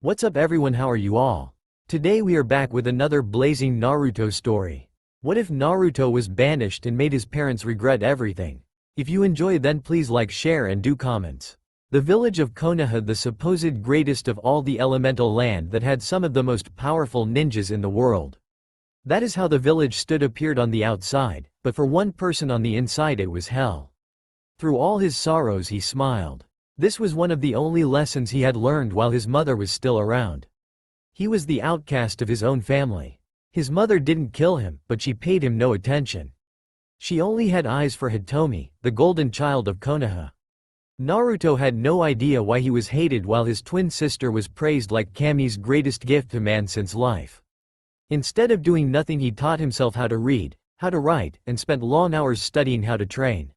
What's up everyone, how are you all? Today we are back with another blazing Naruto story. What if Naruto was banished and made his parents regret everything? If you enjoy then please like, share and do comments. The village of Konoha, the supposed greatest of all the elemental land that had some of the most powerful ninjas in the world. That is how the village appeared on the outside, but for one person on the inside it was hell. Through all his sorrows he smiled. This was one of the only lessons he had learned while his mother was still around. He was the outcast of his own family. His mother didn't kill him, but she paid him no attention. She only had eyes for Hitomi, the golden child of Konoha. Naruto had no idea why he was hated while his twin sister was praised like Kami's greatest gift to man since life. Instead of doing nothing, he taught himself how to read, how to write, and spent long hours studying how to train.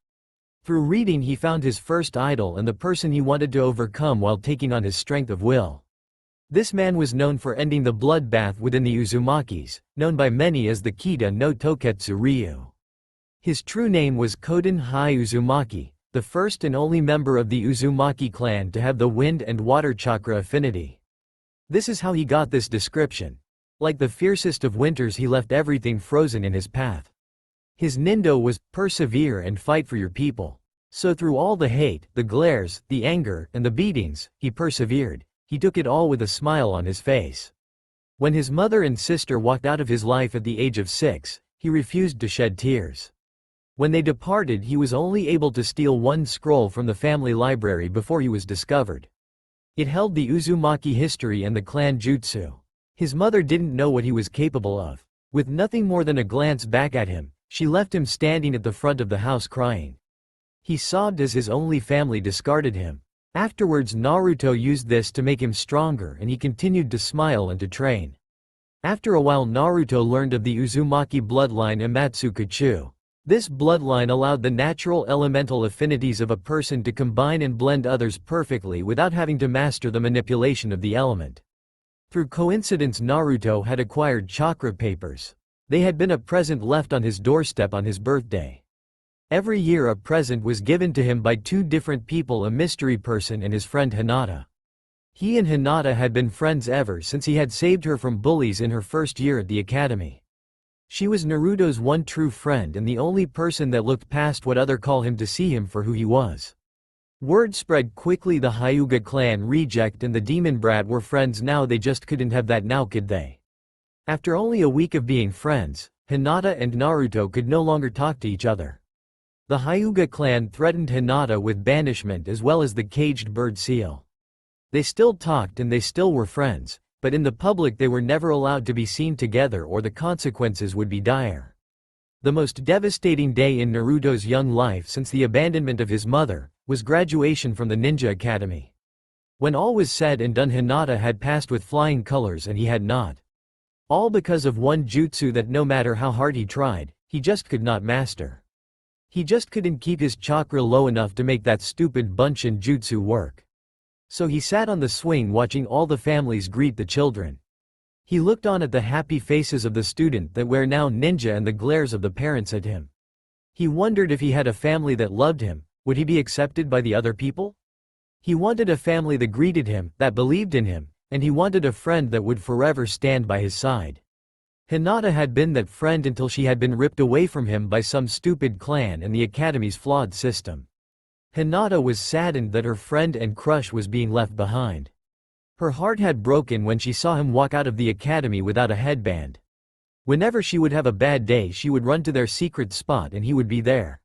Through reading he found his first idol and the person he wanted to overcome while taking on his strength of will. This man was known for ending the bloodbath within the Uzumakis, known by many as the Kita no Toketsu Ryu. His true name was Koden Hai Uzumaki, the first and only member of the Uzumaki clan to have the wind and water chakra affinity. This is how he got this description. Like the fiercest of winters, he left everything frozen in his path. His nindo was, persevere and fight for your people. So through all the hate, the glares, the anger, and the beatings, he persevered. He took it all with a smile on his face. When his mother and sister walked out of his life at the age of 6, he refused to shed tears. When they departed, he was only able to steal one scroll from the family library before he was discovered. It held the Uzumaki history and the clan jutsu. His mother didn't know what he was capable of. With nothing more than a glance back at him, she left him standing at the front of the house crying. He sobbed as his only family discarded him. Afterwards Naruto used this to make him stronger and he continued to smile and to train. After a while Naruto learned of the Uzumaki bloodline Imatsukachu. This bloodline allowed the natural elemental affinities of a person to combine and blend others perfectly without having to master the manipulation of the element. Through coincidence Naruto had acquired chakra papers. They had been a present left on his doorstep on his birthday. Every year a present was given to him by two different people, a mystery person and his friend Hinata. He and Hinata had been friends ever since he had saved her from bullies in her first year at the academy. She was Naruto's one true friend and the only person that looked past what others call him to see him for who he was. Word spread quickly, the Hyuga clan reject and the demon brat were friends now. They just couldn't have that now, could they? After only a week of being friends, Hinata and Naruto could no longer talk to each other. The Hyuga clan threatened Hinata with banishment as well as the caged bird seal. They still talked and they still were friends, but in the public they were never allowed to be seen together or the consequences would be dire. The most devastating day in Naruto's young life since the abandonment of his mother was graduation from the Ninja Academy. When all was said and done, Hinata had passed with flying colors and he had not. All because of one jutsu that no matter how hard he tried, he just could not master. He just couldn't keep his chakra low enough to make that stupid Bunshin jutsu work. So he sat on the swing watching all the families greet the children. He looked on at the happy faces of the student that were now ninja and the glares of the parents at him. He wondered if he had a family that loved him, would he be accepted by the other people? He wanted a family that greeted him, that believed in him, and he wanted a friend that would forever stand by his side. Hinata had been that friend until she had been ripped away from him by some stupid clan and the academy's flawed system. Hinata was saddened that her friend and crush was being left behind. Her heart had broken when she saw him walk out of the academy without a headband. Whenever she would have a bad day, she would run to their secret spot and he would be there.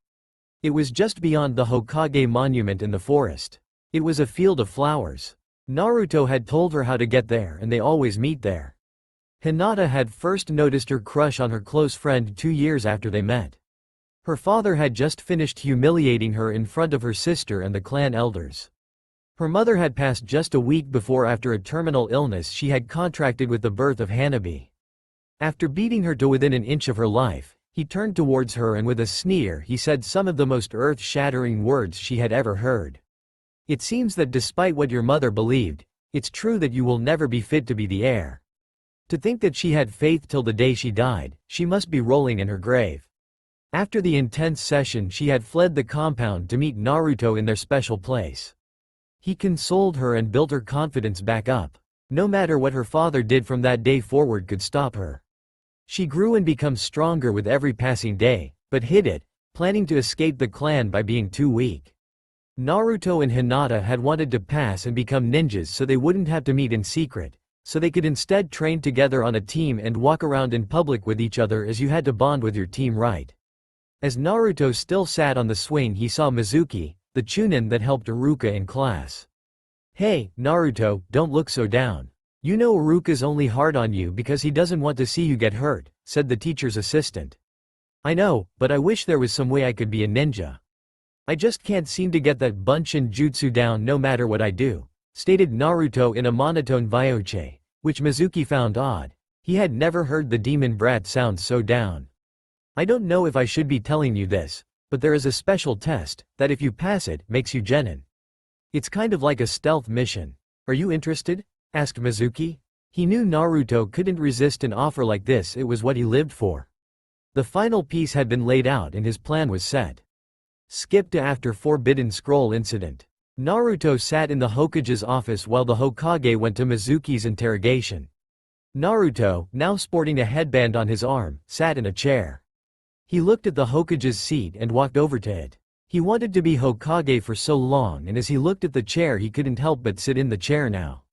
It was just beyond the Hokage monument in the forest. It was a field of flowers. Naruto had told her how to get there and they always meet there. Hinata had first noticed her crush on her close friend 2 years after they met. Her father had just finished humiliating her in front of her sister and the clan elders. Her mother had passed just a week before after a terminal illness she had contracted with the birth of Hanabi. After beating her to within an inch of her life, he turned towards her and with a sneer he said some of the most earth-shattering words she had ever heard. It seems that despite what your mother believed, it's true that you will never be fit to be the heir. To think that she had faith till the day she died, she must be rolling in her grave. After the intense session she had fled the compound to meet Naruto in their special place. He consoled her and built her confidence back up. No matter what her father did from that day forward could stop her. She grew and became stronger with every passing day, but hid it, planning to escape the clan by being too weak. Naruto and Hinata had wanted to pass and become ninjas so they wouldn't have to meet in secret, so they could instead train together on a team and walk around in public with each other, as you had to bond with your team, right? As Naruto still sat on the swing, he saw Mizuki, the chunin that helped Iruka in class. "Hey, Naruto, don't look so down. You know Iruka's only hard on you because he doesn't want to see you get hurt," said the teacher's assistant. "I know, but I wish there was some way I could be a ninja. I just can't seem to get that Bunshin jutsu down no matter what I do," stated Naruto in a monotone voice, which Mizuki found odd. He had never heard the demon brat sound so down. "I don't know if I should be telling you this, but there is a special test, that if you pass it, makes you genin. It's kind of like a stealth mission. Are you interested?" asked Mizuki. He knew Naruto couldn't resist an offer like this, it was what he lived for. The final piece had been laid out and his plan was set. Skip to after Forbidden Scroll incident. Naruto sat in the Hokage's office while the Hokage went to Mizuki's interrogation. Naruto, now sporting a headband on his arm, sat in a chair. He looked at the Hokage's seat and walked over to it. He wanted to be Hokage for so long, and as he looked at the chair he couldn't help but sit in the chair now.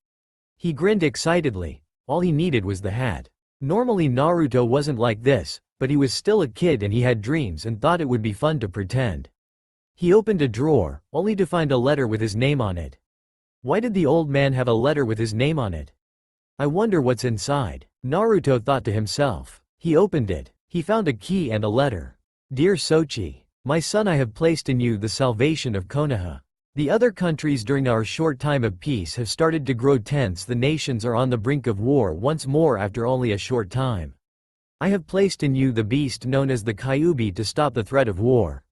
He grinned excitedly. All he needed was the hat. Normally Naruto wasn't like this, but he was still a kid and he had dreams and thought it would be fun to pretend. He opened a drawer, only to find a letter with his name on it. Why did the old man have a letter with his name on it? I wonder what's inside, Naruto thought to himself. He opened it. He found a key and a letter. "Dear Sochi, my son, I have placed in you the salvation of Konoha. The other countries during our short time of peace have started to grow tense. The nations are on the brink of war once more after only a short time. I have placed in you the beast known as the Kyuubi to stop the threat of war.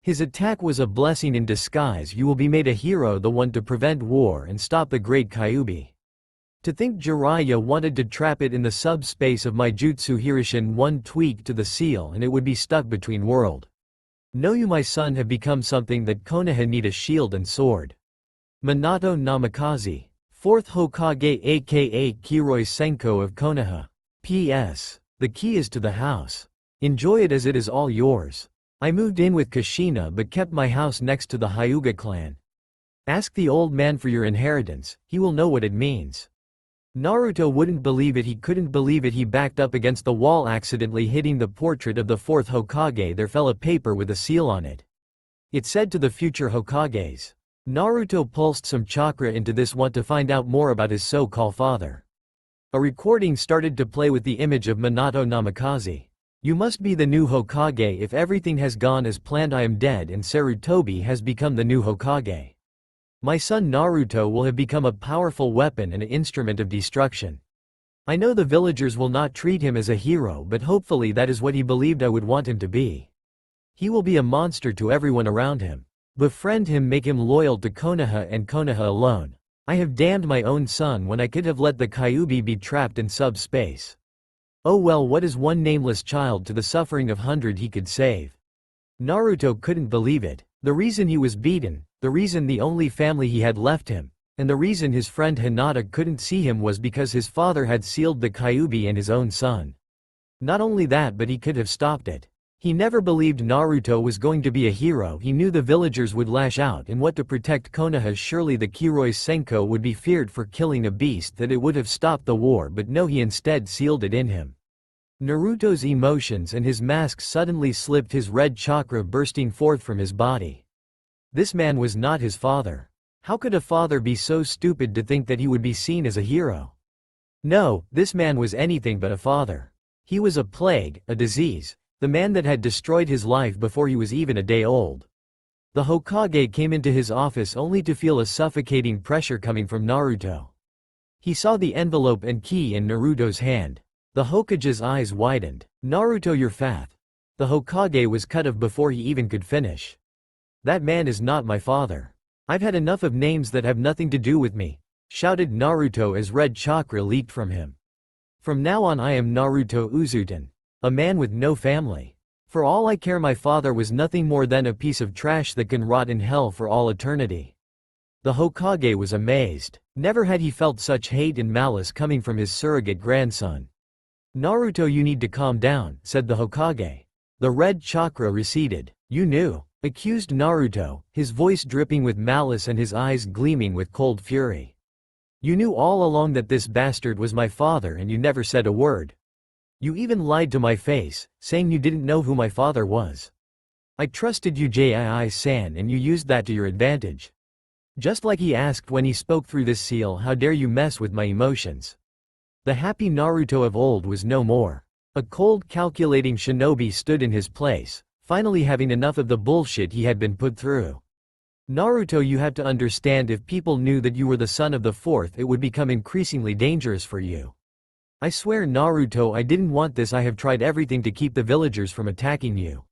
His attack was a blessing in disguise. You will be made a hero, the one to prevent war and stop the great Kyuubi. To think Jiraiya wanted to trap it in the subspace of my jutsu Hirishin, one tweak to the seal and it would be stuck between world. Know you, my son, have become something that Konoha need, a shield and sword. Minato Namikaze, 4th Hokage aka Kiroi Senko of Konoha. P.S. The key is to the house. Enjoy it as it is all yours. I moved in with Kushina but kept my house next to the Hyuga clan. Ask the old man for your inheritance, he will know what it means." Naruto wouldn't believe it. He couldn't believe it. He backed up against the wall, accidentally hitting the portrait of the 4th Hokage. There fell a paper with a seal on it. It said, "To the future Hokages." Naruto pulsed some chakra into this, want to find out more about his so-called father. A recording started to play with the image of Minato Namikaze. "You must be the new Hokage. If everything has gone as planned, I am dead and Sarutobi has become the new Hokage. My son Naruto will have become a powerful weapon and an instrument of destruction. I know the villagers will not treat him as a hero, but hopefully that is what he believed I would want him to be. He will be a monster to everyone around him. Befriend him, make him loyal to Konoha and Konoha alone. I have damned my own son when I could have let the Kyuubi be trapped in subspace. Oh well, what is one nameless child to the suffering of hundred he could save?" Naruto couldn't believe it. The reason he was beaten, the reason the only family he had left him, and the reason his friend Hinata couldn't see him was because his father had sealed the Kyuubi and his own son. Not only that, but he could have stopped it. He never believed Naruto was going to be a hero. He knew the villagers would lash out and what to protect Konoha. Surely the Kiroi Senko would be feared for killing a beast, that it would have stopped the war, but no, he instead sealed it in him. Naruto's emotions and his mask suddenly slipped, his red chakra bursting forth from his body. This man was not his father. How could a father be so stupid to think that he would be seen as a hero? No, this man was anything but a father. He was a plague, a disease, the man that had destroyed his life before he was even a day old. The Hokage came into his office only to feel a suffocating pressure coming from Naruto. He saw the envelope and key in Naruto's hand. The Hokage's eyes widened. "Naruto, you're fat." The Hokage was cut off before he even could finish. "That man is not my father. I've had enough of names that have nothing to do with me," shouted Naruto as red chakra leaked from him. "From now on I am Naruto Uzuten, a man with no family. For all I care, my father was nothing more than a piece of trash that can rot in hell for all eternity." The Hokage was amazed. Never had he felt such hate and malice coming from his surrogate grandson. "Naruto, you need to calm down," said the Hokage. The red chakra receded. "You knew?" accused Naruto, his voice dripping with malice and his eyes gleaming with cold fury. "You knew all along that this bastard was my father and you never said a word. You even lied to my face, saying you didn't know who my father was. I trusted you, Jii-san, and you used that to your advantage. Just like he asked when he spoke through this seal, how dare you mess with my emotions." The happy Naruto of old was no more. A cold, calculating shinobi stood in his place, finally having enough of the bullshit he had been put through. "Naruto, you have to understand, if people knew that you were the son of the fourth, it would become increasingly dangerous for you. I swear, Naruto, I didn't want this. I have tried everything to keep the villagers from attacking you.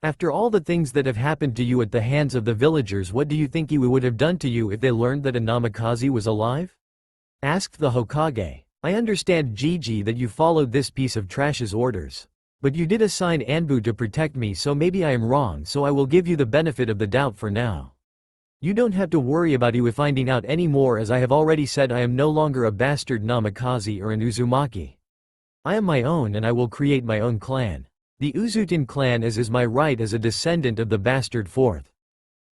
After all the things that have happened to you at the hands of the villagers, what do you think Iwa would have done to you if they learned that a Namikaze was alive?" asked the Hokage. "I understand, Gigi, that you followed this piece of trash's orders. But you did assign Anbu to protect me, so maybe I am wrong, so I will give you the benefit of the doubt for now. You don't have to worry about Iwa finding out anymore, as I have already said I am no longer a bastard Namikaze or an Uzumaki. I am my own and I will create my own clan. The Uzuten clan, as is my right as a descendant of the bastard fourth.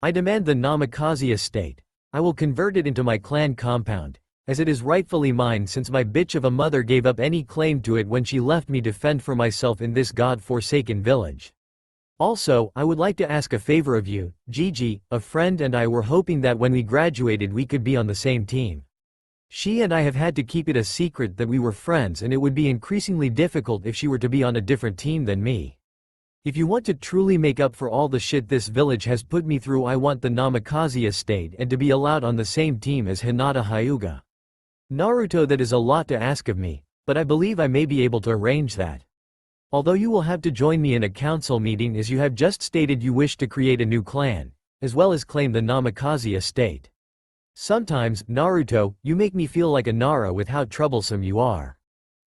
I demand the Namikaze estate. I will convert it into my clan compound, as it is rightfully mine since my bitch of a mother gave up any claim to it when she left me to fend for myself in this god-forsaken village. Also, I would like to ask a favor of you, Gigi. A friend and I were hoping that when we graduated we could be on the same team. She and I have had to keep it a secret that we were friends, and it would be increasingly difficult if she were to be on a different team than me. If you want to truly make up for all the shit this village has put me through, I want the Namikaze estate and to be allowed on the same team as Hinata Hyuga. Naruto, that is a lot to ask of me, but I believe I may be able to arrange that. Although you will have to join me in a council meeting, as you have just stated you wish to create a new clan, as well as claim the Namikaze estate. Sometimes, Naruto, you make me feel like a Nara with how troublesome you are."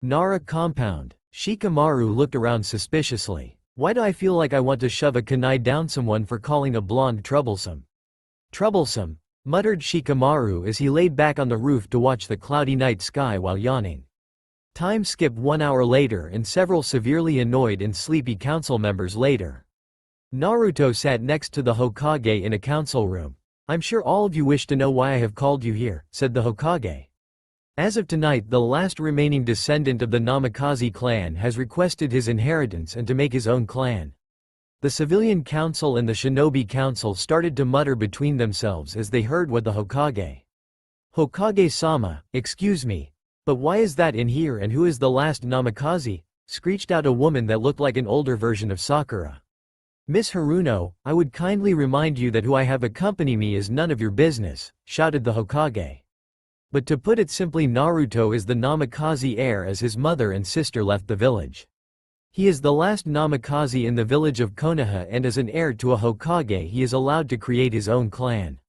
Nara compound. Shikamaru looked around suspiciously. "Why do I feel like I want to shove a kunai down someone for calling a blonde troublesome?" "Troublesome," muttered Shikamaru as he laid back on the roof to watch the cloudy night sky while yawning. Time skipped 1 hour later and several severely annoyed and sleepy council members later. Naruto sat next to the Hokage in a council room. "I'm sure all of you wish to know why I have called you here," said the Hokage. "As of tonight, the last remaining descendant of the Namikaze clan has requested his inheritance and to make his own clan." The civilian council and the shinobi council started to mutter between themselves as they heard what the Hokage. "Hokage-sama, excuse me, but why is that in here, and who is the last Namikaze?" screeched out a woman that looked like an older version of Sakura. "Miss Haruno, I would kindly remind you that who I have accompany me is none of your business," shouted the Hokage. But to put it simply, Naruto is the Namikaze heir, as his mother and sister left the village. He is the last Namikaze in the village of Konoha, and as an heir to a Hokage he is allowed to create his own clan.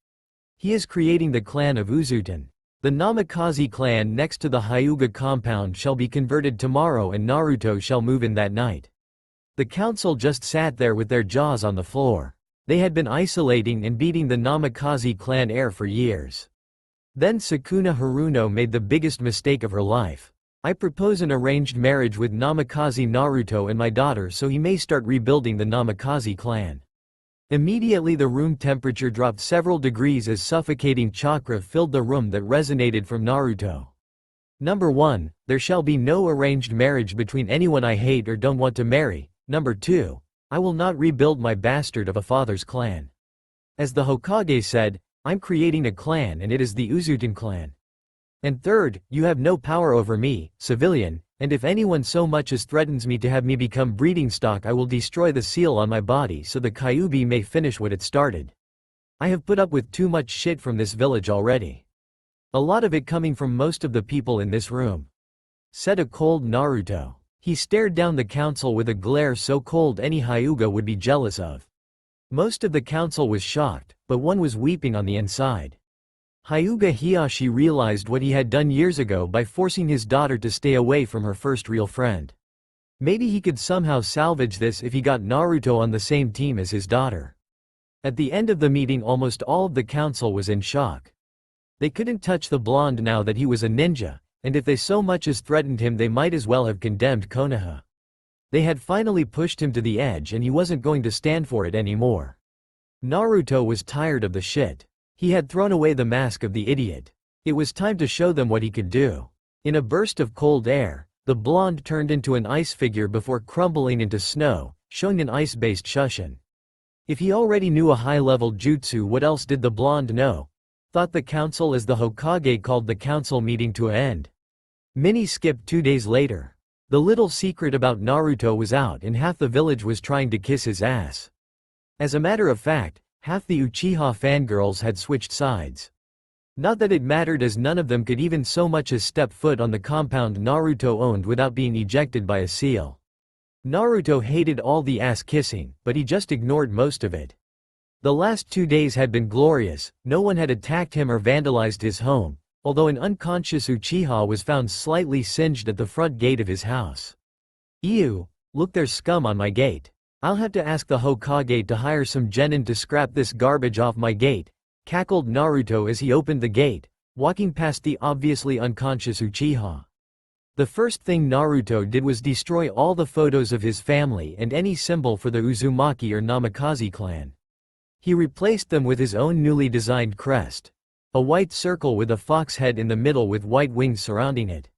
He is creating the clan of Uzuten. The Namikaze clan next to the Hyuga compound shall be converted tomorrow, and Naruto shall move in that night. The council just sat there with their jaws on the floor. They had been isolating and beating the Namikaze clan heir for years. Then Sukuna Haruno made the biggest mistake of her life. "I propose an arranged marriage with Namikaze Naruto and my daughter so he may start rebuilding the Namikaze clan." Immediately the room temperature dropped several degrees as suffocating chakra filled the room that resonated from Naruto. Number 1, there shall be no arranged marriage between anyone I hate or don't want to marry. Number 2, I will not rebuild my bastard of a father's clan. As the Hokage said, I'm creating a clan and it is the Uzuten clan. And third, you have no power over me, civilian, and if anyone so much as threatens me to have me become breeding stock, I will destroy the seal on my body so the Kyuubi may finish what it started. I have put up with too much shit from this village already. A lot of it coming from most of the people in this room," said a cold Naruto. He stared down the council with a glare so cold any Hyuga would be jealous of. Most of the council was shocked, but one was weeping on the inside. Hyuga Hiyashi realized what he had done years ago by forcing his daughter to stay away from her first real friend. Maybe he could somehow salvage this if he got Naruto on the same team as his daughter. At the end of the meeting, almost all of the council was in shock. They couldn't touch the blonde now that he was a ninja, and if they so much as threatened him they might as well have condemned Konoha. They had finally pushed him to the edge and he wasn't going to stand for it anymore. Naruto was tired of the shit. He had thrown away the mask of the idiot. It was time to show them what he could do. In a burst of cold air, the blonde turned into an ice figure before crumbling into snow, showing an ice-based Shushin. If he already knew a high-level jutsu, what else did the blonde know? Thought the council as the Hokage called the council meeting to an end. Mini skipped 2 days later. The little secret about Naruto was out and half the village was trying to kiss his ass. As a matter of fact, half the Uchiha fangirls had switched sides. Not that it mattered, as none of them could even so much as step foot on the compound Naruto owned without being ejected by a seal. Naruto hated all the ass kissing, but he just ignored most of it. The last 2 days had been glorious, no one had attacked him or vandalized his home, although an unconscious Uchiha was found slightly singed at the front gate of his house. Ew, look, there's scum on my gate. I'll have to ask the Hokage to hire some genin to scrap this garbage off my gate, cackled Naruto as he opened the gate, walking past the obviously unconscious Uchiha. The first thing Naruto did was destroy all the photos of his family and any symbol for the Uzumaki or Namikaze clan. He replaced them with his own newly designed crest. A white circle with a fox head in the middle with white wings surrounding it.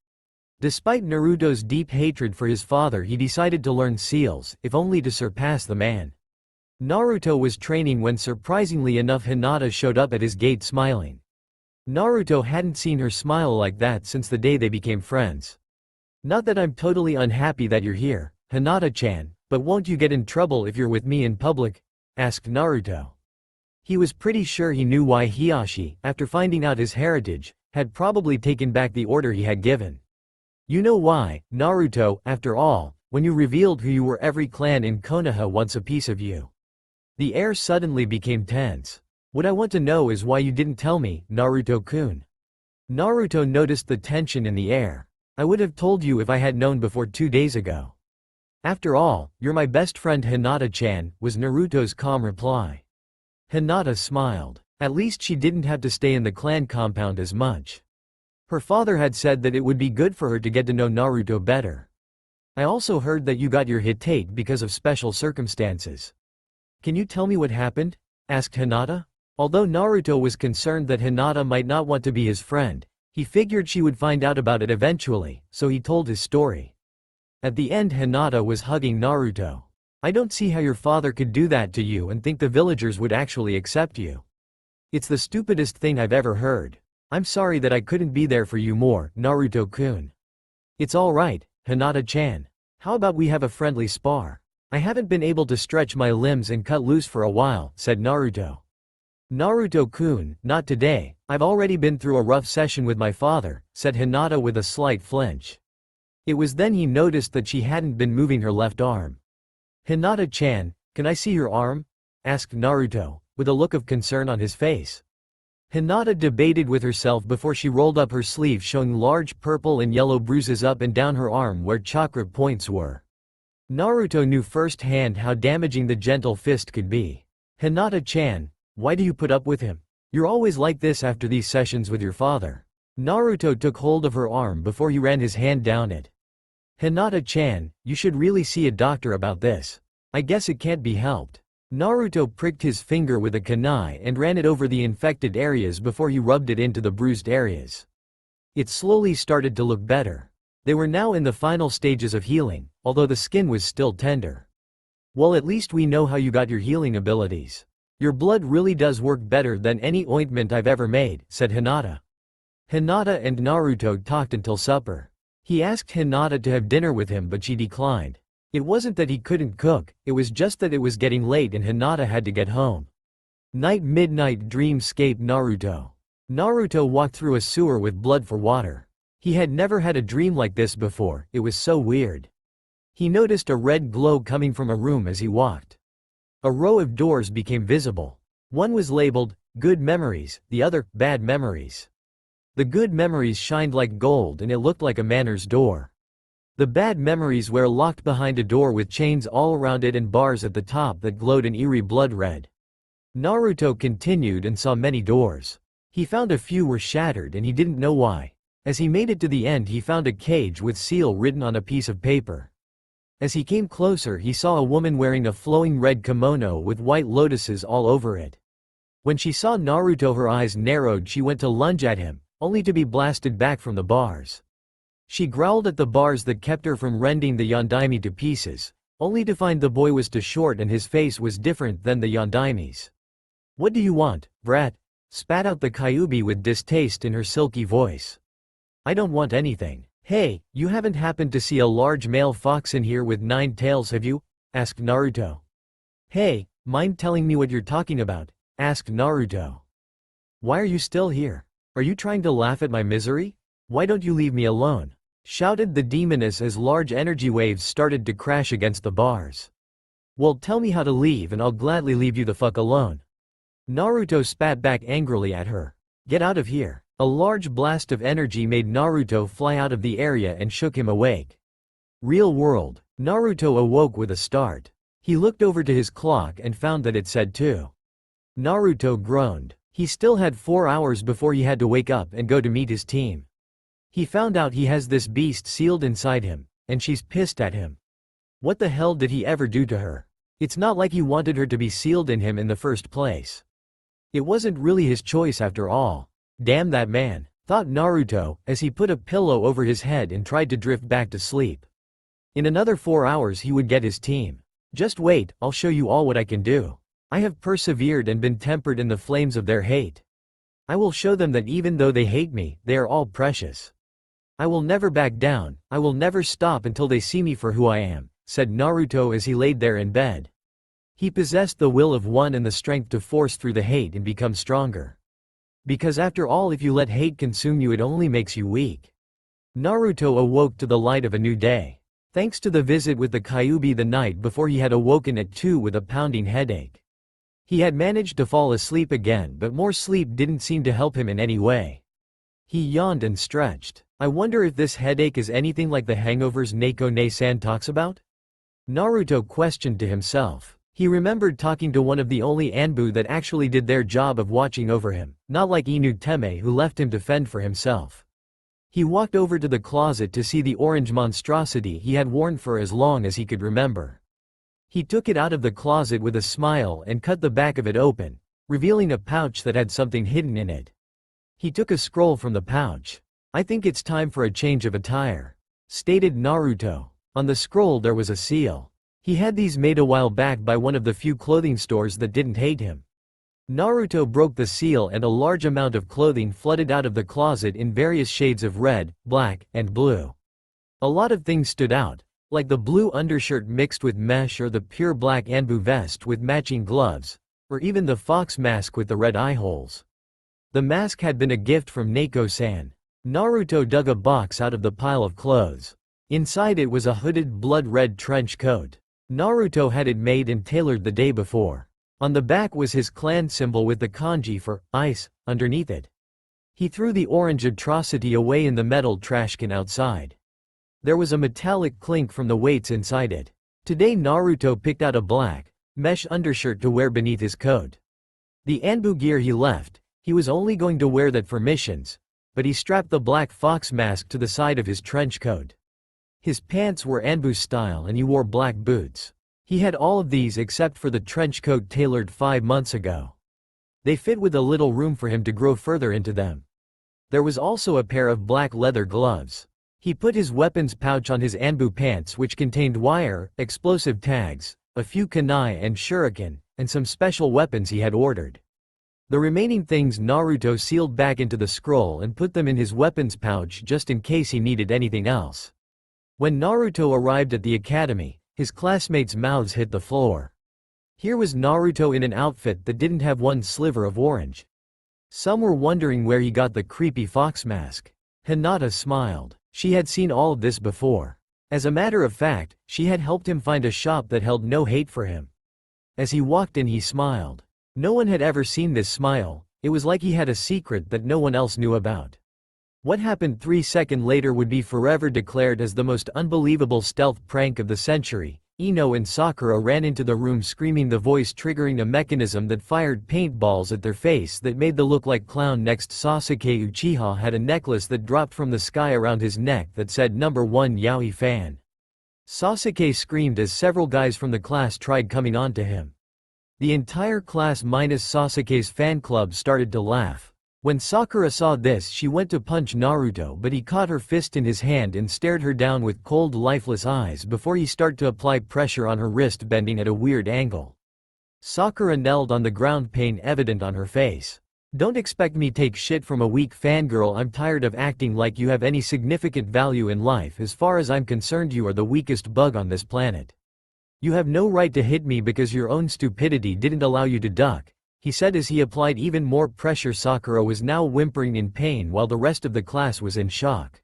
Despite Naruto's deep hatred for his father, he decided to learn seals, if only to surpass the man. Naruto was training when surprisingly enough Hinata showed up at his gate smiling. Naruto hadn't seen her smile like that since the day they became friends. Not that I'm totally unhappy that you're here, Hinata-chan, but won't you get in trouble if you're with me in public? Asked Naruto. He was pretty sure he knew why Hiashi, after finding out his heritage, had probably taken back the order he had given. You know why, Naruto, after all, when you revealed who you were, every clan in Konoha wants a piece of you. The air suddenly became tense. What I want to know is why you didn't tell me, Naruto-kun. Naruto noticed the tension in the air. I would have told you if I had known before 2 days ago. After all, you're my best friend, Hinata-chan, was Naruto's calm reply. Hinata smiled. At least she didn't have to stay in the clan compound as much. Her father had said that it would be good for her to get to know Naruto better. I also heard that you got your Hitate because of special circumstances. Can you tell me what happened? Asked Hinata. Although Naruto was concerned that Hinata might not want to be his friend, he figured she would find out about it eventually, so he told his story. At the end, Hinata was hugging Naruto. I don't see how your father could do that to you and think the villagers would actually accept you. It's the stupidest thing I've ever heard. I'm sorry that I couldn't be there for you more, Naruto-kun. It's alright, Hinata-chan. How about we have a friendly spar? I haven't been able to stretch my limbs and cut loose for a while, said Naruto. Naruto-kun, not today, I've already been through a rough session with my father, said Hinata with a slight flinch. It was then he noticed that she hadn't been moving her left arm. Hinata-chan, can I see your arm? Asked Naruto, with a look of concern on his face. Hinata debated with herself before she rolled up her sleeve, showing large purple and yellow bruises up and down her arm where chakra points were. Naruto knew firsthand how damaging the gentle fist could be. Hinata-chan, why do you put up with him? You're always like this after these sessions with your father. Naruto took hold of her arm before he ran his hand down it. Hinata-chan, you should really see a doctor about this. I guess it can't be helped. Naruto pricked his finger with a kunai and ran it over the infected areas before he rubbed it into the bruised areas. It slowly started to look better. They were now in the final stages of healing, although the skin was still tender. Well, at least we know how you got your healing abilities. Your blood really does work better than any ointment I've ever made, said Hinata. Hinata and Naruto talked until supper. He asked Hinata to have dinner with him, but she declined. It wasn't that he couldn't cook, it was just that it was getting late and Hinata had to get home. Midnight dreamscape Naruto. Naruto walked through a sewer with blood for water. He had never had a dream like this before, it was so weird. He noticed a red glow coming from a room as he walked. A row of doors became visible. One was labeled, Good Memories, the other, Bad Memories. The good memories shined like gold and it looked like a manor's door. The bad memories were locked behind a door with chains all around it and bars at the top that glowed an eerie blood red. Naruto continued and saw many doors. He found a few were shattered and he didn't know why. As he made it to the end he found a cage with seal written on a piece of paper. As he came closer he saw a woman wearing a flowing red kimono with white lotuses all over it. When she saw Naruto her eyes narrowed. She went to lunge at him, only to be blasted back from the bars. She growled at the bars that kept her from rending the Yondaime to pieces, only to find the boy was too short and his face was different than the Yondaime's. "What do you want, brat?" spat out the Kyuubi with distaste in her silky voice. "I don't want anything." "Hey, you haven't happened to see a large male fox in here with 9 tails, have you?" asked Naruto. "Hey, mind telling me what you're talking about?" asked Naruto. "Why are you still here? Are you trying to laugh at my misery? Why don't you leave me alone?" shouted the demoness as large energy waves started to crash against the bars. "Well, tell me how to leave and I'll gladly leave you the fuck alone." Naruto spat back angrily at her. "Get out of here." A large blast of energy made Naruto fly out of the area and shook him awake. Real world. Naruto awoke with a start. He looked over to his clock and found that it said 2. Naruto groaned. He still had 4 hours before he had to wake up and go to meet his team. He found out he has this beast sealed inside him, and she's pissed at him. What the hell did he ever do to her? It's not like he wanted her to be sealed in him in the first place. It wasn't really his choice after all. Damn that man, thought Naruto, as he put a pillow over his head and tried to drift back to sleep. In another 4 hours he would get his team. Just wait, I'll show you all what I can do. I have persevered and been tempered in the flames of their hate. I will show them that even though they hate me, they are all precious. I will never back down, I will never stop until they see me for who I am, said Naruto as he laid there in bed. He possessed the will of one and the strength to force through the hate and become stronger. Because after all, if you let hate consume you, it only makes you weak. Naruto awoke to the light of a new day. Thanks to the visit with the Kyuubi the night before, he had awoken at 2 with a pounding headache. He had managed to fall asleep again, but more sleep didn't seem to help him in any way. He yawned and stretched. I wonder if this headache is anything like the hangovers Neko-ne-san talks about? Naruto questioned to himself. He remembered talking to one of the only Anbu that actually did their job of watching over him, not like Inu Teme who left him to fend for himself. He walked over to the closet to see the orange monstrosity he had worn for as long as he could remember. He took it out of the closet with a smile and cut the back of it open, revealing a pouch that had something hidden in it. He took a scroll from the pouch. "I think it's time for a change of attire," stated Naruto. On the scroll there was a seal. He had these made a while back by one of the few clothing stores that didn't hate him. Naruto broke the seal and a large amount of clothing flooded out of the closet in various shades of red, black, and blue. A lot of things stood out, like the blue undershirt mixed with mesh, or the pure black Anbu vest with matching gloves, or even the fox mask with the red eye holes. The mask had been a gift from Neko-san. Naruto dug a box out of the pile of clothes. Inside it was a hooded blood-red trench coat. Naruto had it made and tailored the day before. On the back was his clan symbol with the kanji for ice underneath it. He threw the orange atrocity away in the metal trash can outside. There was a metallic clink from the weights inside it. Today Naruto picked out a black mesh undershirt to wear beneath his coat. The Anbu gear he left, he was only going to wear that for missions, but he strapped the black fox mask to the side of his trench coat. His pants were Anbu style and he wore black boots. He had all of these except for the trench coat tailored 5 months ago. They fit with a little room for him to grow further into them. There was also a pair of black leather gloves. He put his weapons pouch on his Anbu pants, which contained wire, explosive tags, a few kunai and shuriken, and some special weapons he had ordered. The remaining things Naruto sealed back into the scroll and put them in his weapons pouch just in case he needed anything else. When Naruto arrived at the academy, his classmates' mouths hit the floor. Here was Naruto in an outfit that didn't have one sliver of orange. Some were wondering where he got the creepy fox mask. Hinata smiled. She had seen all of this before. As a matter of fact, she had helped him find a shop that held no hate for him. As he walked in, he smiled. No one had ever seen this smile. It was like he had a secret that no one else knew about. What happened 3 seconds later would be forever declared as the most unbelievable stealth prank of the century. Ino and Sakura ran into the room screaming, the voice triggering a mechanism that fired paintballs at their face that made them look like clown. Next, Sasuke Uchiha had a necklace that dropped from the sky around his neck that said "Number 1 Yaoi fan." Sasuke screamed as several guys from the class tried coming on to him. The entire class minus Sasuke's fan club started to laugh. When Sakura saw this, she went to punch Naruto, but he caught her fist in his hand and stared her down with cold, lifeless eyes before he started to apply pressure on her wrist, bending at a weird angle. Sakura knelt on the ground, pain evident on her face. "Don't expect me take shit from a weak fangirl. I'm tired of acting like you have any significant value in life. As far as I'm concerned, you are the weakest bug on this planet. You have no right to hit me because your own stupidity didn't allow you to duck," he said as he applied even more pressure. Sakura was now whimpering in pain while the rest of the class was in shock.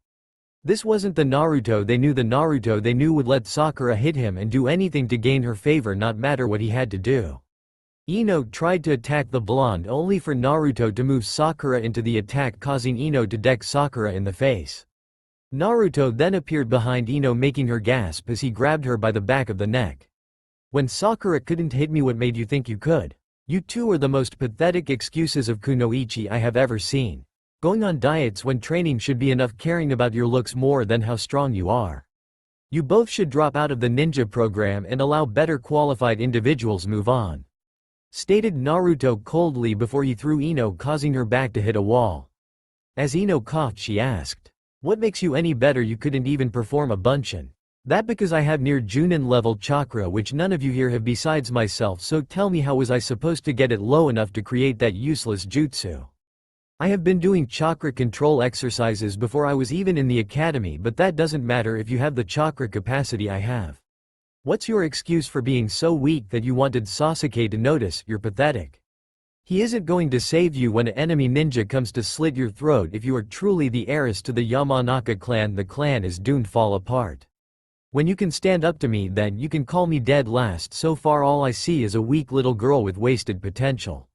This wasn't the Naruto they knew. The Naruto they knew would let Sakura hit him and do anything to gain her favor, not matter what he had to do. Ino tried to attack the blonde only for Naruto to move Sakura into the attack, causing Ino to deck Sakura in the face. Naruto then appeared behind Ino, making her gasp as he grabbed her by the back of the neck. "When Sakura couldn't hit me, what made you think you could? You two are the most pathetic excuses of kunoichi I have ever seen. Going on diets when training should be enough, caring about your looks more than how strong you are. You both should drop out of the ninja program and allow better qualified individuals move on," stated Naruto coldly before he threw Ino, causing her back to hit a wall. As Ino coughed, she asked, "What makes you any better? You couldn't even perform a bunshin." "That because I have near Junin level chakra, which none of you here have besides myself, so tell me, how was I supposed to get it low enough to create that useless jutsu? I have been doing chakra control exercises before I was even in the academy, but that doesn't matter if you have the chakra capacity I have. What's your excuse for being so weak that you wanted Sasuke to notice? You're pathetic. He isn't going to save you when an enemy ninja comes to slit your throat. If you are truly the heiress to the Yamanaka clan, the clan is doomed to fall apart. When you can stand up to me, then you can call me dead last. So far all I see is a weak little girl with wasted potential,"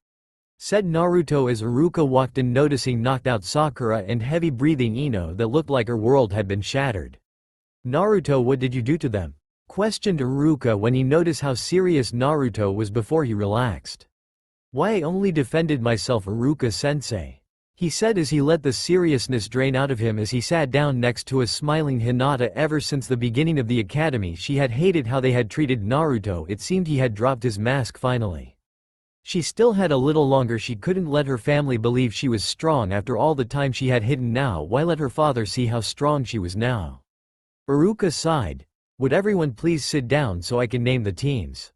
said Naruto as Iruka walked in, noticing knocked out Sakura and heavy breathing Ino that looked like her world had been shattered. "Naruto, what did you do to them?" questioned Iruka when he noticed how serious Naruto was before he relaxed. "Why, I only defended myself, Iruka-sensei," he said as he let the seriousness drain out of him as he sat down next to a smiling Hinata. Ever since the beginning of the academy, she had hated how they had treated Naruto. It seemed he had dropped his mask finally. She still had a little longer. She couldn't let her family believe she was strong after all the time she had hidden. Now why let her father see how strong she was now? Iruka sighed. "Would everyone please sit down so I can name the teams?"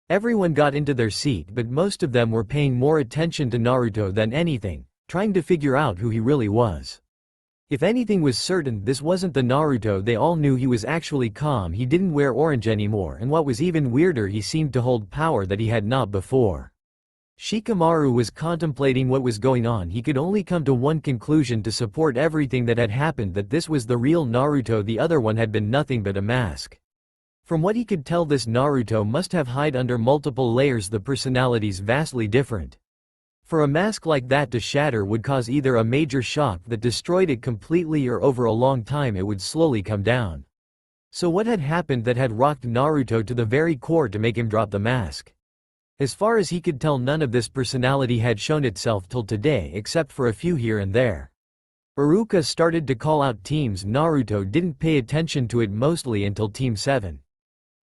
Everyone got into their seat, but most of them were paying more attention to Naruto than anything, trying to figure out who he really was. If anything was certain, this wasn't the Naruto they all knew. He was actually calm. He didn't wear orange anymore, and what was even weirder, he seemed to hold power that he had not before. Shikamaru was contemplating what was going on. He could only come to one conclusion to support everything that had happened, that this was the real Naruto. The other one had been nothing but a mask. From what he could tell, this Naruto must have hid under multiple layers, the personalities vastly different. For a mask like that to shatter would cause either a major shock that destroyed it completely, or over a long time it would slowly come down. So what had happened that had rocked Naruto to the very core to make him drop the mask? As far as he could tell, none of this personality had shown itself till today, except for a few here and there. Iruka started to call out teams. Naruto didn't pay attention to it mostly until Team 7.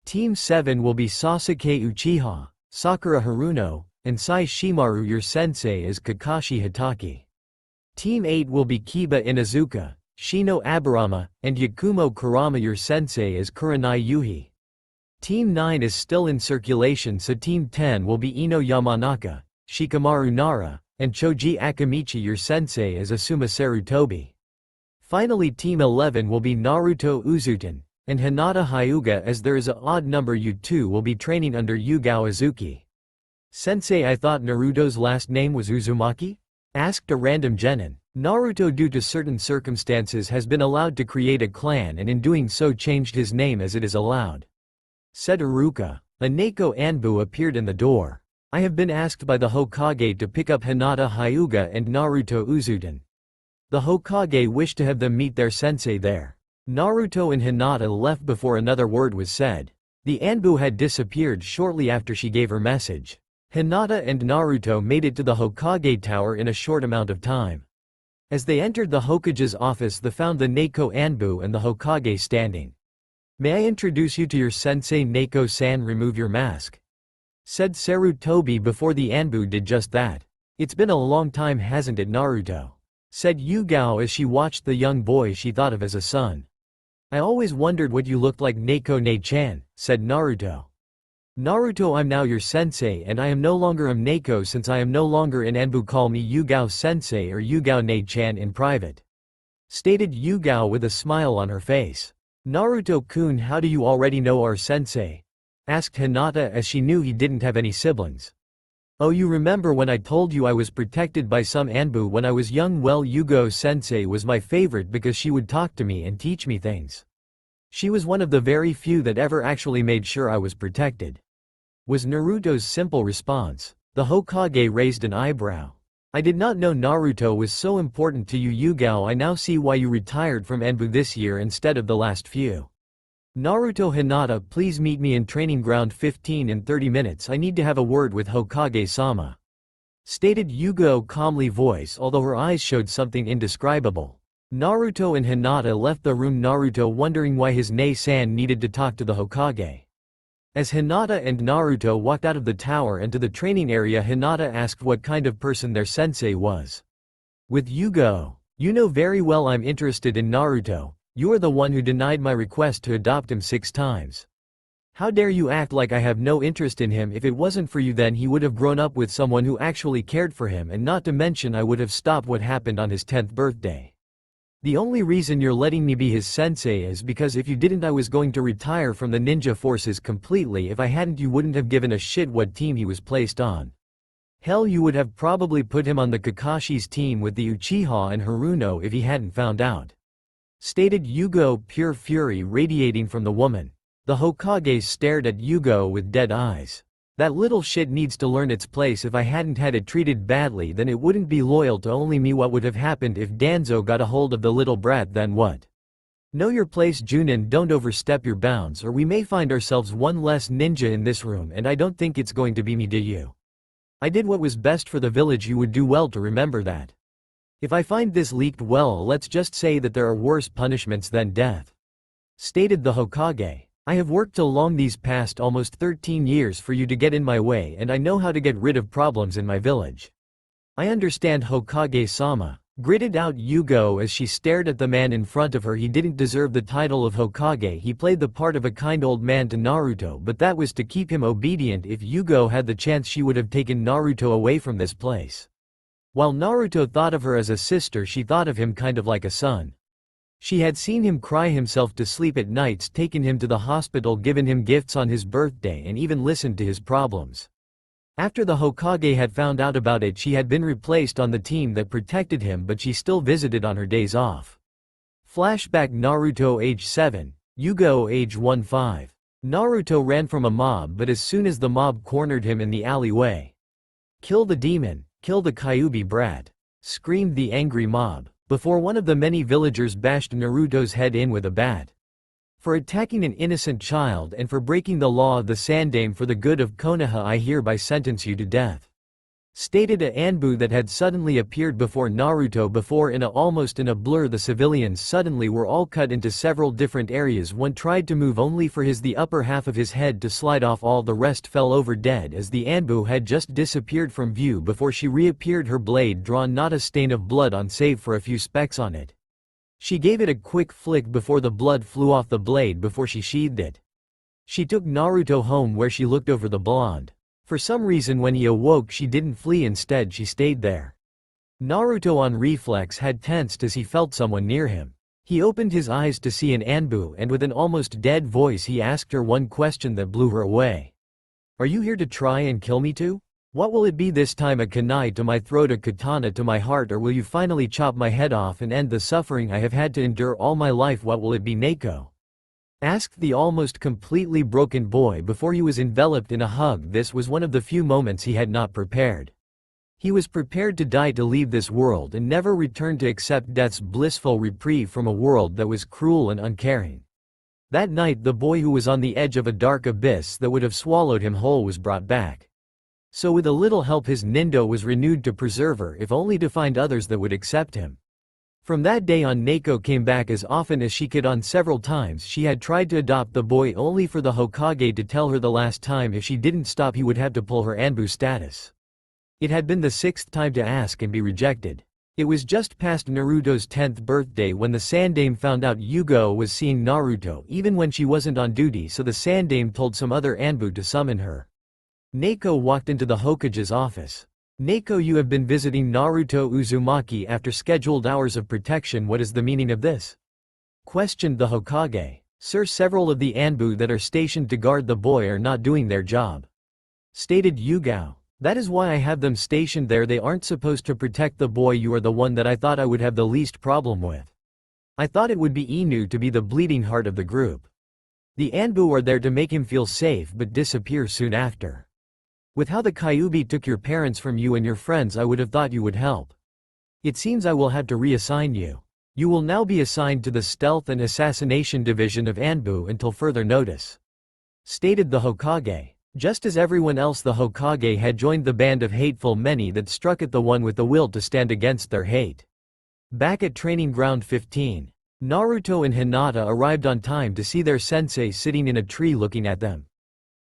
Team 7 will be Sasuke Uchiha, Sakura Haruno, and Sai Shimaru. Your sensei is Kakashi Hatake. Team 8 will be Kiba Inuzuka, Shino Aburama, and Yakumo Kurama. Your sensei is Kurenai Yuhi. Team 9 is still in circulation, so Team 10 will be Ino Yamanaka, Shikamaru Nara, and Choji Akamichi. Your sensei is Asuma Sarutobi. Finally, Team 11 will be Naruto Uzuten and Hinata Hyuga. As there is an odd number, you two will be training under Yugao Azuki. Sensei, I thought Naruto's last name was Uzumaki? Asked a random genin. Naruto, due to certain circumstances, has been allowed to create a clan, and in doing so changed his name as it is allowed, said Iruka. A Neko Anbu appeared in the door. I have been asked by the Hokage to pick up Hinata Hyuga and Naruto Uzuten. The Hokage wished to have them meet their sensei there. Naruto and Hinata left before another word was said. The Anbu had disappeared shortly after she gave her message. Hinata and Naruto made it to the Hokage Tower in a short amount of time. As they entered the Hokage's office, they found the Neko Anbu and the Hokage standing. "May I introduce you to your sensei Neko-san? Remove your mask," said Sarutobi before the Anbu did just that. "It's been a long time, hasn't it, Naruto?" said Yugao as she watched the young boy she thought of as a son. "I always wondered what you looked like, Neko-ne-chan," said Naruto. "Naruto, I'm now your sensei and I am no longer Neko since I am no longer in Anbu. Call me Yugao sensei or Yugao-ne-chan in private," stated Yugao with a smile on her face. "Naruto-kun, how do you already know our sensei?" asked Hinata as she knew he didn't have any siblings. "Oh, you remember when I told you I was protected by some Anbu when I was young? Well, Yugao sensei was my favorite because she would talk to me and teach me things. She was one of the very few that ever actually made sure I was protected," was Naruto's simple response. The Hokage raised an eyebrow. "I did not know Naruto was so important to you, Yugao. I now see why you retired from Anbu this year instead of the last few." "Naruto, Hinata, please meet me in training ground 15 in 30 minutes. I need to have a word with Hokage-sama," stated Yugao calmly voice, although her eyes showed something indescribable. Naruto and Hinata left the room, Naruto wondering why his Ne-san needed to talk to the Hokage. As Hinata and Naruto walked out of the tower and to the training area, Hinata asked what kind of person their sensei was. "With Yugao, you know very well I'm interested in Naruto. You are the one who denied my request to adopt him 6 times. How dare you act like I have no interest in him? If it wasn't for you, then he would have grown up with someone who actually cared for him, and not to mention I would have stopped what happened on his 10th birthday. The only reason you're letting me be his sensei is because if you didn't, I was going to retire from the ninja forces completely. If I hadn't, you wouldn't have given a shit what team he was placed on. Hell, you would have probably put him on the Kakashi's team with the Uchiha and Haruno if he hadn't found out," stated Yugao, pure fury radiating from the woman. The Hokage stared at Yugao with dead eyes. "That little shit needs to learn its place. If I hadn't had it treated badly, then it wouldn't be loyal to only me. What would have happened if Danzo got a hold of the little brat? Then what? Know your place, Junin. Don't overstep your bounds, or we may find ourselves one less ninja in this room, and I don't think it's going to be me. Do you? I did what was best for the village. You would do well to remember that. If I find this leaked, well, let's just say that there are worse punishments than death," stated the Hokage. "I have worked along these past almost 13 years for you to get in my way, and I know how to get rid of problems in my village." "I understand, Hokage-sama," gritted out Yugao as she stared at the man in front of her. He didn't deserve the title of Hokage. He played the part of a kind old man to Naruto, but that was to keep him obedient. If Yugao had the chance, she would have taken Naruto away from this place. While Naruto thought of her as a sister, she thought of him kind of like a son. She had seen him cry himself to sleep at nights, taken him to the hospital, given him gifts on his birthday, and even listened to his problems. After the Hokage had found out about it, she had been replaced on the team that protected him, but she still visited on her days off. Flashback: Naruto age 7, Yugao age 15. Naruto ran from a mob, but as soon as the mob cornered him in the alleyway, "Kill the demon, kill the Kyuubi brat," screamed the angry mob, before one of the many villagers bashed Naruto's head in with a bat. "For attacking an innocent child and for breaking the law of the Sandaime for the good of Konoha, I hereby sentence you to death," stated a Anbu that had suddenly appeared before Naruto. Before, almost in a blur, the civilians suddenly were all cut into several different areas. One tried to move only for the upper half of his head to slide off. All the rest fell over dead as the Anbu had just disappeared from view before she reappeared, her blade drawn, not a stain of blood on save for a few specks on it. She gave it a quick flick before the blood flew off the blade before she sheathed it. She took Naruto home, where she looked over the blonde. For some reason, when he awoke, she didn't flee. Instead, she stayed there. Naruto, on reflex, had tensed as he felt someone near him. He opened his eyes to see an Anbu, and with an almost dead voice he asked her one question that blew her away. "Are you here to try and kill me too? What will it be this time? A kunai to my throat, a katana to my heart, or will you finally chop my head off and end the suffering I have had to endure all my life? What will it be, Neko?" asked the almost completely broken boy before he was enveloped in a hug. This was one of the few moments he had not prepared. He was prepared to die, to leave this world and never return, to accept death's blissful reprieve from a world that was cruel and uncaring. That night the boy who was on the edge of a dark abyss that would have swallowed him whole was brought back. So with a little help his nindo was renewed to preserve her, if only to find others that would accept him. From that day on Neko came back as often as she could. On several times she had tried to adopt the boy only for the Hokage to tell her the last time if she didn't stop he would have to pull her Anbu status. It had been the 6th time to ask and be rejected. It was just past Naruto's 10th birthday when the Sandame found out Yugo was seeing Naruto even when she wasn't on duty, so the Sandame told some other Anbu to summon her. Neko walked into the Hokage's office. "Neko, you have been visiting Naruto Uzumaki after scheduled hours of protection. What is the meaning of this?" questioned the Hokage. "Sir, several of the Anbu that are stationed to guard the boy are not doing their job," stated Yugao. "That is why I have them stationed there. They aren't supposed to protect the boy. You are the one that I thought I would have the least problem with. I thought it would be Inu to be the bleeding heart of the group. The Anbu are there to make him feel safe but disappear soon after. With how the Kyuubi took your parents from you and your friends, I would have thought you would help. It seems I will have to reassign you. You will now be assigned to the Stealth and Assassination Division of Anbu until further notice," stated the Hokage. Just as everyone else, the Hokage had joined the band of hateful many that struck at the one with the will to stand against their hate. Back at Training Ground 15, Naruto and Hinata arrived on time to see their sensei sitting in a tree looking at them.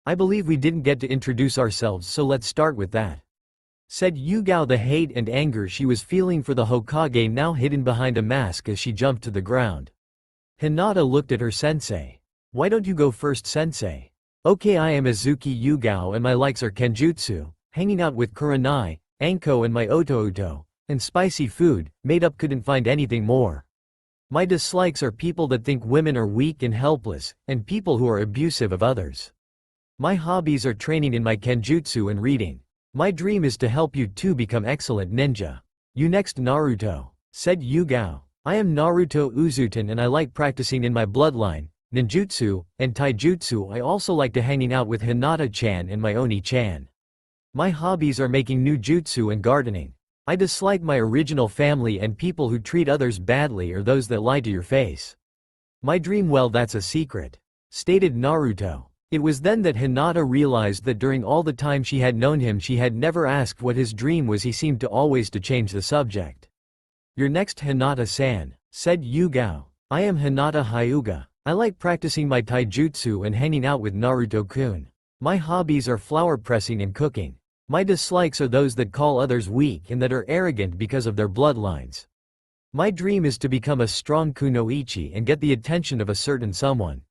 "I believe we didn't get to introduce ourselves, so let's start with that," said Yugao. The hate and anger she was feeling for the Hokage now hidden behind a mask as she jumped to the ground. Hinata looked at her sensei. "Why don't you go first, sensei?" "Okay, I am Azuki Yugao and my likes are Kenjutsu, hanging out with Kurenai, Anko and my Oto-Oto, and spicy food. Made up, couldn't find anything more. My dislikes are people that think women are weak and helpless, and people who are abusive of others. My hobbies are training in my Kenjutsu and reading. My dream is to help you two become excellent ninja." "You next, Naruto," said Yugao. "I am Naruto Uzumaki and I like practicing in my bloodline, ninjutsu, and taijutsu. I also like to hanging out with Hinata-chan and my Oni-chan. My hobbies are making new jutsu and gardening. I dislike my original family and people who treat others badly or those that lie to your face. My dream, well, that's a secret," stated Naruto. It was then that Hinata realized that during all the time she had known him she had never asked what his dream was. He seemed to always to change the subject. "You're next, Hinata-san," said Yugao. "I am Hinata Hyuga. I like practicing my taijutsu and hanging out with Naruto-kun. My hobbies are flower pressing and cooking. My dislikes are those that call others weak and that are arrogant because of their bloodlines. My dream is to become a strong kunoichi and get the attention of a certain someone,"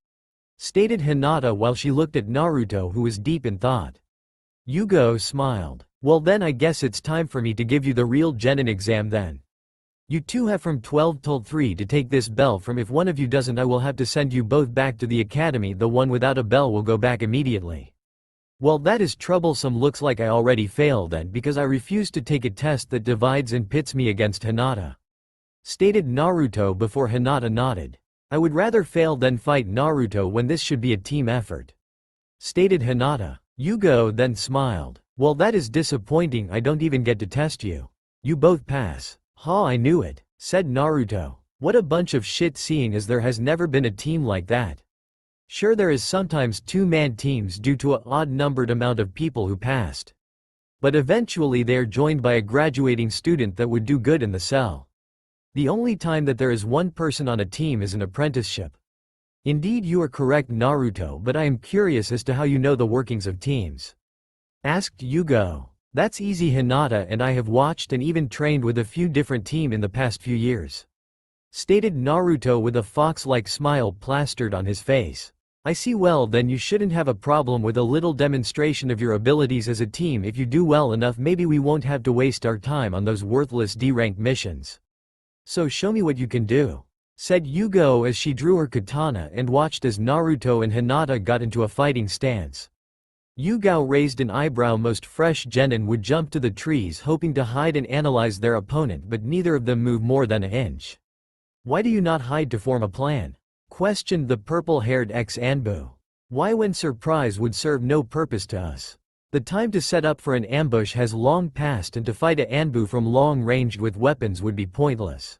stated Hinata while she looked at Naruto, who was deep in thought. Yugao smiled. "Well then, I guess it's time for me to give you the real genin exam then. You two have from 12 till 3 to take this bell from. If one of you doesn't, I will have to send you both back to the academy. The one without a bell will go back immediately." "Well, that is troublesome. Looks like I already failed then because I refuse to take a test that divides and pits me against Hinata," stated Naruto before Hinata nodded. "I would rather fail than fight Naruto when this should be a team effort," stated Hinata. Yugao then smiled. "Well, that is disappointing. I don't even get to test you. You both pass." "Ha, I knew it," said Naruto. "What a bunch of shit, seeing as there has never been a team like that. Sure, there is sometimes two-man teams due to an odd-numbered amount of people who passed. But eventually they are joined by a graduating student that would do good in the cell. The only time that there is one person on a team is an apprenticeship." "Indeed, you are correct, Naruto, but I am curious as to how you know the workings of teams," asked Yugao. "That's easy, Hinata, and I have watched and even trained with a few different teams in the past few years," stated Naruto with a fox-like smile plastered on his face. "I see. Well then, you shouldn't have a problem with a little demonstration of your abilities as a team. If you do well enough, maybe we won't have to waste our time on those worthless D-rank missions. So show me what you can do," said Yugao as she drew her katana and watched as Naruto and Hinata got into a fighting stance. Yugao raised an eyebrow. Most fresh genin would jump to the trees hoping to hide and analyze their opponent, but neither of them moved more than an inch. "Why do you not hide to form a plan?" questioned the purple-haired ex-Anbu. "Why, when surprise would serve no purpose to us? The time to set up for an ambush has long passed, and to fight a Anbu from long range with weapons would be pointless,"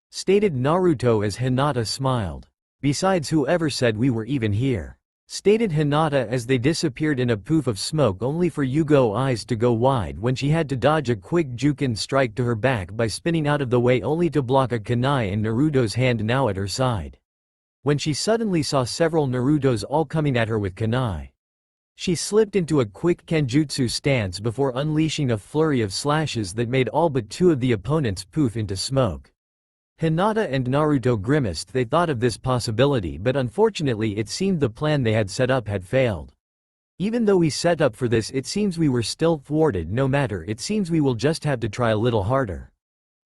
stated Naruto as Hinata smiled. Besides, whoever said we were even here? Stated Hinata as they disappeared in a poof of smoke, only for Yugo's eyes to go wide when she had to dodge a quick Jukin strike to her back by spinning out of the way only to block a kunai in Naruto's hand now at her side. When she suddenly saw several Narutos all coming at her with kunai, she slipped into a quick Kenjutsu stance before unleashing a flurry of slashes that made all but two of the opponents poof into smoke. Hinata and Naruto grimaced. They thought of this possibility, but unfortunately it seemed the plan they had set up had failed. Even though we set up for this, it seems we were still thwarted. No matter, it seems we will just have to try a little harder.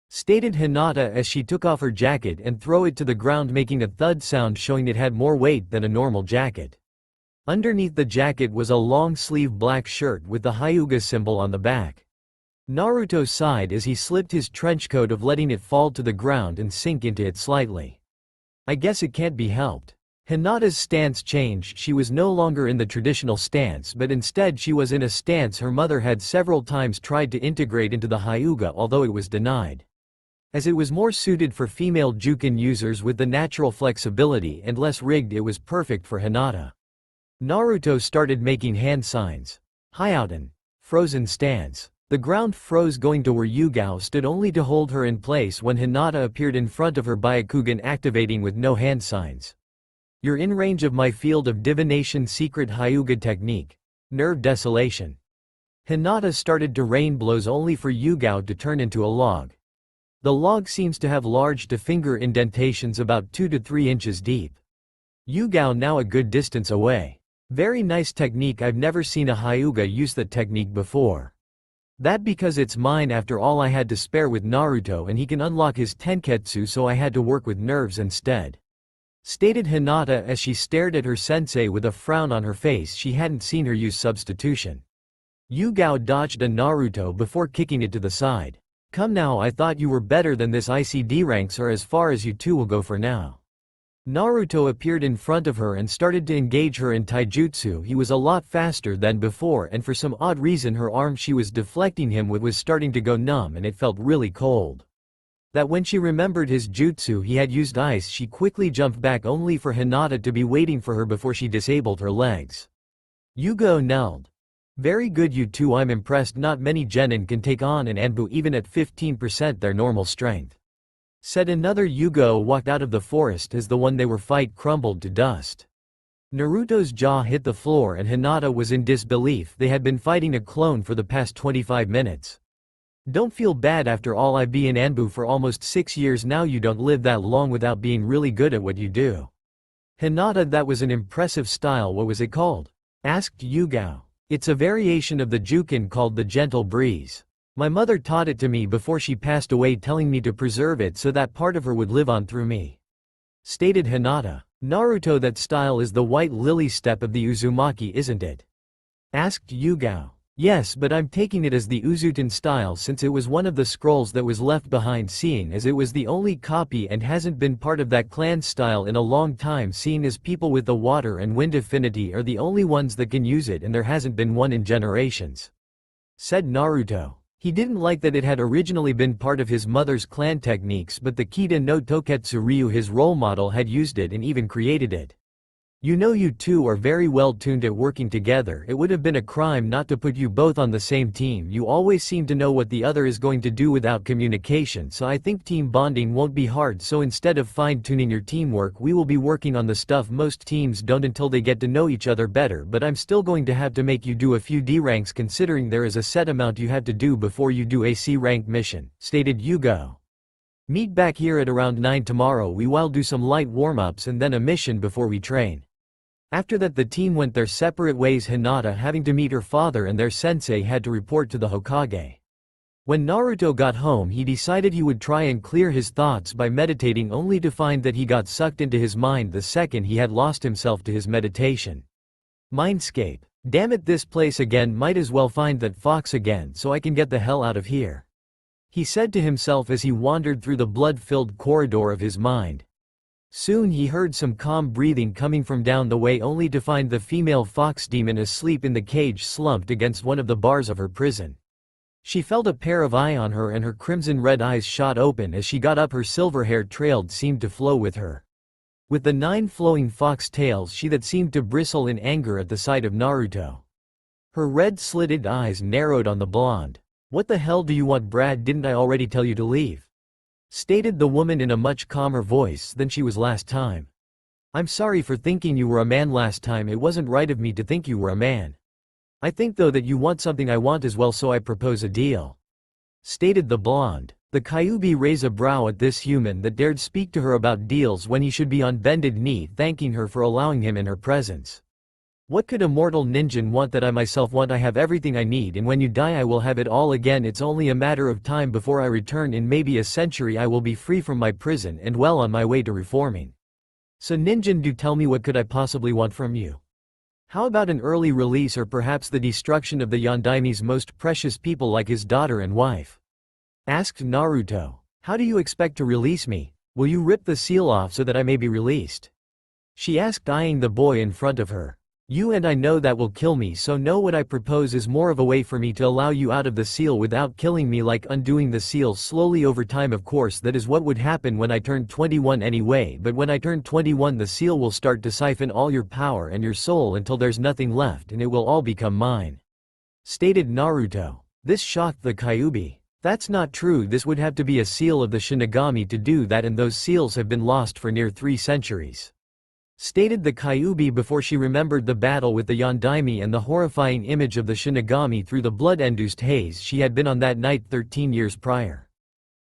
Stated Hinata as she took off her jacket and threw it to the ground, making a thud sound showing it had more weight than a normal jacket. Underneath the jacket was a long-sleeve black shirt with the Hyuga symbol on the back. Naruto sighed as he slipped his trenchcoat of letting it fall to the ground and sink into it slightly. I guess it can't be helped. Hinata's stance changed. She was no longer in the traditional stance, but instead she was in a stance her mother had several times tried to integrate into the Hyuga, although it was denied. As it was more suited for female Jukin users with the natural flexibility and less rigged, it was perfect for Hinata. Naruto started making hand signs. Hyouten. Frozen stance. The ground froze, going to where Yugo stood, only to hold her in place when Hinata appeared in front of her, Byakugan activating with no hand signs. You're in range of my field of divination secret Hyuga technique. Nerve desolation. Hinata started to rain blows only for Yugo to turn into a log. The log seems to have large to finger indentations about 2 to 3 inches deep. Yugo now a good distance away. Very nice technique. I've never seen a Hyuga use that technique before. That because it's mine. After all, I had to spare with Naruto and he can unlock his tenketsu, so I had to work with nerves instead. Stated Hinata as she stared at her sensei with a frown on her face. She hadn't seen her use substitution. Yugo dodged a Naruto before kicking it to the side. Come now, I thought you were better than this. ICD ranks are as far as you two will go for now. Naruto appeared in front of her and started to engage her in taijutsu. He was a lot faster than before, and for some odd reason her arm she was deflecting him with was starting to go numb and it felt really cold. That when she remembered his jutsu he had used ice, she quickly jumped back only for Hinata to be waiting for her before she disabled her legs. Yugo knelled. Very good, you two. I'm impressed. Not many genin can take on an Anbu even at 15% their normal strength. Said another. Yugo walked out of the forest as the one they were fight crumbled to dust. Naruto's jaw hit the floor and Hinata was in disbelief. They had been fighting a clone for the past 25 minutes. Don't feel bad, after all I've been in Anbu for almost 6 years now. You don't live that long without being really good at what you do. Hinata, that was an impressive style. What was it called? Asked Yugo. It's a variation of the Jukin called the Gentle Breeze. My mother taught it to me before she passed away, telling me to preserve it so that part of her would live on through me. Stated Hinata. Naruto, that style is the White Lily step of the Uzumaki, isn't it? Asked Yugo. Yes, but I'm taking it as the Uzuten style since it was one of the scrolls that was left behind, seeing as it was the only copy and hasn't been part of that clan style in a long time, seeing as people with the water and wind affinity are the only ones that can use it and there hasn't been one in generations. Said Naruto. He didn't like that it had originally been part of his mother's clan techniques, but the Kita no Toketsu Ryu, his role model, had used it and even created it. You know, you two are very well tuned at working together. It would have been a crime not to put you both on the same team. You always seem to know what the other is going to do without communication, so I think team bonding won't be hard. So instead of fine-tuning your teamwork, we will be working on the stuff most teams don't until they get to know each other better. But I'm still going to have to make you do a few D ranks, considering there is a set amount you have to do before you do a C rank mission, stated Yugo. Meet back here at around 9 tomorrow. We will do some light warm-ups and then a mission before we train. After that the team went their separate ways, Hinata having to meet her father and their sensei had to report to the Hokage. When Naruto got home he decided he would try and clear his thoughts by meditating, only to find that he got sucked into his mind the second he had lost himself to his meditation. Mindscape. Damn it, this place again. Might as well find that fox again so I can get the hell out of here, he said to himself as he wandered through the blood-filled corridor of his mind. Soon he heard some calm breathing coming from down the way, only to find the female fox demon asleep in the cage, slumped against one of the bars of her prison. She felt a pair of eyes on her and her crimson red eyes shot open as she got up. Her silver hair trailed seemed to flow with her. with the 9 flowing fox tails she that seemed to bristle in anger at the sight of Naruto. Her red slitted eyes narrowed on the blonde. "What the hell do you want, Brad? Didn't I already tell you to leave?" stated the woman in a much calmer voice than she was last time. "I'm sorry for thinking you were a man last time. It wasn't right of me to think you were a man. I think though that you want something I want as well, so I propose a deal," stated the blonde. The Kyuubi raised a brow at this human that dared speak to her about deals when he should be on bended knee thanking her for allowing him in her presence. "What could a mortal ninja want that I myself want? I have everything I need, and when you die I will have it all again. It's only a matter of time before I return. In maybe a century I will be free from my prison and well on my way to reforming. So ninja, do tell me, what could I possibly want from you? How about an early release, or perhaps the destruction of the Yondaime's most precious people like his daughter and wife?" asked Naruto. "How do you expect to release me? Will you rip the seal off so that I may be released?" she asked, eyeing the boy in front of her. "You and I know that will kill me, so no, what I propose is more of a way for me to allow you out of the seal without killing me, like undoing the seal slowly over time. Of course that is what would happen when I turn 21 anyway, but when I turn 21 the seal will start to siphon all your power and your soul until there's nothing left and it will all become mine," stated Naruto. This shocked the Kyuubi. "That's not true. This would have to be a seal of the Shinigami to do that, and those seals have been lost for near 3 centuries. Stated the Kyuubi before she remembered the battle with the Yondaime and the horrifying image of the Shinigami through the blood-induced haze she had been on that night 13 years prior.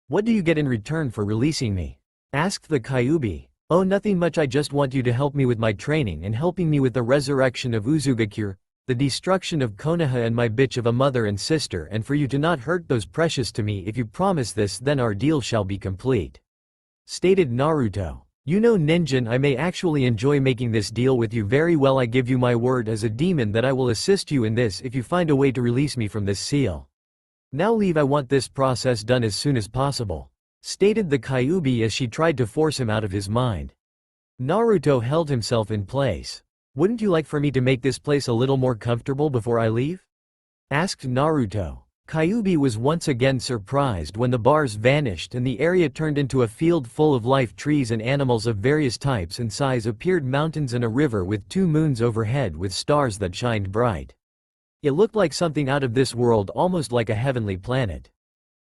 "What do you get in return for releasing me?" asked the Kyuubi. "Oh, nothing much. I just want you to help me with my training and helping me with the resurrection of Uzugakure, the destruction of Konoha and my bitch of a mother and sister, and for you to not hurt those precious to me. If you promise this, then our deal shall be complete," stated Naruto. "You know, ninja, I may actually enjoy making this deal with you. Very well, I give you my word as a demon that I will assist you in this if you find a way to release me from this seal. Now leave. I want this process done as soon as possible," stated the Kyuubi as she tried to force him out of his mind. Naruto held himself in place. "Wouldn't you like for me to make this place a little more comfortable before I leave?" asked Naruto. Kyuubi was once again surprised when the bars vanished and the area turned into a field full of life. Trees and animals of various types and size appeared, mountains and a river with 2 moons overhead with stars that shined bright. It looked like something out of this world, almost like a heavenly planet.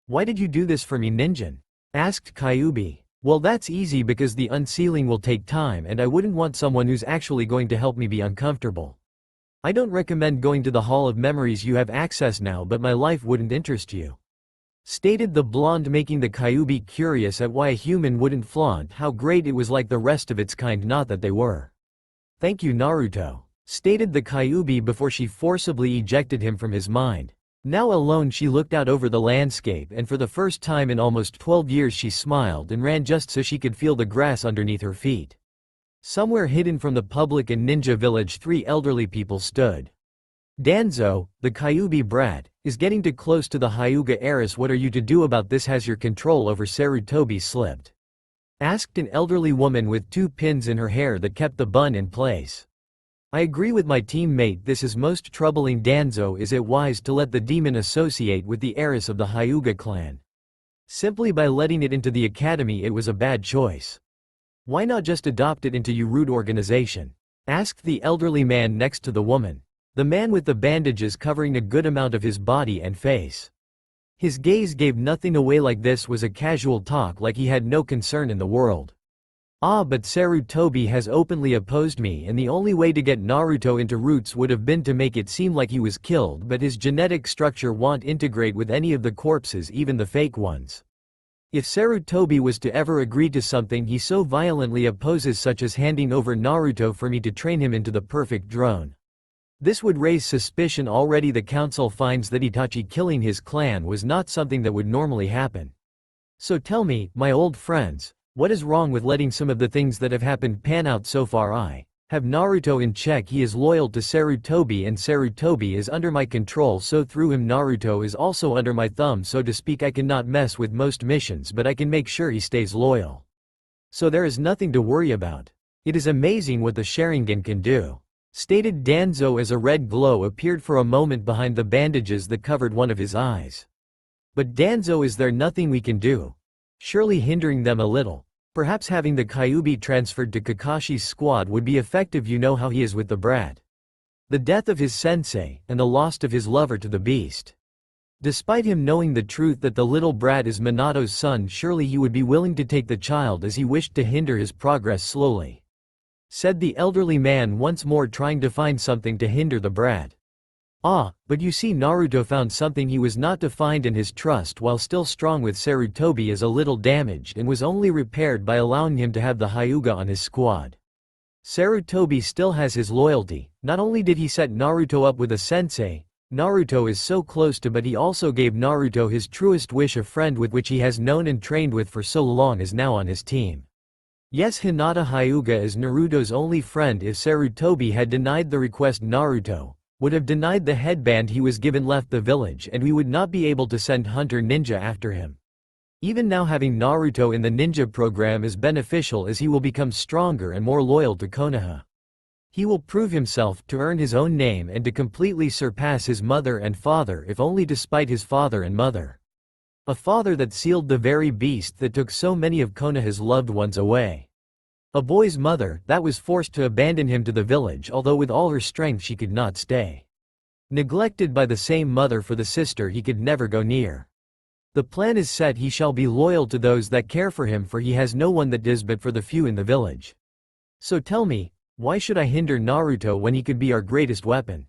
"Why did you do this for me, ninja?" asked Kyuubi. "Well, that's easy, because the unsealing will take time and I wouldn't want someone who's actually going to help me be uncomfortable. I don't recommend going to the Hall of Memories. You have access now, but my life wouldn't interest you," stated the blonde, making the Kyuubi curious at why a human wouldn't flaunt how great it was like the rest of its kind. Not that they were. "Thank you, Naruto," stated the Kyuubi before she forcibly ejected him from his mind. Now alone she looked out over the landscape, and for the first time in almost 12 years she smiled and ran just so she could feel the grass underneath her feet. Somewhere hidden from the public and ninja village, 3 elderly people stood. "Danzo, the Kyuubi brat, is getting too close to the Hyuga heiress. What are you to do about this? Has your control over Sarutobi slipped?" asked an elderly woman with 2 pins in her hair that kept the bun in place. "I agree with my teammate. This is most troubling. Danzo, is it wise to let the demon associate with the heiress of the Hyuga clan? Simply by letting it into the academy it was a bad choice. Why not just adopt it into your rude organization?" asked the elderly man next to the woman. The man with the bandages covering a good amount of his body and face. His gaze gave nothing away. Like this was a casual talk, like he had no concern in the world. "Ah, but Sarutobi has openly opposed me, and the only way to get Naruto into roots would have been to make it seem like he was killed, but his genetic structure won't integrate with any of the corpses, even the fake ones. If Sarutobi was to ever agree to something he so violently opposes, such as handing over Naruto for me to train him into the perfect drone, this would raise suspicion. Already the council finds that Itachi killing his clan was not something that would normally happen. So tell me, my old friends, what is wrong with letting some of the things that have happened pan out so far? I have Naruto in check. He is loyal to Sarutobi and Sarutobi is under my control, so through him Naruto is also under my thumb, so to speak. I cannot mess with most missions, but I can make sure he stays loyal. So there is nothing to worry about. It is amazing what the Sharingan can do," stated Danzo as a red glow appeared for a moment behind the bandages that covered one of his eyes. "But Danzo, is there nothing we can do? Surely hindering them a little. Perhaps having the Kyuubi transferred to Kakashi's squad would be effective. You know how he is with the brat. The death of his sensei, and the loss of his lover to the beast. Despite him knowing the truth that the little brat is Minato's son, surely he would be willing to take the child as he wished to hinder his progress slowly. Said the elderly man, once more trying to find something to hinder the brat. Ah, but you see, Naruto found something he was not to find, and his trust while still strong with Sarutobi is a little damaged and was only repaired by allowing him to have the Hyuga on his squad. Sarutobi still has his loyalty. Not only did he set Naruto up with a sensei Naruto is so close to, but he also gave Naruto his truest wish. A friend with which he has known and trained with for so long is now on his team. Yes, Hinata Hyuga is Naruto's only friend. If Sarutobi had denied the request, Naruto would have denied the headband he was given, left the village, and we would not be able to send Hunter Ninja after him. Even now, having Naruto in the ninja program is beneficial, as he will become stronger and more loyal to Konoha. He will prove himself, to earn his own name and to completely surpass his mother and father, if only despite his father and mother. A father that sealed the very beast that took so many of Konoha's loved ones away. A boy's mother that was forced to abandon him to the village, although with all her strength she could not stay. Neglected by the same mother for the sister he could never go near. The plan is set: he shall be loyal to those that care for him, for he has no one that does but for the few in the village. So tell me, why should I hinder Naruto when he could be our greatest weapon?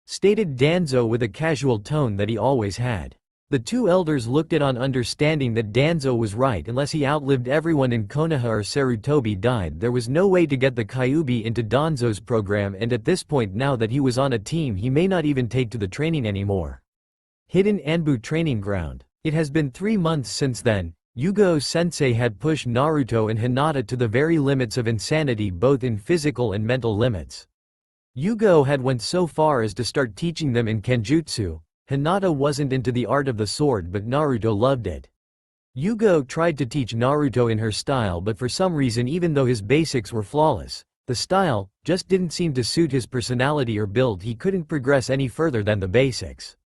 Stated Danzo with a casual tone that he always had. The two elders looked at on, understanding that Danzo was right. Unless he outlived everyone in Konoha or Sarutobi died, there was no way to get the Kyuubi into Danzo's program, and at this point, now that he was on a team he may not even take to the training anymore. Hidden Anbu Training Ground. It has been 3 months since then. Yugo-sensei had pushed Naruto and Hinata to the very limits of insanity, both in physical and mental limits. Yugo had went so far as to start teaching them in Kenjutsu. Hinata wasn't into the art of the sword, but Naruto loved it. Yugo tried to teach Naruto in her style, but for some reason, even though his basics were flawless, the style just didn't seem to suit his personality or build. He couldn't progress any further than the basics.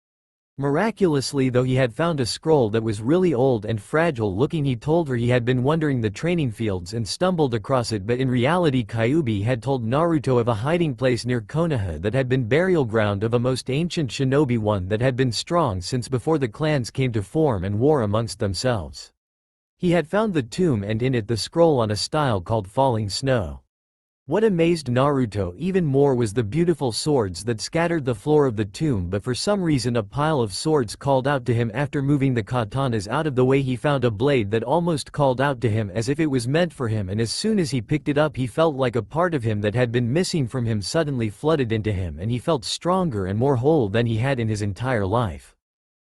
Miraculously, though, he had found a scroll that was really old and fragile looking. He told her he had been wandering the training fields and stumbled across it, but in reality Kyuubi had told Naruto of a hiding place near Konoha that had been burial ground of a most ancient shinobi, one that had been strong since before the clans came to form and war amongst themselves. He had found the tomb, and in it the scroll on a style called Falling Snow. What amazed Naruto even more was the beautiful swords that scattered the floor of the tomb, but for some reason a pile of swords called out to him. After moving the katanas out of the way, he found a blade that almost called out to him as if it was meant for him, and as soon as he picked it up he felt like a part of him that had been missing from him suddenly flooded into him, and he felt stronger and more whole than he had in his entire life.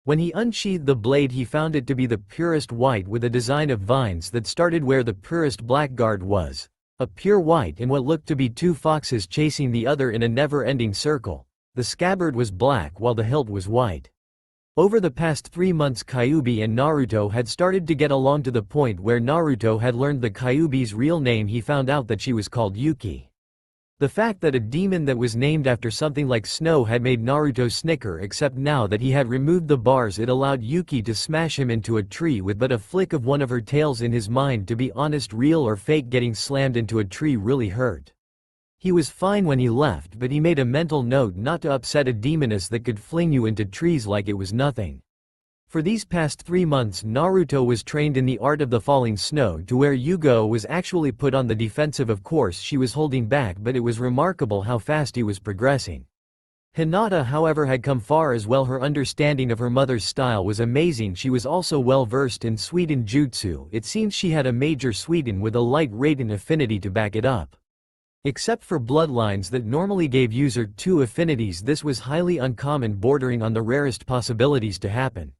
When he unsheathed the blade he found it to be the purest white, with a design of vines that started where the purest blackguard was. A pure white, in what looked to be two foxes chasing the other in a never-ending circle. The scabbard was black while the hilt was white. Over the past 3 months Kyuubi and Naruto had started to get along, to the point where Naruto had learned the Kyuubi's real name. He found out that she was called Yuki. The fact that a demon that was named after something like snow had made Naruto snicker, except now that he had removed the bars it allowed Yuki to smash him into a tree with but a flick of one of her tails. In his mind, to be honest, real or fake, getting slammed into a tree really hurt. He was fine when he left, but he made a mental note not to upset a demoness that could fling you into trees like it was nothing. For these past 3 months Naruto was trained in the art of the falling snow, to where Yugo was actually put on the defensive. Of course she was holding back, but it was remarkable how fast he was progressing. Hinata, however, had come far as well. Her understanding of her mother's style was amazing. She was also well versed in Suiden Jutsu. It seems she had a major Suiden with a light Raiden affinity to back it up. Except for bloodlines that normally gave user 2 affinities, this was highly uncommon, bordering on the rarest possibilities to happen.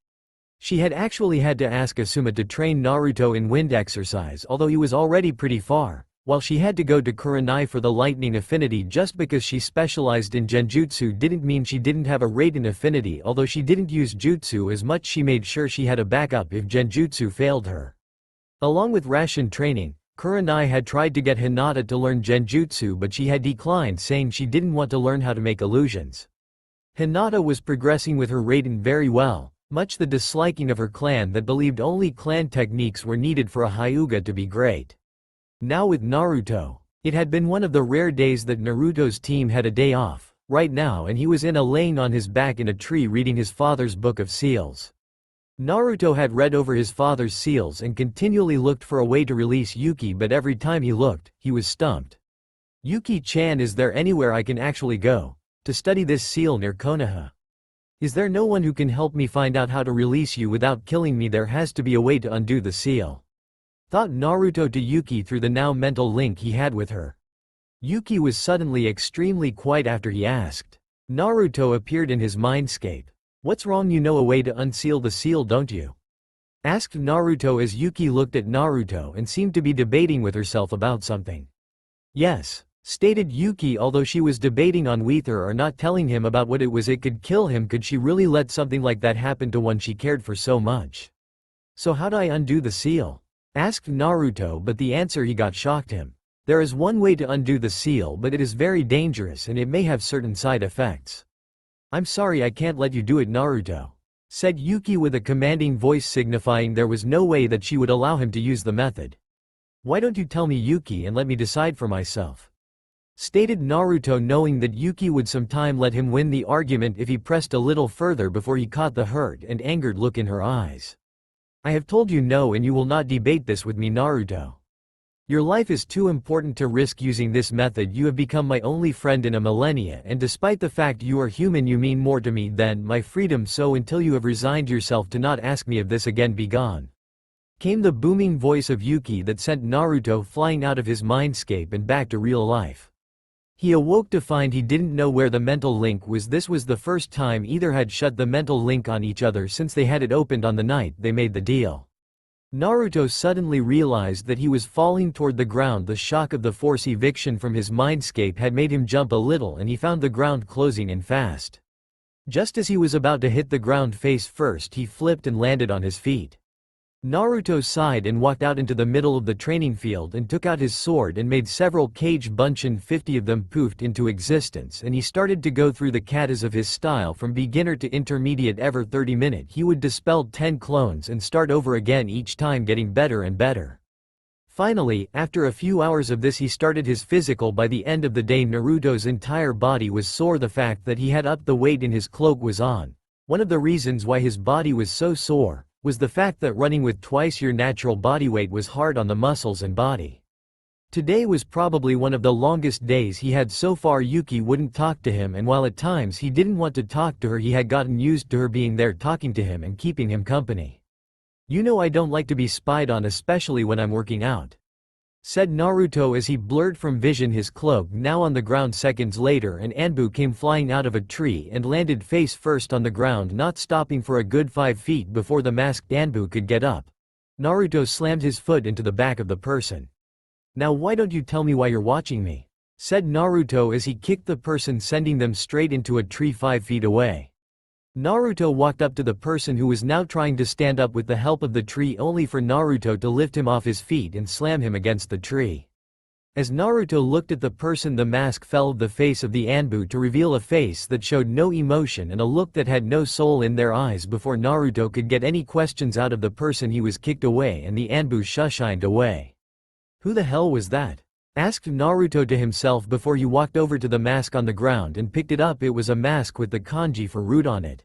She had actually had to ask Asuma to train Naruto in wind exercise, although he was already pretty far, while she had to go to Kurenai for the lightning affinity. Just because she specialized in genjutsu didn't mean she didn't have a Raiden affinity. Although she didn't use jutsu as much, she made sure she had a backup if genjutsu failed her. Along with ration training, Kurenai had tried to get Hinata to learn genjutsu, but she had declined, saying she didn't want to learn how to make illusions. Hinata was progressing with her Raiden very well. much the disliking of her clan that believed only clan techniques were needed for a Hyuga to be great. Now with Naruto, it had been one of the rare days that Naruto's team had a day off, right now, and he was laying on his back in a tree reading his father's book of seals. Naruto had read over his father's seals and continually looked for a way to release Yuki, but every time he looked, he was stumped. Yuki-chan, is there anywhere I can actually go to study this seal near Konoha? Is there no one who can help me find out how to release you without killing me? There has to be a way to undo the seal, thought Naruto to Yuki through the now mental link he had with her. Yuki was suddenly extremely quiet after he asked. Naruto appeared in his mindscape. What's wrong? You know a way to unseal the seal, don't you? Asked Naruto as Yuki looked at Naruto and seemed to be debating with herself about something. Yes, stated Yuki, although she was debating on whether or not telling him about what it was. It could kill him. Could she really let something like that happen to one she cared for so much? So how do I undo the seal? Asked Naruto, but the answer he got shocked him. There is one way to undo the seal, but it is very dangerous and it may have certain side effects. I'm sorry, I can't let you do it, Naruto, said Yuki with a commanding voice, signifying there was no way that she would allow him to use the method. Why don't you tell me, Yuki, and let me decide for myself? Stated Naruto, knowing that Yuki would sometime let him win the argument if he pressed a little further before he caught the hurt and angered look in her eyes. I have told you no, and you will not debate this with me, Naruto. Your life is too important to risk using this method. You have become my only friend in a millennia, and despite the fact you are human, you mean more to me than my freedom, so until you have resigned yourself to not ask me of this again, be gone. Came the booming voice of Yuki that sent Naruto flying out of his mindscape and back to real life. He awoke to find he didn't know where the mental link was. This was the first time either had shut the mental link on each other since they had it opened on the night they made the deal. Naruto suddenly realized that he was falling toward the ground. The shock of the force eviction from his mindscape had made him jump a little, and he found the ground closing in fast. Just as he was about to hit the ground face first, he flipped and landed on his feet. Naruto sighed and walked out into the middle of the training field and took out his sword and made several kage bunshin. 50 of them poofed into existence, and he started to go through the katas of his style from beginner to intermediate. Every 30 minutes he would dispel 10 clones and start over again, each time getting better and better. Finally, after a few hours of this, he started his physical. By the end of the day, Naruto's entire body was sore. The fact that he had upped the weight in his cloak was on. One of the reasons why his body was so sore was the fact that running with twice your natural body weight was hard on the muscles and body. Today was probably one of the longest days he had so far. Yuki wouldn't talk to him, and while at times he didn't want to talk to her, he had gotten used to her being there talking to him and keeping him company. You know, I don't like to be spied on, especially when I'm working out, said Naruto as he blurred from vision his cloak now on the ground. Seconds later, an Anbu came flying out of a tree and landed face first on the ground, not stopping for a good 5 feet before the masked Anbu could get up. Naruto slammed his foot into the back of the person. Now why don't you tell me why you're watching me? Said Naruto as he kicked the person, sending them straight into a tree 5 feet away. Naruto walked up to the person who was now trying to stand up with the help of the tree, only for Naruto to lift him off his feet and slam him against the tree. As Naruto looked at the person, the mask fell of the face of the Anbu to reveal a face that showed no emotion and a look that had no soul in their eyes. Before Naruto could get any questions out of the person, he was kicked away and the Anbu shushined away. Who the hell was that? Asked Naruto to himself before he walked over to the mask on the ground and picked it up. It was a mask with the kanji for root on it.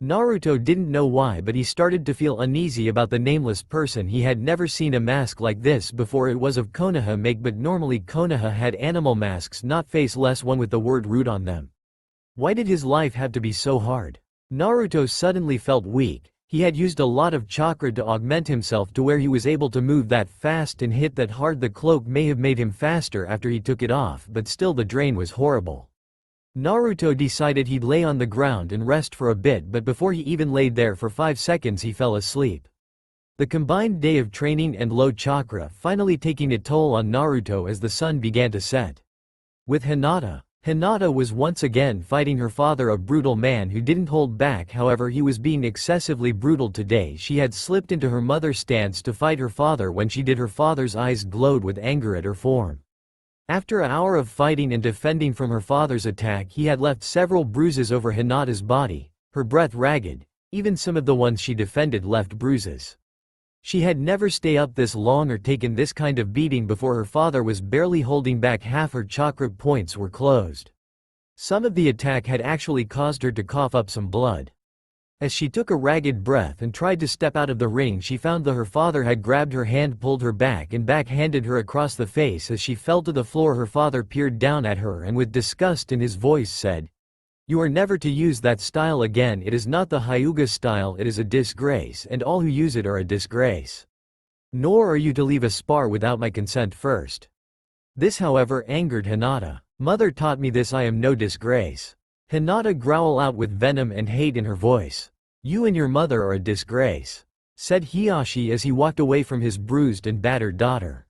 Naruto didn't know why, but he started to feel uneasy about the nameless person. He had never seen a mask like this before. It was of Konoha make, but normally Konoha had animal masks, not faceless one with the word root on them. Why did his life have to be so hard? Naruto suddenly felt weak. He had used a lot of chakra to augment himself to where he was able to move that fast and hit that hard. The cloak may have made him faster after he took it off, but still the drain was horrible. Naruto decided he'd lay on the ground and rest for a bit, but before he even laid there for 5 seconds he fell asleep. The combined day of training and low chakra finally taking a toll on Naruto as the sun began to set. With Hinata, Hinata was once again fighting her father, a brutal man who didn't hold back. However, he was being excessively brutal today. She had slipped into her mother's stance to fight her father. When she did, her father's eyes glowed with anger at her form. After an hour of fighting and defending from her father's attack, he had left several bruises over Hinata's body, her breath ragged, Even some of the ones she defended left bruises. She had never stayed up this long or taken this kind of beating before. Her father was barely holding back. Half her chakra points were closed. Some of the attack had actually caused her to cough up some blood. As she took a ragged breath and tried to step out of the ring, she found that her father had grabbed her hand, pulled her back and backhanded her across the face. As she fell to the floor, her father peered down at her and with disgust in his voice said, "You are never to use that style again. It is not the Hyuga style. It is a disgrace, and all who use it are a disgrace. Nor are you to leave a spar without my consent first." This, however, angered Hinata. "Mother taught me this. I am no disgrace." Hinata growled out with venom and hate in her voice. "You and your mother are a disgrace," said Hiyashi as he walked away from his bruised and battered daughter.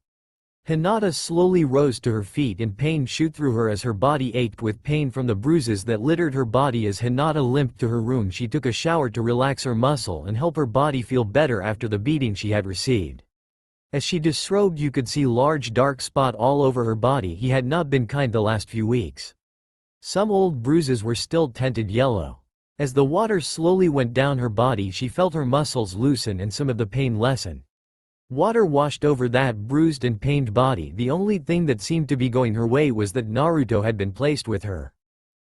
Hinata slowly rose to her feet and pain shoot through her as her body ached with pain from the bruises that littered her body. As Hinata limped to her room, she took a shower to relax her muscle and help her body feel better after the beating she had received. As she disrobed, you could see large dark spot all over her body. He had not been kind the last few weeks. Some old bruises were still tinted yellow. As the water slowly went down her body, she felt her muscles loosen and some of the pain lessen. Water washed over that bruised and pained body. The only thing that seemed to be going her way was that Naruto had been placed with her.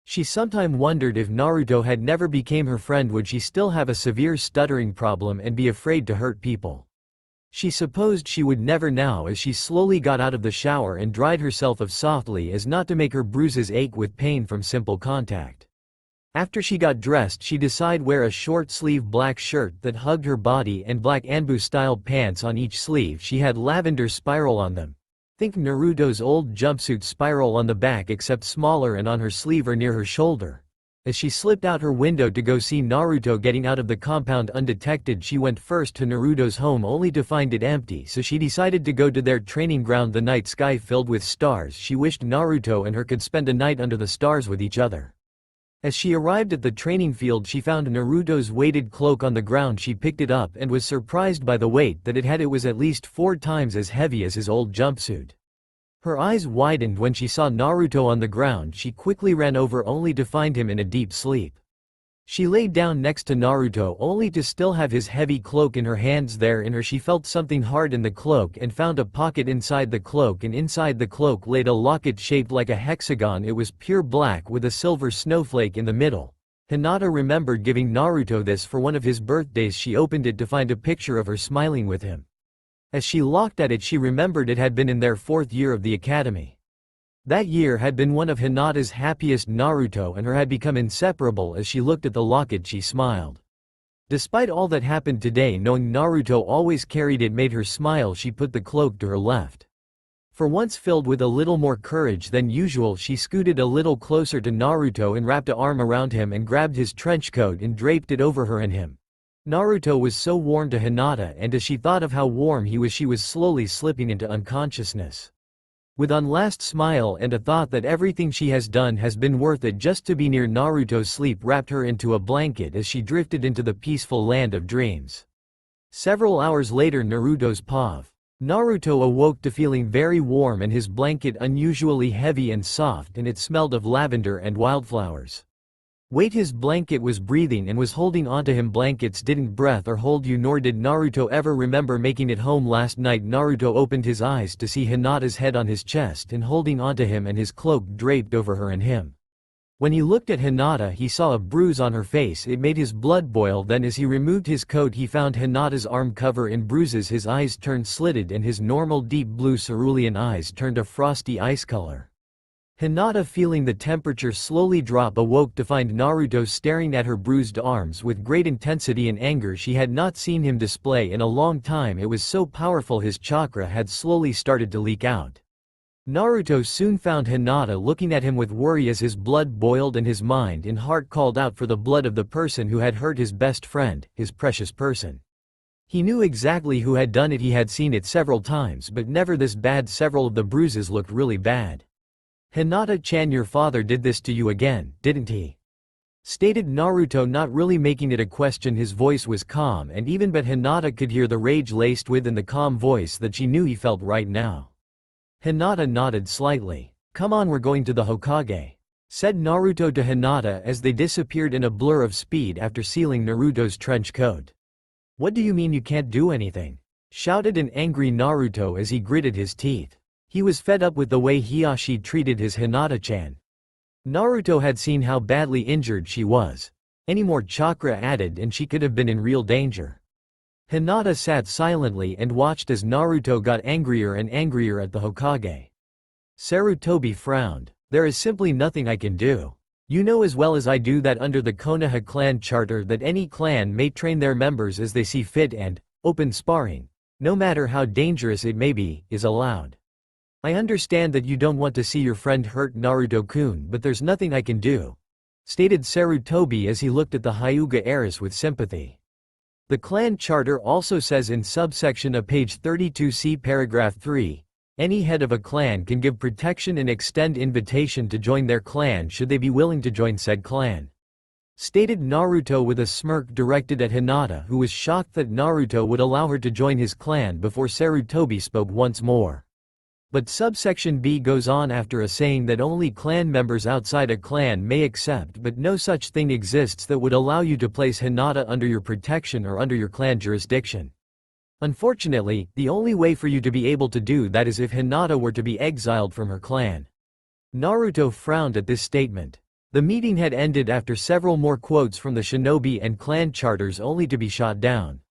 She sometimes wondered if Naruto had never became her friend, would she still have a severe stuttering problem and be afraid to hurt people? She supposed she would never now, as she slowly got out of the shower and dried herself off softly as not to make her bruises ache with pain from simple contact. After she got dressed, she decided wear a short-sleeve black shirt that hugged her body and black Anbu-style pants on each sleeve. She had lavender spiral on them. Think Naruto's old jumpsuit spiral on the back, except smaller, and on her sleeve or near her shoulder. As she slipped out her window to go see Naruto getting out of the compound undetected, she went first to Naruto's home only to find it empty, so she decided to go to their training ground. The night sky filled with stars. She wished Naruto and her could spend a night under the stars with each other. As she arrived at the training field, she found Naruto's weighted cloak on the ground. She picked it up and was surprised by the weight that it had. It was at least 4 times as heavy as his old jumpsuit. Her eyes widened when she saw Naruto on the ground. She quickly ran over only to find him in a deep sleep. She lay down next to Naruto only to still have his heavy cloak in her hands. There in her she felt something hard in the cloak and found a pocket inside the cloak, and inside the cloak laid a locket shaped like a hexagon. It was pure black with a silver snowflake in the middle. Hinata remembered giving Naruto this for one of his birthdays. She opened it to find a picture of her smiling with him. As she looked at it, she remembered it had been in their 4th year of the academy. That year had been one of Hinata's happiest. Naruto and her had become inseparable. As she looked at the locket, she smiled. Despite all that happened today, knowing Naruto always carried it made her smile. She put the cloak to her left. For once filled with a little more courage than usual, she scooted a little closer to Naruto and wrapped an arm around him and grabbed his trench coat and draped it over her and him. Naruto was so warm to Hinata, and as she thought of how warm he was, she was slowly slipping into unconsciousness. With one last smile and a thought that everything she has done has been worth it just to be near Naruto, sleep wrapped her into a blanket as she drifted into the peaceful land of dreams. Several hours later, Naruto's pav. Naruto awoke to feeling very warm and his blanket unusually heavy and soft, and it smelled of lavender and wildflowers. Wait, his blanket was breathing and was holding onto him. Blankets didn't breathe or hold you, nor did Naruto ever remember making it home. Last night Naruto opened his eyes to see Hinata's head on his chest and holding onto him and his cloak draped over her and him. When he looked at Hinata, he saw a bruise on her face. It made his blood boil. Then as he removed his coat, he found Hinata's arm covered in bruises. His eyes turned slitted and his normal deep blue cerulean eyes turned a frosty ice color. Hinata, feeling the temperature slowly drop, awoke to find Naruto staring at her bruised arms with great intensity and anger she had not seen him display in a long time. It was so powerful his chakra had slowly started to leak out. Naruto soon found Hinata looking at him with worry as his blood boiled and his mind and heart called out for the blood of the person who had hurt his best friend, his precious person. He knew exactly who had done it. He had seen it several times, but never this bad. Several of the bruises looked really bad. "Hinata-chan, your father did this to you again, didn't he?" stated Naruto, not really making it a question. His voice was calm, and even but Hinata could hear the rage laced within the calm voice that she knew he felt right now. Hinata nodded slightly. "Come on, we're going to the Hokage," said Naruto to Hinata as they disappeared in a blur of speed after sealing Naruto's trench coat. "What do you mean you can't do anything?" shouted an angry Naruto as he gritted his teeth. He was fed up with the way Hiashi treated his Hinata-chan. Naruto had seen how badly injured she was. Any more chakra added and she could have been in real danger. Hinata sat silently and watched as Naruto got angrier and angrier at the Hokage. Sarutobi frowned. "There is simply nothing I can do. You know as well as I do that under the Konoha clan charter that any clan may train their members as they see fit and, open sparring, no matter how dangerous it may be, is allowed. I understand that you don't want to see your friend hurt Naruto-kun, but there's nothing I can do," stated Sarutobi as he looked at the Hyuga heiress with sympathy. The clan charter also says in subsection of page 32c paragraph 3, any head of a clan can give protection and extend invitation to join their clan should they be willing to join said clan, stated Naruto with a smirk directed at Hinata, who was shocked that Naruto would allow her to join his clan before Sarutobi spoke once more. But subsection B goes on after a saying that only clan members outside a clan may accept, but no such thing exists that would allow you to place Hinata under your protection or under your clan jurisdiction. Unfortunately, the only way for you to be able to do that is if Hinata were to be exiled from her clan. Naruto frowned at this statement. The meeting had ended after several more quotes from the shinobi and clan charters only to be shot down.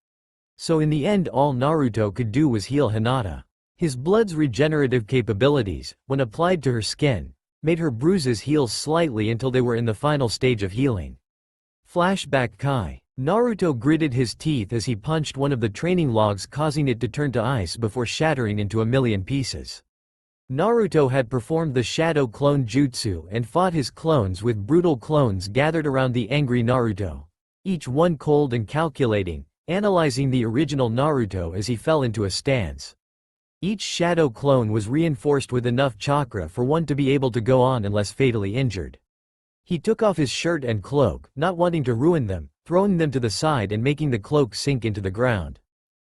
So in the end all Naruto could do was heal Hinata. His blood's regenerative capabilities, when applied to her skin, made her bruises heal slightly until they were in the final stage of healing. Flashback Kai. Naruto gritted his teeth as he punched one of the training logs, causing it to turn to ice before shattering into a million pieces. Naruto had performed the shadow clone jutsu and fought his clones with brutal clones gathered around the angry Naruto, each one cold and calculating, analyzing the original Naruto as he fell into a stance. Each shadow clone was reinforced with enough chakra for one to be able to go on unless fatally injured. He took off his shirt and cloak, not wanting to ruin them, throwing them to the side and making the cloak sink into the ground.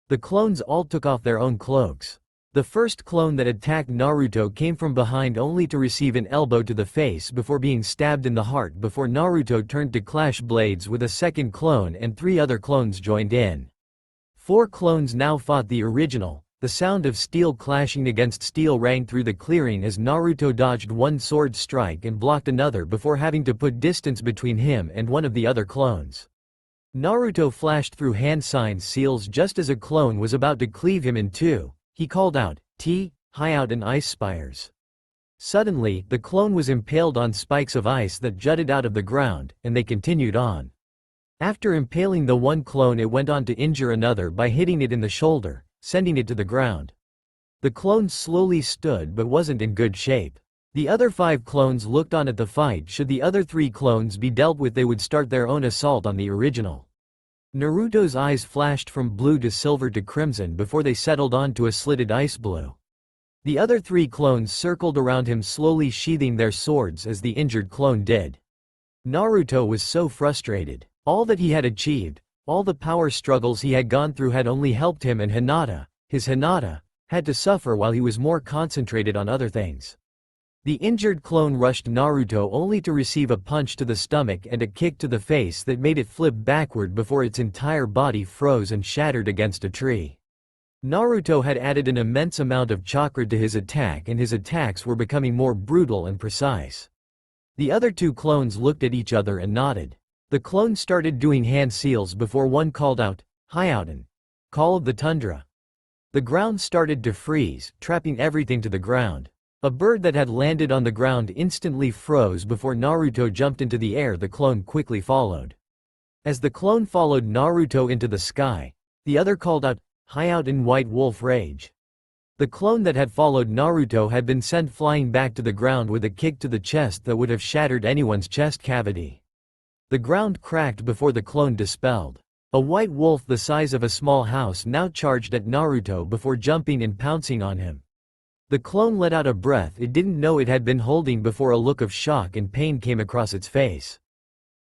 The clones all took off their own cloaks. The first clone that attacked Naruto came from behind only to receive an elbow to the face before being stabbed in the heart before Naruto turned to clash blades with a second clone and 3 other clones joined in. 4 clones now fought the original. The sound of steel clashing against steel rang through the clearing as Naruto dodged one sword strike and blocked another before having to put distance between him and one of the other clones. Naruto flashed through hand signs seals just as a clone was about to cleave him in two. He called out, "High out and ice spires." Suddenly, the clone was impaled on spikes of ice that jutted out of the ground, and they continued on. After impaling the one clone, it went on to injure another by hitting it in the shoulder, sending it to the ground. The clone slowly stood but wasn't in good shape. The other 5 clones looked on at the fight. Should the other 3 clones be dealt with, they would start their own assault on the original. Naruto's eyes flashed from blue to silver to crimson before they settled onto a slitted ice blue. The other 3 clones circled around him, slowly sheathing their swords as the injured clone did. Naruto was so frustrated. All that he had achieved, all the power struggles he had gone through had only helped him, and Hinata, his Hinata, had to suffer while he was more concentrated on other things. The injured clone rushed Naruto only to receive a punch to the stomach and a kick to the face that made it flip backward before its entire body froze and shattered against a tree. Naruto had added an immense amount of chakra to his attack, and his attacks were becoming more brutal and precise. The other 2 clones looked at each other and nodded. The clone started doing hand seals before one called out, "Hyouten, Call of the Tundra." The ground started to freeze, trapping everything to the ground. A bird that had landed on the ground instantly froze before Naruto jumped into the air. The clone quickly followed. As the clone followed Naruto into the sky, the other called out, "Hyouten White Wolf Rage." The clone that had followed Naruto had been sent flying back to the ground with a kick to the chest that would have shattered anyone's chest cavity. The ground cracked before the clone dispelled. A white wolf the size of a small house now charged at Naruto before jumping and pouncing on him. The clone let out a breath it didn't know it had been holding before a look of shock and pain came across its face.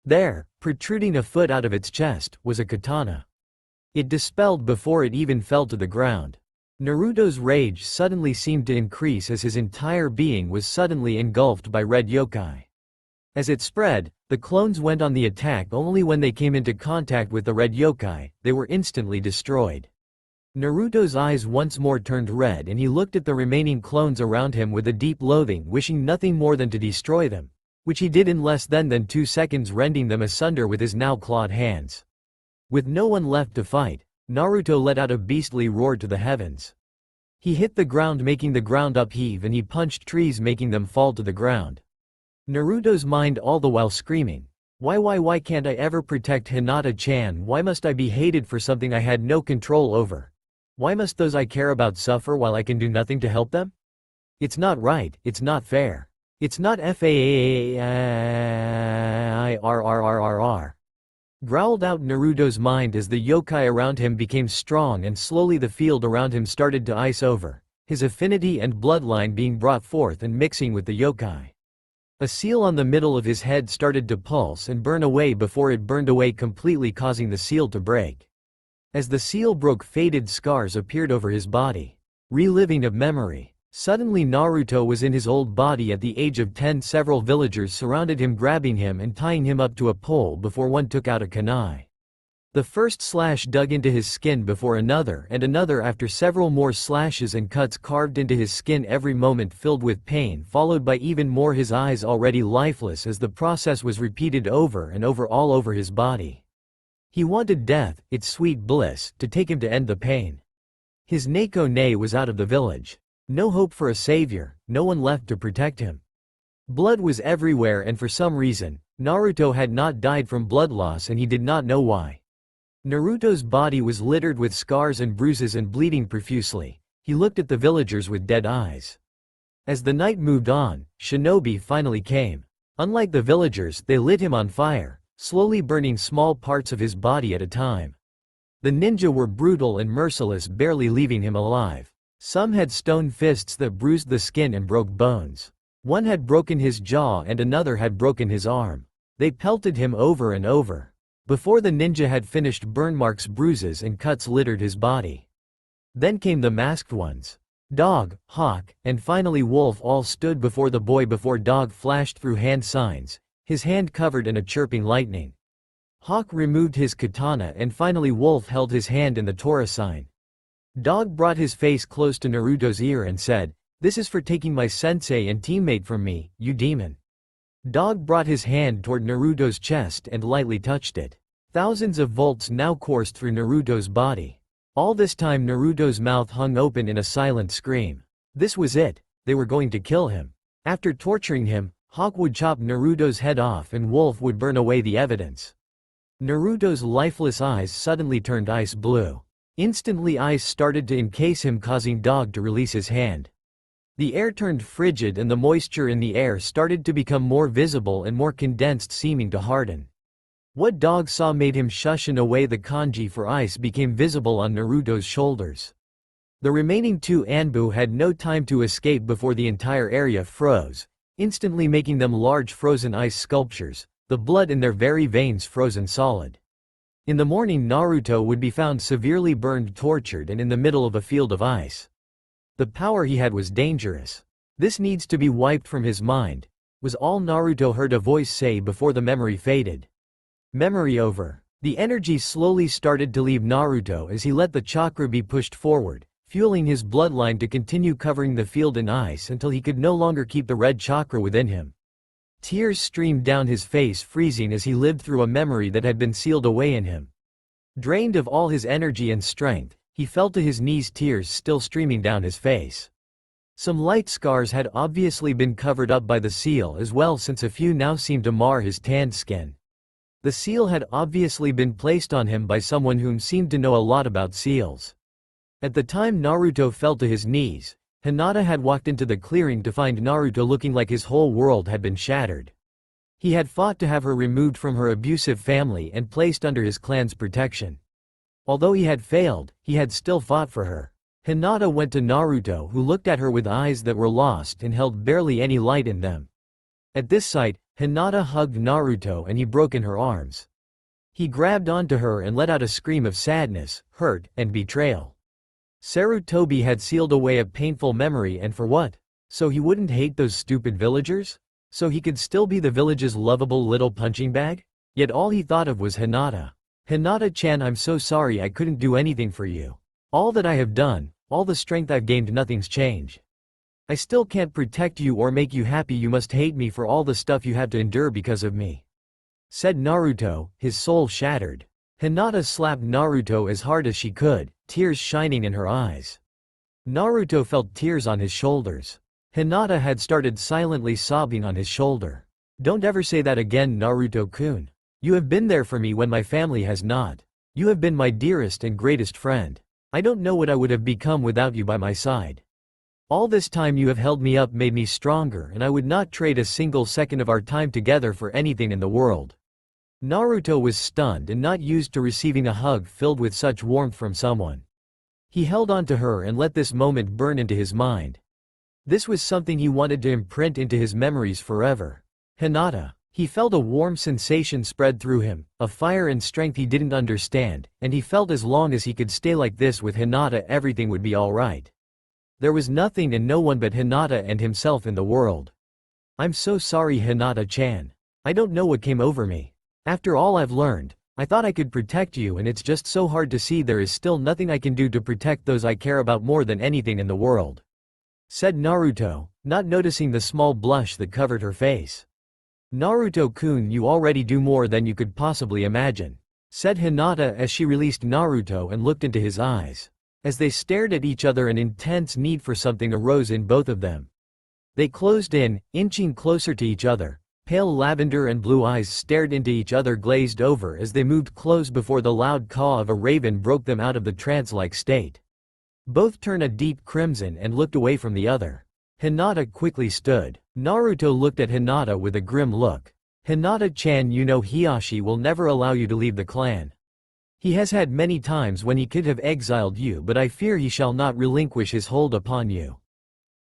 There, protruding a foot out of its chest, was a katana. It dispelled before it even fell to the ground. Naruto's rage suddenly seemed to increase as his entire being was suddenly engulfed by red yokai. As it spread, the clones went on the attack only when they came into contact with the red yokai, they were instantly destroyed. Naruto's eyes once more turned red and he looked at the remaining clones around him with a deep loathing, wishing nothing more than to destroy them, which he did in less than 2 seconds, rending them asunder with his now clawed hands. With no one left to fight, Naruto let out a beastly roar to the heavens. He hit the ground making the ground upheave and he punched trees making them fall to the ground. Naruto's mind all the while screaming, why can't I ever protect Hinata-chan? Why must I be hated for something I had no control over? Why must those I care about suffer while I can do nothing to help them? It's not right, it's not fair. It's not fair. Growled out Naruto's mind as the yokai around him became strong and slowly the field around him started to ice over, his affinity and bloodline being brought forth and mixing with the yokai. A seal on the middle of his head started to pulse and burn away before it burned away completely, causing the seal to break. As the seal broke, faded scars appeared over his body. Reliving of memory. Suddenly Naruto was in his old body at the age of 10. Several villagers surrounded him, grabbing him and tying him up to a pole before one took out a kunai. The first slash dug into his skin before another and another, after several more slashes and cuts carved into his skin, every moment filled with pain, followed by even more, his eyes already lifeless as the process was repeated over and over all over his body. He wanted death, its sweet bliss, to take him to end the pain. His Neko-ne was out of the village. No hope for a savior, no one left to protect him. Blood was everywhere and for some reason, Naruto had not died from blood loss and he did not know why. Naruto's body was littered with scars and bruises and bleeding profusely. He looked at the villagers with dead eyes. As the night moved on, shinobi finally came. Unlike the villagers, they lit him on fire, slowly burning small parts of his body at a time. The ninja were brutal and merciless, barely leaving him alive. Some had stone fists that bruised the skin and broke bones. One had broken his jaw and another had broken his arm. They pelted him over and over. Before the ninja had finished, burn marks, bruises and cuts littered his body. Then came the masked ones. Dog, Hawk, and finally Wolf all stood before the boy before Dog flashed through hand signs, his hand covered in a chirping lightning. Hawk removed his katana and finally Wolf held his hand in the Tora sign. Dog brought his face close to Naruto's ear and said, "This is for taking my sensei and teammate from me, you demon." Dog brought his hand toward Naruto's chest and lightly touched it. Thousands of volts now coursed through Naruto's body. All this time Naruto's mouth hung open in a silent scream. This was it, they were going to kill him. After torturing him, Hawk would chop Naruto's head off and Wolf would burn away the evidence. Naruto's lifeless eyes suddenly turned ice blue. Instantly ice started to encase him, causing Dog to release his hand. The air turned frigid and the moisture in the air started to become more visible and more condensed, seeming to harden. What Dog saw made him shush, and away the kanji for ice became visible on Naruto's shoulders. The remaining 2 Anbu had no time to escape before the entire area froze, instantly making them large frozen ice sculptures, the blood in their very veins frozen solid. In the morning Naruto would be found severely burned, tortured and in the middle of a field of ice. The power he had was dangerous. This needs to be wiped from his mind, was all Naruto heard a voice say before the memory faded. Memory over. The energy slowly started to leave Naruto as he let the chakra be pushed forward, fueling his bloodline to continue covering the field in ice until he could no longer keep the red chakra within him. Tears streamed down his face, freezing as he lived through a memory that had been sealed away in him. Drained of all his energy and strength, he fell to his knees, tears still streaming down his face. Some light scars had obviously been covered up by the seal as well, since a few now seemed to mar his tanned skin. The seal had obviously been placed on him by someone whom seemed to know a lot about seals. At the time Naruto fell to his knees, Hinata had walked into the clearing to find Naruto looking like his whole world had been shattered. He had fought to have her removed from her abusive family and placed under his clan's protection. Although he had failed, he had still fought for her. Hinata went to Naruto, who looked at her with eyes that were lost and held barely any light in them. At this sight, Hinata hugged Naruto and he broke in her arms. He grabbed onto her and let out a scream of sadness, hurt, and betrayal. Sarutobi had sealed away a painful memory, and for what? So he wouldn't hate those stupid villagers? So he could still be the village's lovable little punching bag? Yet all he thought of was Hinata. Hinata-chan, I'm so sorry I couldn't do anything for you. All that I have done, all the strength I've gained, nothing's changed. I still can't protect you or make you happy. You must hate me for all the stuff you had to endure because of me," said Naruto, his soul shattered. Hinata slapped Naruto as hard as she could, tears shining in her eyes. Naruto felt tears on his shoulders. Hinata had started silently sobbing on his shoulder. "Don't ever say that again, Naruto-kun. You have been there for me when my family has not. You have been my dearest and greatest friend. I don't know what I would have become without you by my side. All this time you have held me up, made me stronger, and I would not trade a single second of our time together for anything in the world." Naruto was stunned and not used to receiving a hug filled with such warmth from someone. He held on to her and let this moment burn into his mind. This was something he wanted to imprint into his memories forever. Hinata. He felt a warm sensation spread through him, a fire and strength he didn't understand, and he felt as long as he could stay like this with Hinata everything would be alright. There was nothing and no one but Hinata and himself in the world. "I'm so sorry, Hinata-chan. I don't know what came over me. After all I've learned, I thought I could protect you, and it's just so hard to see there is still nothing I can do to protect those I care about more than anything in the world," said Naruto, not noticing the small blush that covered her face. "Naruto-kun, you already do more than you could possibly imagine," said Hinata as she released Naruto and looked into his eyes. As they stared at each other, an intense need for something arose in both of them. They closed in, inching closer to each other. Pale lavender and blue eyes stared into each other, glazed over as they moved close before the loud caw of a raven broke them out of the trance-like state. Both turned a deep crimson and looked away from the other. Hinata quickly stood. Naruto looked at Hinata with a grim look. "Hinata-chan, you know Hiashi will never allow you to leave the clan. He has had many times when he could have exiled you, but I fear he shall not relinquish his hold upon you.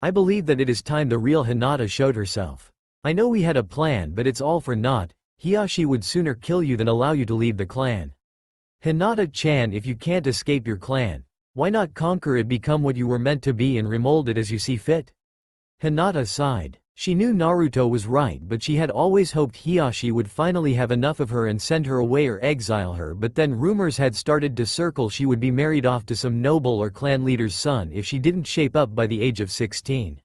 I believe that it is time the real Hinata showed herself. I know we had a plan, but it's all for naught. Hiashi would sooner kill you than allow you to leave the clan. Hinata-chan, if you can't escape your clan, why not conquer it, become what you were meant to be, and remold it as you see fit?" Hinata sighed. She knew Naruto was right, but she had always hoped Hiashi would finally have enough of her and send her away or exile her, but then rumors had started to circle she would be married off to some noble or clan leader's son if she didn't shape up by the age of 16.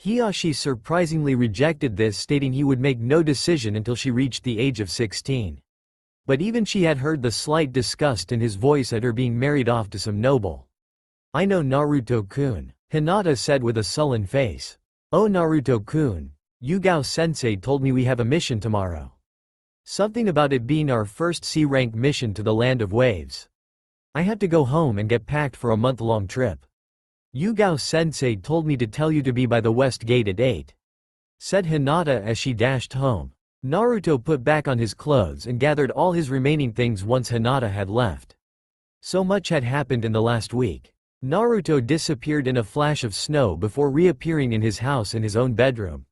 Hiashi surprisingly rejected this, stating he would make no decision until she reached the age of 16. But even she had heard the slight disgust in his voice at her being married off to some noble. "I know, Naruto-kun," Hinata said with a sullen face. "Oh, Naruto-kun, Yugao-sensei told me we have a mission tomorrow. Something about it being our first C-rank mission to the Land of Waves. I have to go home and get packed for a month-long trip. Yugao-sensei told me to tell you to be by the west gate at 8. Said Hinata as she dashed home. Naruto put back on his clothes and gathered all his remaining things once Hinata had left. So much had happened in the last week. Naruto disappeared in a flash of snow before reappearing in his house in his own bedroom.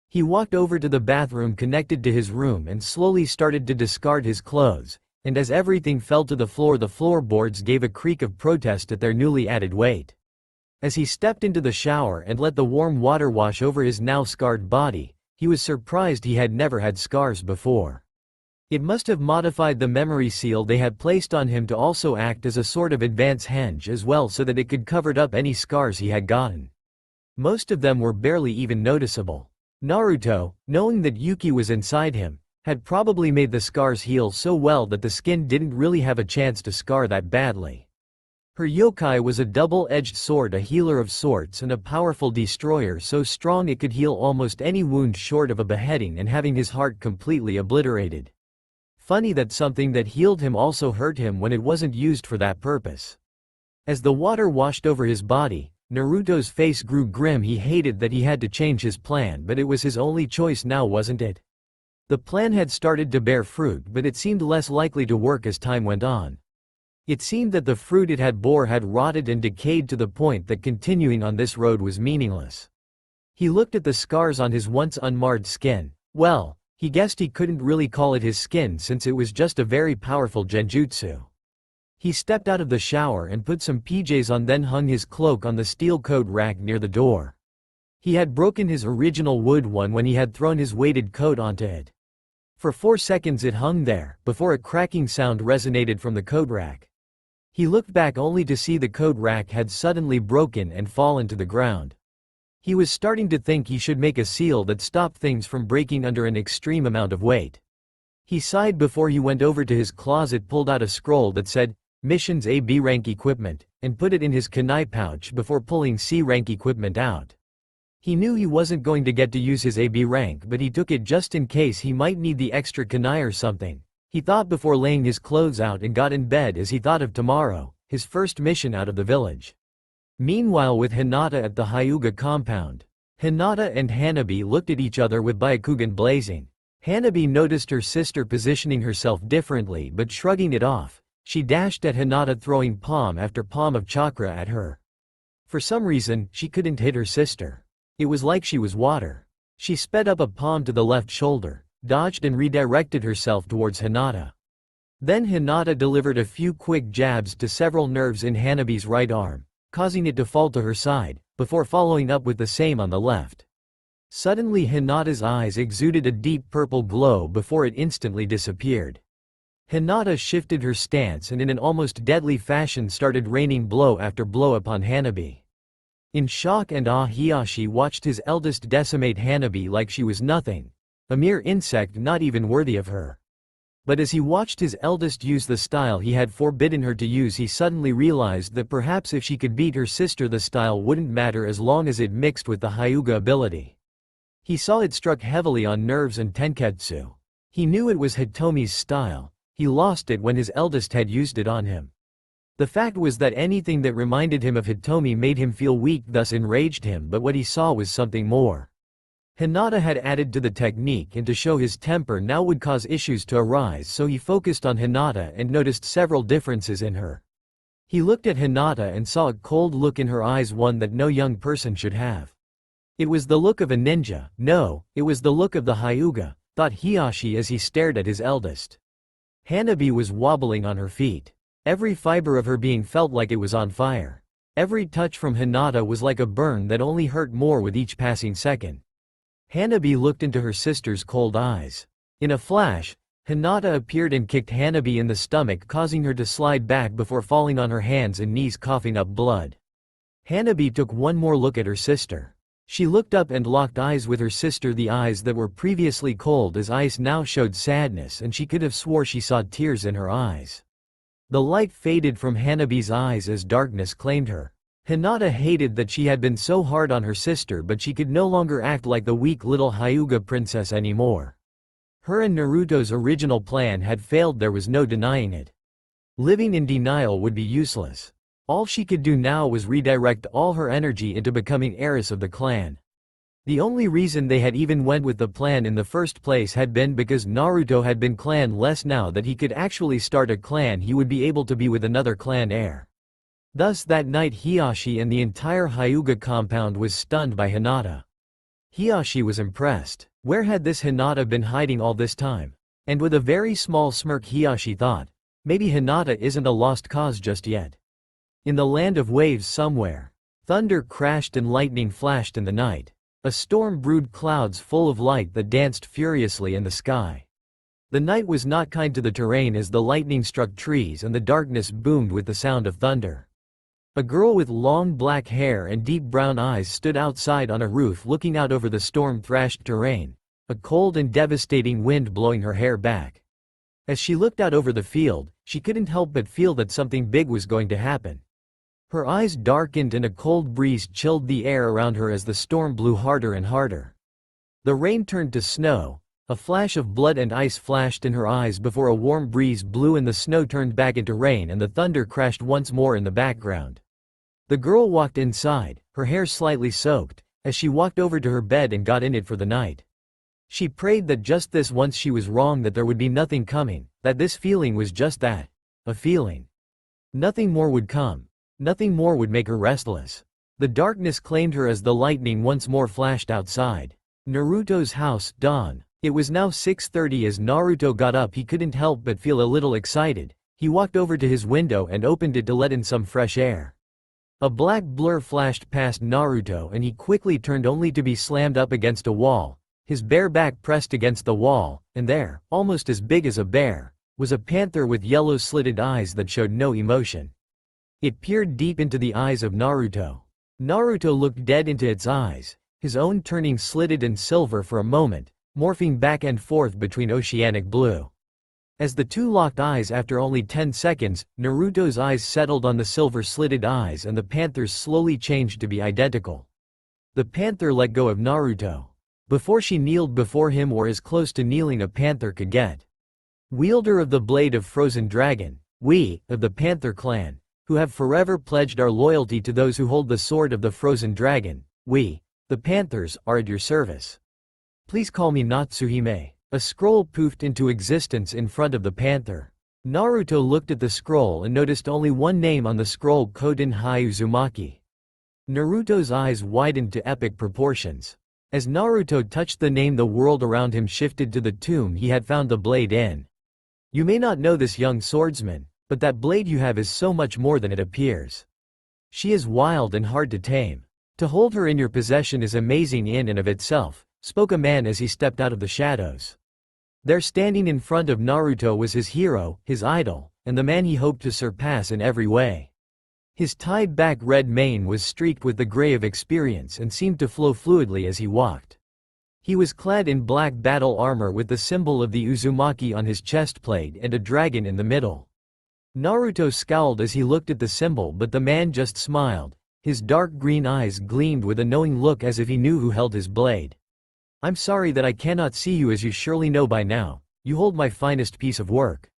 He walked over to the bathroom connected to his room and slowly started to discard his clothes, and as everything fell to the floorboards gave a creak of protest at their newly added weight. As he stepped into the shower and let the warm water wash over his now scarred body, he was surprised he had never had scars before. It must have modified the memory seal they had placed on him to also act as a sort of advance henge as well, so that it could cover up any scars he had gotten. Most of them were barely even noticeable. Naruto, knowing that Yuki was inside him, had probably made the scars heal so well that the skin didn't really have a chance to scar that badly. Her yokai was a double-edged sword, a healer of sorts and a powerful destroyer so strong it could heal almost any wound short of a beheading and having his heart completely obliterated. Funny that something that healed him also hurt him when it wasn't used for that purpose. As the water washed over his body, Naruto's face grew grim. He hated that he had to change his plan, but it was his only choice now, wasn't it? The plan had started to bear fruit, but it seemed less likely to work as time went on. It seemed that the fruit it had bore had rotted and decayed to the point that continuing on this road was meaningless. He looked at the scars on his once unmarred skin. Well, he guessed he couldn't really call it his skin since it was just a very powerful genjutsu. He stepped out of the shower and put some PJs on, then hung his cloak on the steel coat rack near the door. He had broken his original wood one when he had thrown his weighted coat onto it. For 4 seconds it hung there, before a cracking sound resonated from the coat rack. He looked back only to see the coat rack had suddenly broken and fallen to the ground. He was starting to think he should make a seal that stopped things from breaking under an extreme amount of weight. He sighed before he went over to his closet, pulled out a scroll that said, Missions A B rank equipment, and put it in his kunai pouch before pulling C rank equipment out. He knew he wasn't going to get to use his AB rank, but he took it just in case he might need the extra kunai or something. He thought before laying his clothes out and got in bed as he thought of tomorrow, his first mission out of the village. Meanwhile, with Hinata at the Hyuga compound, Hinata and Hanabi looked at each other with Byakugan blazing. Hanabi noticed her sister positioning herself differently but shrugging it off. She dashed at Hinata, throwing palm after palm of chakra at her. For some reason, she couldn't hit her sister. It was like she was water. She sped up a palm to the left shoulder, dodged and redirected herself towards Hinata. Then Hinata delivered a few quick jabs to several nerves in Hanabi's right arm, causing it to fall to her side, before following up with the same on the left. Suddenly Hinata's eyes exuded a deep purple glow before it instantly disappeared. Hinata shifted her stance and in an almost deadly fashion started raining blow after blow upon Hanabi. In shock and awe, Hiyashi watched his eldest decimate Hanabi like she was nothing, a mere insect not even worthy of her. But as he watched his eldest use the style he had forbidden her to use, he suddenly realized that perhaps if she could beat her sister, the style wouldn't matter as long as it mixed with the Hyuga ability. He saw it struck heavily on nerves and tenketsu. He knew it was Hitomi's style. He lost it when his eldest had used it on him. The fact was that anything that reminded him of Hitomi made him feel weak, thus enraged him, but what he saw was something more. Hinata had added to the technique, and to show his temper now would cause issues to arise, so he focused on Hinata and noticed several differences in her. He looked at Hinata and saw a cold look in her eyes, one that no young person should have. It was the look of a ninja. No, it was the look of the Hyuga, thought Hiyashi as he stared at his eldest. Hanabi was wobbling on her feet. Every fiber of her being felt like it was on fire. Every touch from Hinata was like a burn that only hurt more with each passing second. Hanabi looked into her sister's cold eyes. In a flash, Hinata appeared and kicked Hanabi in the stomach, causing her to slide back before falling on her hands and knees, coughing up blood. Hanabi took one more look at her sister. She looked up and locked eyes with her sister. The eyes that were previously cold as ice now showed sadness, and she could have swore she saw tears in her eyes. The light faded from Hanabi's eyes as darkness claimed her. Hinata hated that she had been so hard on her sister, but she could no longer act like the weak little Hyuga princess anymore. Her and Naruto's original plan had failed, there was no denying it. Living in denial would be useless. All she could do now was redirect all her energy into becoming heiress of the clan. The only reason they had even went with the plan in the first place had been because Naruto had been clan-less. Now that he could actually start a clan, he would be able to be with another clan heir. Thus that night Hiyashi and the entire Hyuga compound was stunned by Hinata. Hiyashi was impressed. Where had this Hinata been hiding all this time? And with a very small smirk Hiyashi thought, maybe Hinata isn't a lost cause just yet. In the land of waves somewhere, thunder crashed and lightning flashed in the night. A storm brewed clouds full of light that danced furiously in the sky. The night was not kind to the terrain as the lightning struck trees and the darkness boomed with the sound of thunder. A girl with long black hair and deep brown eyes stood outside on a roof looking out over the storm-thrashed terrain, a cold and devastating wind blowing her hair back. As she looked out over the field, she couldn't help but feel that something big was going to happen. Her eyes darkened and a cold breeze chilled the air around her as the storm blew harder and harder. The rain turned to snow, a flash of blood and ice flashed in her eyes before a warm breeze blew and the snow turned back into rain and the thunder crashed once more in the background. The girl walked inside, her hair slightly soaked, as she walked over to her bed and got in it for the night. She prayed that just this once she was wrong, that there would be nothing coming, that this feeling was just that, a feeling. Nothing more would come. Nothing more would make her restless. The darkness claimed her as the lightning once more flashed outside Naruto's house. Dawn. It was now 6:30. As Naruto got up, he couldn't help but feel a little excited. He walked over to his window and opened it to let in some fresh air. A black blur flashed past Naruto and he quickly turned only to be slammed up against a wall, his bare back pressed against the wall, and there, almost as big as a bear, was a panther with yellow slitted eyes that showed no emotion. It peered deep into the eyes of Naruto. Naruto looked dead into its eyes, his own turning slitted and silver for a moment, morphing back and forth between oceanic blue. As the two locked eyes after only 10 seconds, Naruto's eyes settled on the silver-slitted eyes and the panther's slowly changed to be identical. The panther let go of Naruto. Before she kneeled before him or as close to kneeling a panther could get. Wielder of the blade of Frozen Dragon, we, of the Panther clan, who have forever pledged our loyalty to those who hold the sword of the Frozen Dragon, we, the Panthers, are at your service. Please call me Natsuhime. A scroll poofed into existence in front of the panther. Naruto looked at the scroll and noticed only one name on the scroll: Koden Hai Uzumaki. Naruto's eyes widened to epic proportions. As Naruto touched the name, the world around him shifted to the tomb he had found the blade in. You may not know this, young swordsman, but that blade you have is so much more than it appears. She is wild and hard to tame. To hold her in your possession is amazing in and of itself, spoke a man as he stepped out of the shadows. There standing in front of Naruto was his hero, his idol, and the man he hoped to surpass in every way. His tied-back red mane was streaked with the gray of experience and seemed to flow fluidly as he walked. He was clad in black battle armor with the symbol of the Uzumaki on his chestplate and a dragon in the middle. Naruto scowled as he looked at the symbol, but the man just smiled. His dark green eyes gleamed with a knowing look as if he knew who held his blade. I'm sorry that I cannot see you, as you surely know by now. You hold my finest piece of work.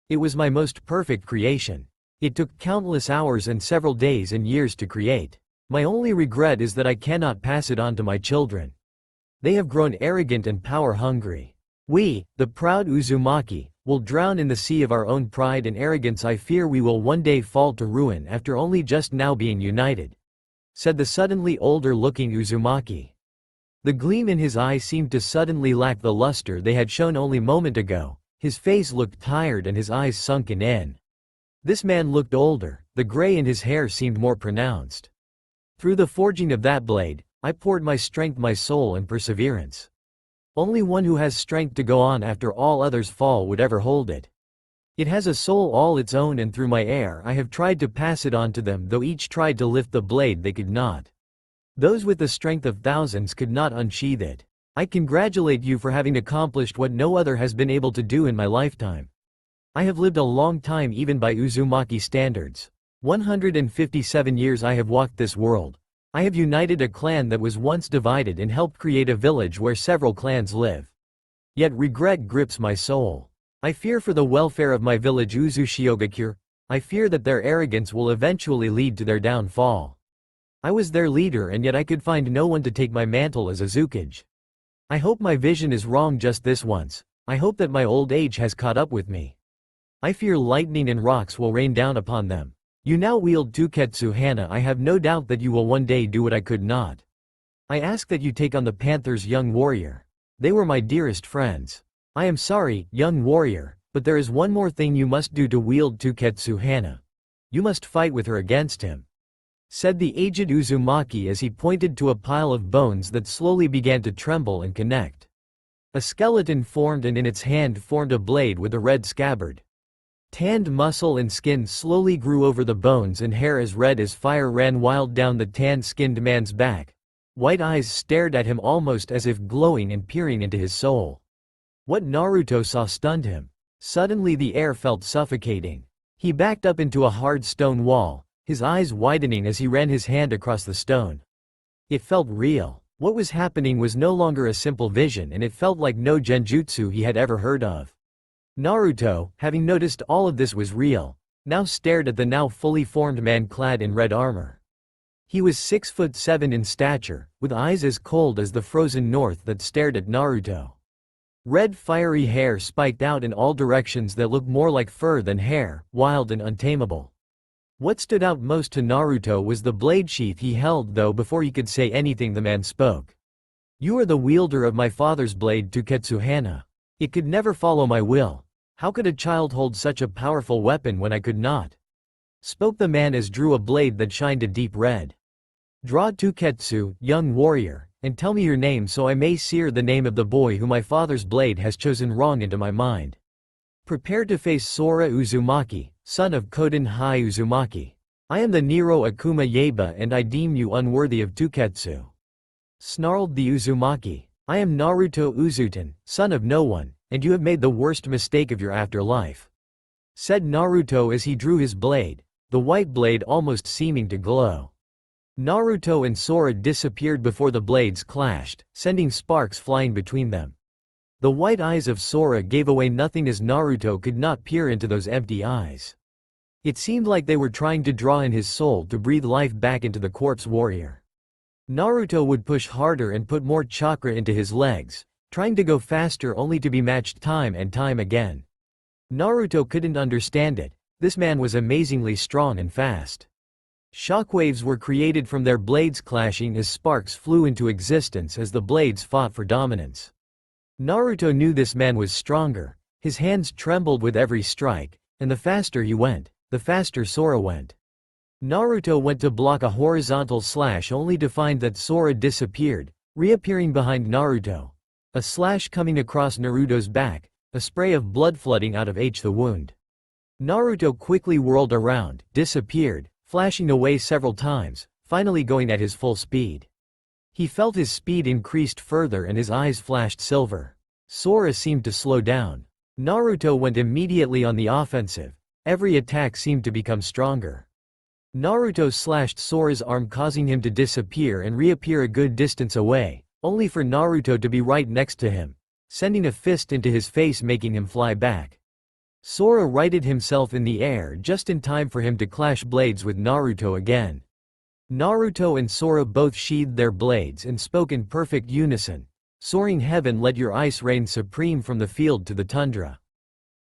It was my most perfect creation. It took countless hours and several days and years to create. My only regret is that I cannot pass it on to my children. They have grown arrogant and power-hungry. We, the proud Uzumaki, will drown in the sea of our own pride and arrogance. I fear we will one day fall to ruin after only just now being united," said the suddenly older-looking Uzumaki. The gleam in his eye seemed to suddenly lack the luster they had shown only a moment ago. His face looked tired and his eyes sunken in. This man looked older, the gray in his hair seemed more pronounced. Through the forging of that blade, I poured my strength, my soul and perseverance. Only one who has strength to go on after all others fall would ever hold it. It has a soul all its own, and through my air I have tried to pass it on to them, though each tried to lift the blade they could not. Those with the strength of thousands could not unsheath it. I congratulate you for having accomplished what no other has been able to do in my lifetime. I have lived a long time even by Uzumaki standards. 157 years I have walked this world. I have united a clan that was once divided and helped create a village where several clans live. Yet regret grips my soul. I fear for the welfare of my village Uzushiogakure. I fear that their arrogance will eventually lead to their downfall. I was their leader and yet I could find no one to take my mantle as Azukage. I hope my vision is wrong just this once. I hope that my old age has caught up with me. I fear lightning and rocks will rain down upon them. You now wield Tuketsu Hana. I have no doubt that you will one day do what I could not. I ask that you take on the Panthers, young warrior. They were my dearest friends. I am sorry, young warrior, but there is one more thing you must do to wield Tuketsu Hana. You must fight with her against him," said the aged Uzumaki as he pointed to a pile of bones that slowly began to tremble and connect. A skeleton formed and in its hand formed a blade with a red scabbard. Tanned muscle and skin slowly grew over the bones and hair as red as fire ran wild down the tan-skinned man's back. White eyes stared at him almost as if glowing and peering into his soul. What Naruto saw stunned him. Suddenly the air felt suffocating. He backed up into a hard stone wall, his eyes widening as he ran his hand across the stone. It felt real. What was happening was no longer a simple vision, and it felt like no genjutsu he had ever heard of. Naruto, having noticed all of this was real, now stared at the now fully formed man clad in red armor. He was 6'7" in stature, with eyes as cold as the frozen north that stared at Naruto. Red fiery hair spiked out in all directions that looked more like fur than hair, wild and untamable. What stood out most to Naruto was the blade sheath he held, though before he could say anything the man spoke. "You are the wielder of my father's blade, Tuketsu Hana. It could never follow my will. How could a child hold such a powerful weapon when I could not?" Spoke the man as drew a blade that shined a deep red. Draw Tuketsu, young warrior, and tell me your name so I may sear the name of the boy who my father's blade has chosen wrong into my mind. Prepare to face Sora Uzumaki, son of Koden Hai Uzumaki. I am the Nero Akuma Yeba and I deem you unworthy of Tuketsu. Snarled the Uzumaki. I am Naruto Uzuten, son of no one, and you have made the worst mistake of your afterlife. Said Naruto as he drew his blade, the white blade almost seeming to glow. Naruto and Sora disappeared before the blades clashed, sending sparks flying between them. The white eyes of Sora gave away nothing as Naruto could not peer into those empty eyes. It seemed like they were trying to draw in his soul to breathe life back into the corpse warrior. Naruto would push harder and put more chakra into his legs, trying to go faster only to be matched time and time again. Naruto couldn't understand it. This man was amazingly strong and fast. Shockwaves were created from their blades clashing as sparks flew into existence as the blades fought for dominance. Naruto knew this man was stronger. His hands trembled with every strike, and the faster he went, the faster Sora went. Naruto went to block a horizontal slash only to find that Sora disappeared, reappearing behind Naruto. A slash coming across Naruto's back, a spray of blood flooding out of the wound. Naruto quickly whirled around, disappeared, flashing away several times, finally going at his full speed. He felt his speed increased further and his eyes flashed silver. Sora seemed to slow down. Naruto went immediately on the offensive. Every attack seemed to become stronger. Naruto slashed Sora's arm causing him to disappear and reappear a good distance away, only for Naruto to be right next to him, sending a fist into his face making him fly back. Sora righted himself in the air just in time for him to clash blades with Naruto again. Naruto and Sora both sheathed their blades and spoke in perfect unison. Soaring heaven, let your ice reign supreme from the field to the tundra.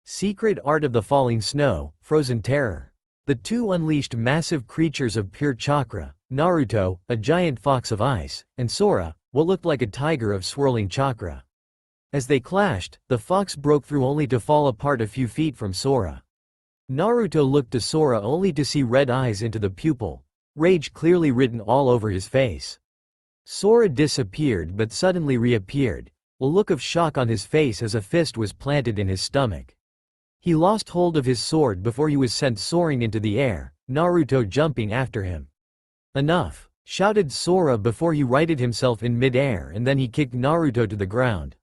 Secret art of the falling snow, frozen terror. The two unleashed massive creatures of pure chakra, Naruto, a giant fox of ice, and Sora, what looked like a tiger of swirling chakra. As they clashed, the fox broke through only to fall apart a few feet from Sora. Naruto looked to Sora only to see red eyes into the pupil, rage clearly written all over his face. Sora disappeared but suddenly reappeared, a look of shock on his face as a fist was planted in his stomach. He lost hold of his sword before he was sent soaring into the air, Naruto jumping after him. Enough, shouted Sora before he righted himself in mid-air and then he kicked Naruto to the ground.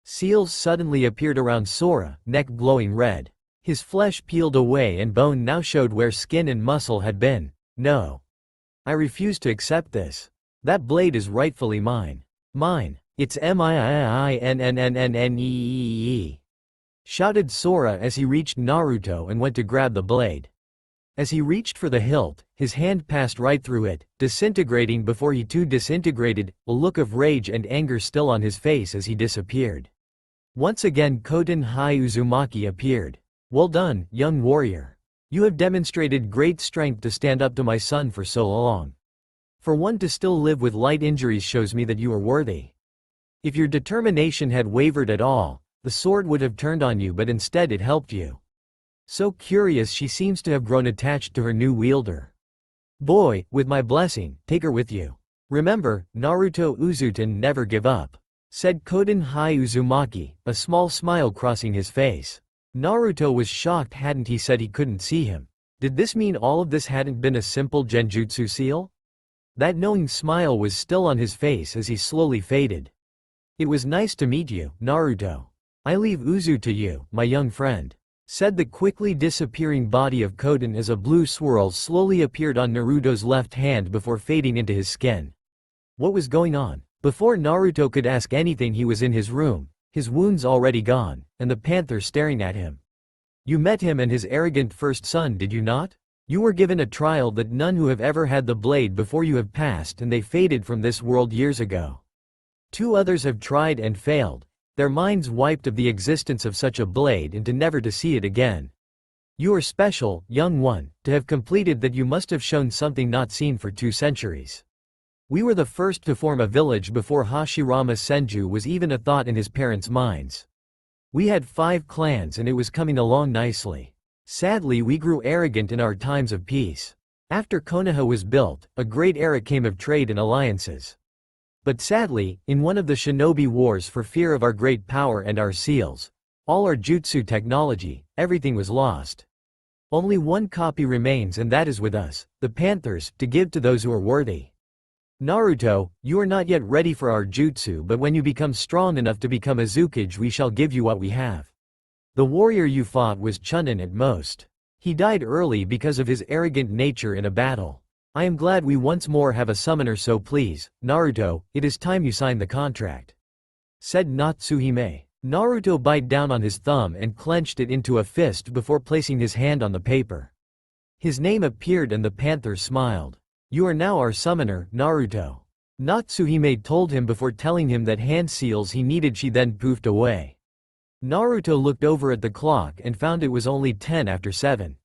Seals suddenly appeared around Sora, neck glowing red. His flesh peeled away and bone now showed where skin and muscle had been. No. I refuse to accept this. That blade is rightfully mine. Mine. It's mine. Shouted Sora as he reached Naruto and went to grab the blade. As he reached for the hilt, his hand passed right through it, disintegrating before he too disintegrated, a look of rage and anger still on his face as he disappeared. Once again Koden Hai Uzumaki appeared. Well done, young warrior. You have demonstrated great strength to stand up to my son for so long. For one to still live with light injuries shows me that you are worthy. If your determination had wavered at all, the sword would have turned on you, but instead it helped you. So curious, she seems to have grown attached to her new wielder. Boy, with my blessing, take her with you. Remember, Naruto Uzuten, never give up. Said Koden Hai Uzumaki, a small smile crossing his face. Naruto was shocked. Hadn't he said he couldn't see him? Did this mean all of this hadn't been a simple genjutsu seal? That knowing smile was still on his face as he slowly faded. It was nice to meet you, Naruto. I leave Uzu to you, my young friend. Said the quickly disappearing body of Koden as a blue swirl slowly appeared on Naruto's left hand before fading into his skin. What was going on? Before Naruto could ask anything, he was in his room, his wounds already gone, and the panther staring at him. You met him and his arrogant first son, did you not? You were given a trial that none who have ever had the blade before you have passed, and they faded from this world years ago. 2 others have tried and failed, their minds wiped of the existence of such a blade and to never to see it again. You are special, young one, to have completed that. You must have shown something not seen for 2 centuries. We were the first to form a village before Hashirama Senju was even a thought in his parents' minds. We had 5 clans and it was coming along nicely. Sadly, we grew arrogant in our times of peace. After Konoha was built, a great era came of trade and alliances. But sadly, in one of the shinobi wars for fear of our great power and our seals, all our jutsu technology, everything was lost. Only one copy remains, and that is with us, the Panthers, to give to those who are worthy. Naruto, you are not yet ready for our jutsu, but when you become strong enough to become Azukage, we shall give you what we have. The warrior you fought was Chunin at most. He died early because of his arrogant nature in a battle. I am glad we once more have a summoner, so please, Naruto, it is time you sign the contract," said Natsuhime. Naruto bit down on his thumb and clenched it into a fist before placing his hand on the paper. His name appeared and the panther smiled. "You are now our summoner, Naruto," Natsuhime told him before telling him that hand seals he needed. She then poofed away. Naruto looked over at the clock and found it was only 10 after 7.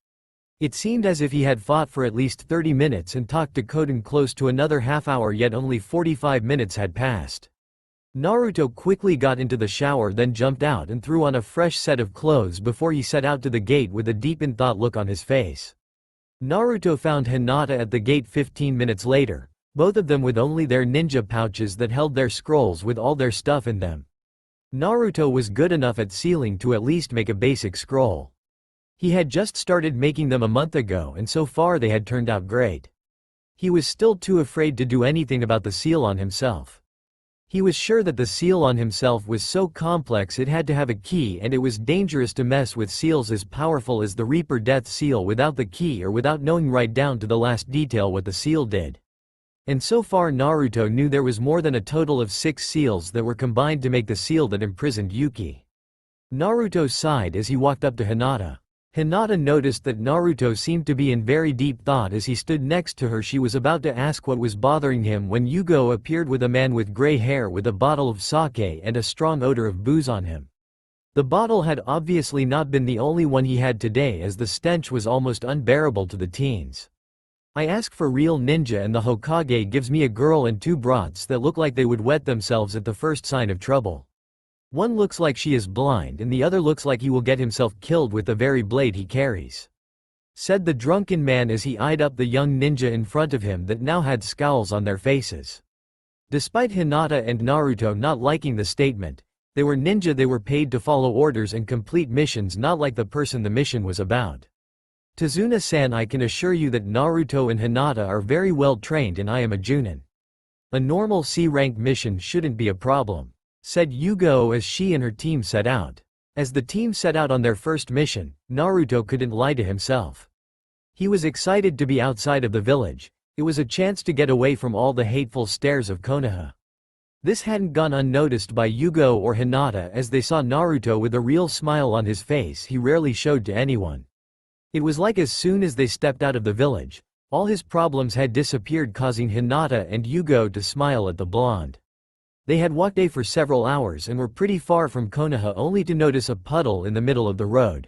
It seemed as if he had fought for at least 30 minutes and talked to Koden close to another half hour, yet only 45 minutes had passed. Naruto quickly got into the shower, then jumped out and threw on a fresh set of clothes before he set out to the gate with a deep in thought look on his face. Naruto found Hinata at the gate 15 minutes later, both of them with only their ninja pouches that held their scrolls with all their stuff in them. Naruto was good enough at sealing to at least make a basic scroll. He had just started making them a month ago, and so far they had turned out great. He was still too afraid to do anything about the seal on himself. He was sure that the seal on himself was so complex it had to have a key, and it was dangerous to mess with seals as powerful as the Reaper Death Seal without the key or without knowing right down to the last detail what the seal did. And so far Naruto knew there was more than a total of 6 seals that were combined to make the seal that imprisoned Yuki. Naruto sighed as he walked up to Hinata. Hinata noticed that Naruto seemed to be in very deep thought as he stood next to her. She was about to ask what was bothering him when Yugo appeared with a man with gray hair with a bottle of sake and a strong odor of booze on him. The bottle had obviously not been the only one he had today, as the stench was almost unbearable to the teens. "I ask for real ninja and the Hokage gives me a girl and 2 brats that look like they would wet themselves at the first sign of trouble. One looks like she is blind and the other looks like he will get himself killed with the very blade he carries," said the drunken man as he eyed up the young ninja in front of him that now had scowls on their faces. Despite Hinata and Naruto not liking the statement, they were ninja. They were paid to follow orders and complete missions, not like the person the mission was about. "Tazuna-san, I can assure you that Naruto and Hinata are very well trained and I am a Junin. A normal C-rank mission shouldn't be a problem," said Yugo as she and her team set out. As the team set out on their first mission, Naruto couldn't lie to himself. He was excited to be outside of the village. It was a chance to get away from all the hateful stares of Konoha. This hadn't gone unnoticed by Yugo or Hinata as they saw Naruto with a real smile on his face he rarely showed to anyone. It was like as soon as they stepped out of the village, all his problems had disappeared, causing Hinata and Yugo to smile at the blonde. They had walked for several hours and were pretty far from Konoha only to notice a puddle in the middle of the road.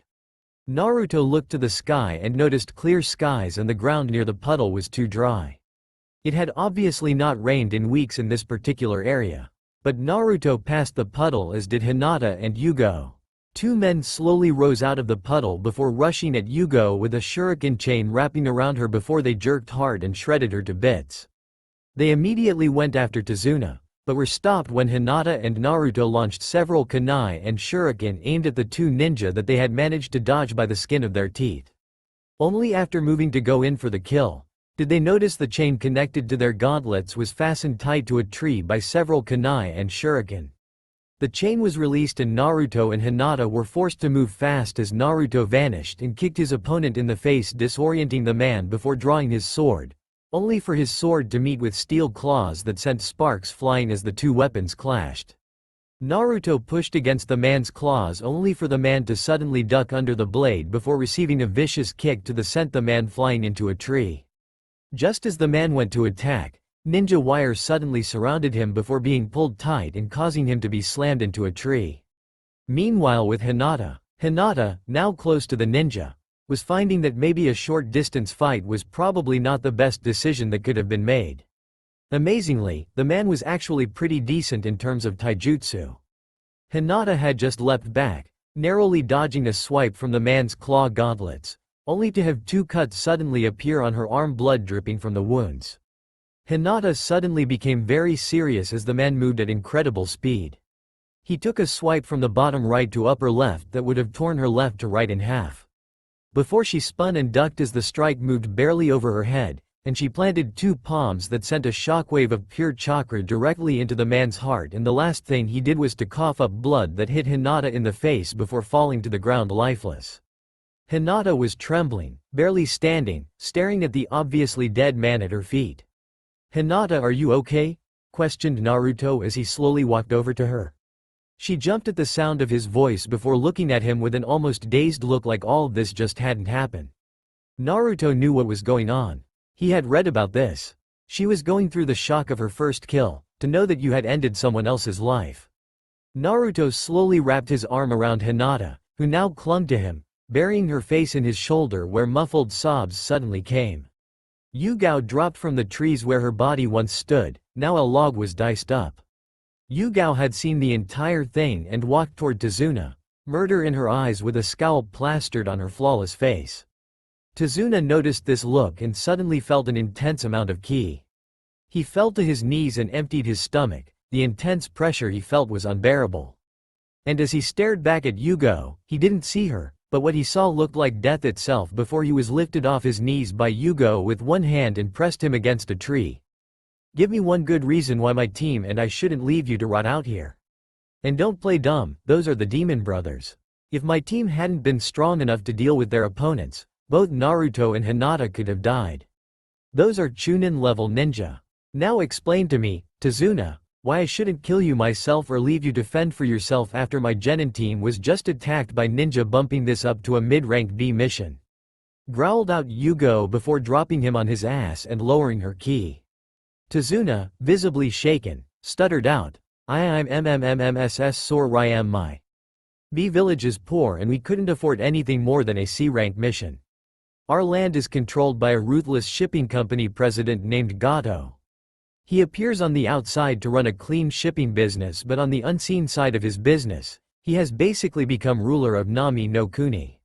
Naruto looked to the sky and noticed clear skies, and the ground near the puddle was too dry. It had obviously not rained in weeks in this particular area. But Naruto passed the puddle, as did Hinata and Yugo. 2 men slowly rose out of the puddle before rushing at Yugo with a shuriken chain wrapping around her before they jerked hard and shredded her to bits. They immediately went after Tazuna, but were stopped when Hinata and Naruto launched several kunai and shuriken aimed at the 2 ninja that they had managed to dodge by the skin of their teeth. Only after moving to go in for the kill did they notice the chain connected to their gauntlets was fastened tight to a tree by several kunai and shuriken. The chain was released and Naruto and Hinata were forced to move fast as Naruto vanished and kicked his opponent in the face, disorienting the man before drawing his sword, only for his sword to meet with steel claws that sent sparks flying as the 2 weapons clashed. Naruto pushed against the man's claws only for the man to suddenly duck under the blade before receiving a vicious kick to the sent the man flying into a tree. Just as the man went to attack, ninja wire suddenly surrounded him before being pulled tight and causing him to be slammed into a tree. Meanwhile with Hinata, now close to the ninja, was finding that maybe a short distance fight was probably not the best decision that could have been made. Amazingly, the man was actually pretty decent in terms of taijutsu. Hinata had just leapt back, narrowly dodging a swipe from the man's claw gauntlets, only to have two cuts suddenly appear on her arm, blood dripping from the wounds. Hinata suddenly became very serious as the man moved at incredible speed. He took a swipe from the bottom right to upper left that would have torn her left to right in half. Before she spun and ducked as the strike moved barely over her head, and she planted two palms that sent a shockwave of pure chakra directly into the man's heart, and the last thing he did was to cough up blood that hit Hinata in the face before falling to the ground lifeless. Hinata was trembling, barely standing, staring at the obviously dead man at her feet. "Hinata, are you okay?" questioned Naruto as he slowly walked over to her. She jumped at the sound of his voice before looking at him with an almost dazed look, like all of this just hadn't happened. Naruto knew what was going on. He had read about this. She was going through the shock of her first kill, to know that you had ended someone else's life. Naruto slowly wrapped his arm around Hinata, who now clung to him, burying her face in his shoulder where muffled sobs suddenly came. Yugao dropped from the trees where her body once stood, now a log was diced up. Yugao had seen the entire thing and walked toward Tazuna, murder in her eyes with a scowl plastered on her flawless face. Tazuna noticed this look and suddenly felt an intense amount of ki. He fell to his knees and emptied his stomach. The intense pressure he felt was unbearable. And as he stared back at Yugao, he didn't see her, but what he saw looked like death itself before he was lifted off his knees by Yugao with one hand and pressed him against a tree. "Give me one good reason why my team and I shouldn't leave you to rot out here. And don't play dumb, those are the demon brothers. If my team hadn't been strong enough to deal with their opponents, both Naruto and Hinata could have died. Those are Chunin-level ninja. Now explain to me, Tazuna, why I shouldn't kill you myself or leave you to fend for yourself after my genin team was just attacked by ninja, bumping this up to a mid-rank B mission," growled out Yugao before dropping him on his ass and lowering her ki. Tazuna, visibly shaken, stuttered out, I'm MMMMSS sore Ryam my B village is poor and we couldn't afford anything more than a C-rank mission. Our land is controlled by a ruthless shipping company president named Gato. He appears on the outside to run a clean shipping business, but on the unseen side of his business, he has basically become ruler of Nami no Kuni.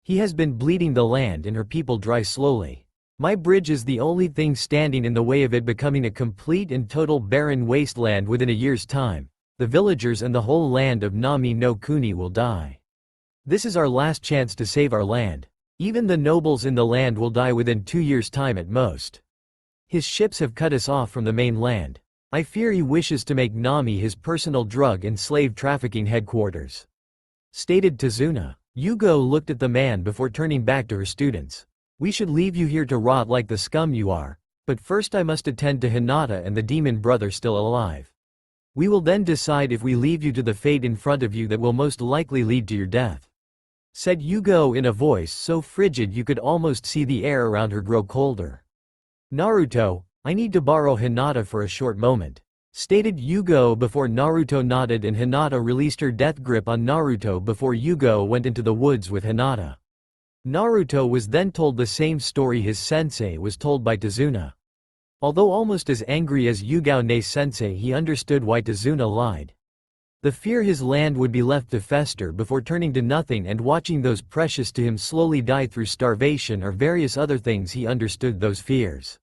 He has been bleeding the land and her people dry slowly. My bridge is the only thing standing in the way of it becoming a complete and total barren wasteland within a year's time. The villagers and the whole land of Nami no Kuni will die. This is our last chance to save our land. Even the nobles in the land will die within 2 years' time at most. His ships have cut us off from the mainland. I fear he wishes to make Nami his personal drug and slave trafficking headquarters," stated Tazuna. Yugao looked at the man before turning back to her students. "We should leave you here to rot like the scum you are, but first I must attend to Hinata and the demon brother still alive. We will then decide if we leave you to the fate in front of you that will most likely lead to your death," said Yugao in a voice so frigid you could almost see the air around her grow colder. "Naruto, I need to borrow Hinata for a short moment," stated Yugao before Naruto nodded and Hinata released her death grip on Naruto before Yugao went into the woods with Hinata. Naruto was then told the same story his sensei was told by Tazuna. Although almost as angry as Yugao-ne's sensei, he understood why Tazuna lied. The fear his land would be left to fester before turning to nothing and watching those precious to him slowly die through starvation or various other things, he understood those fears.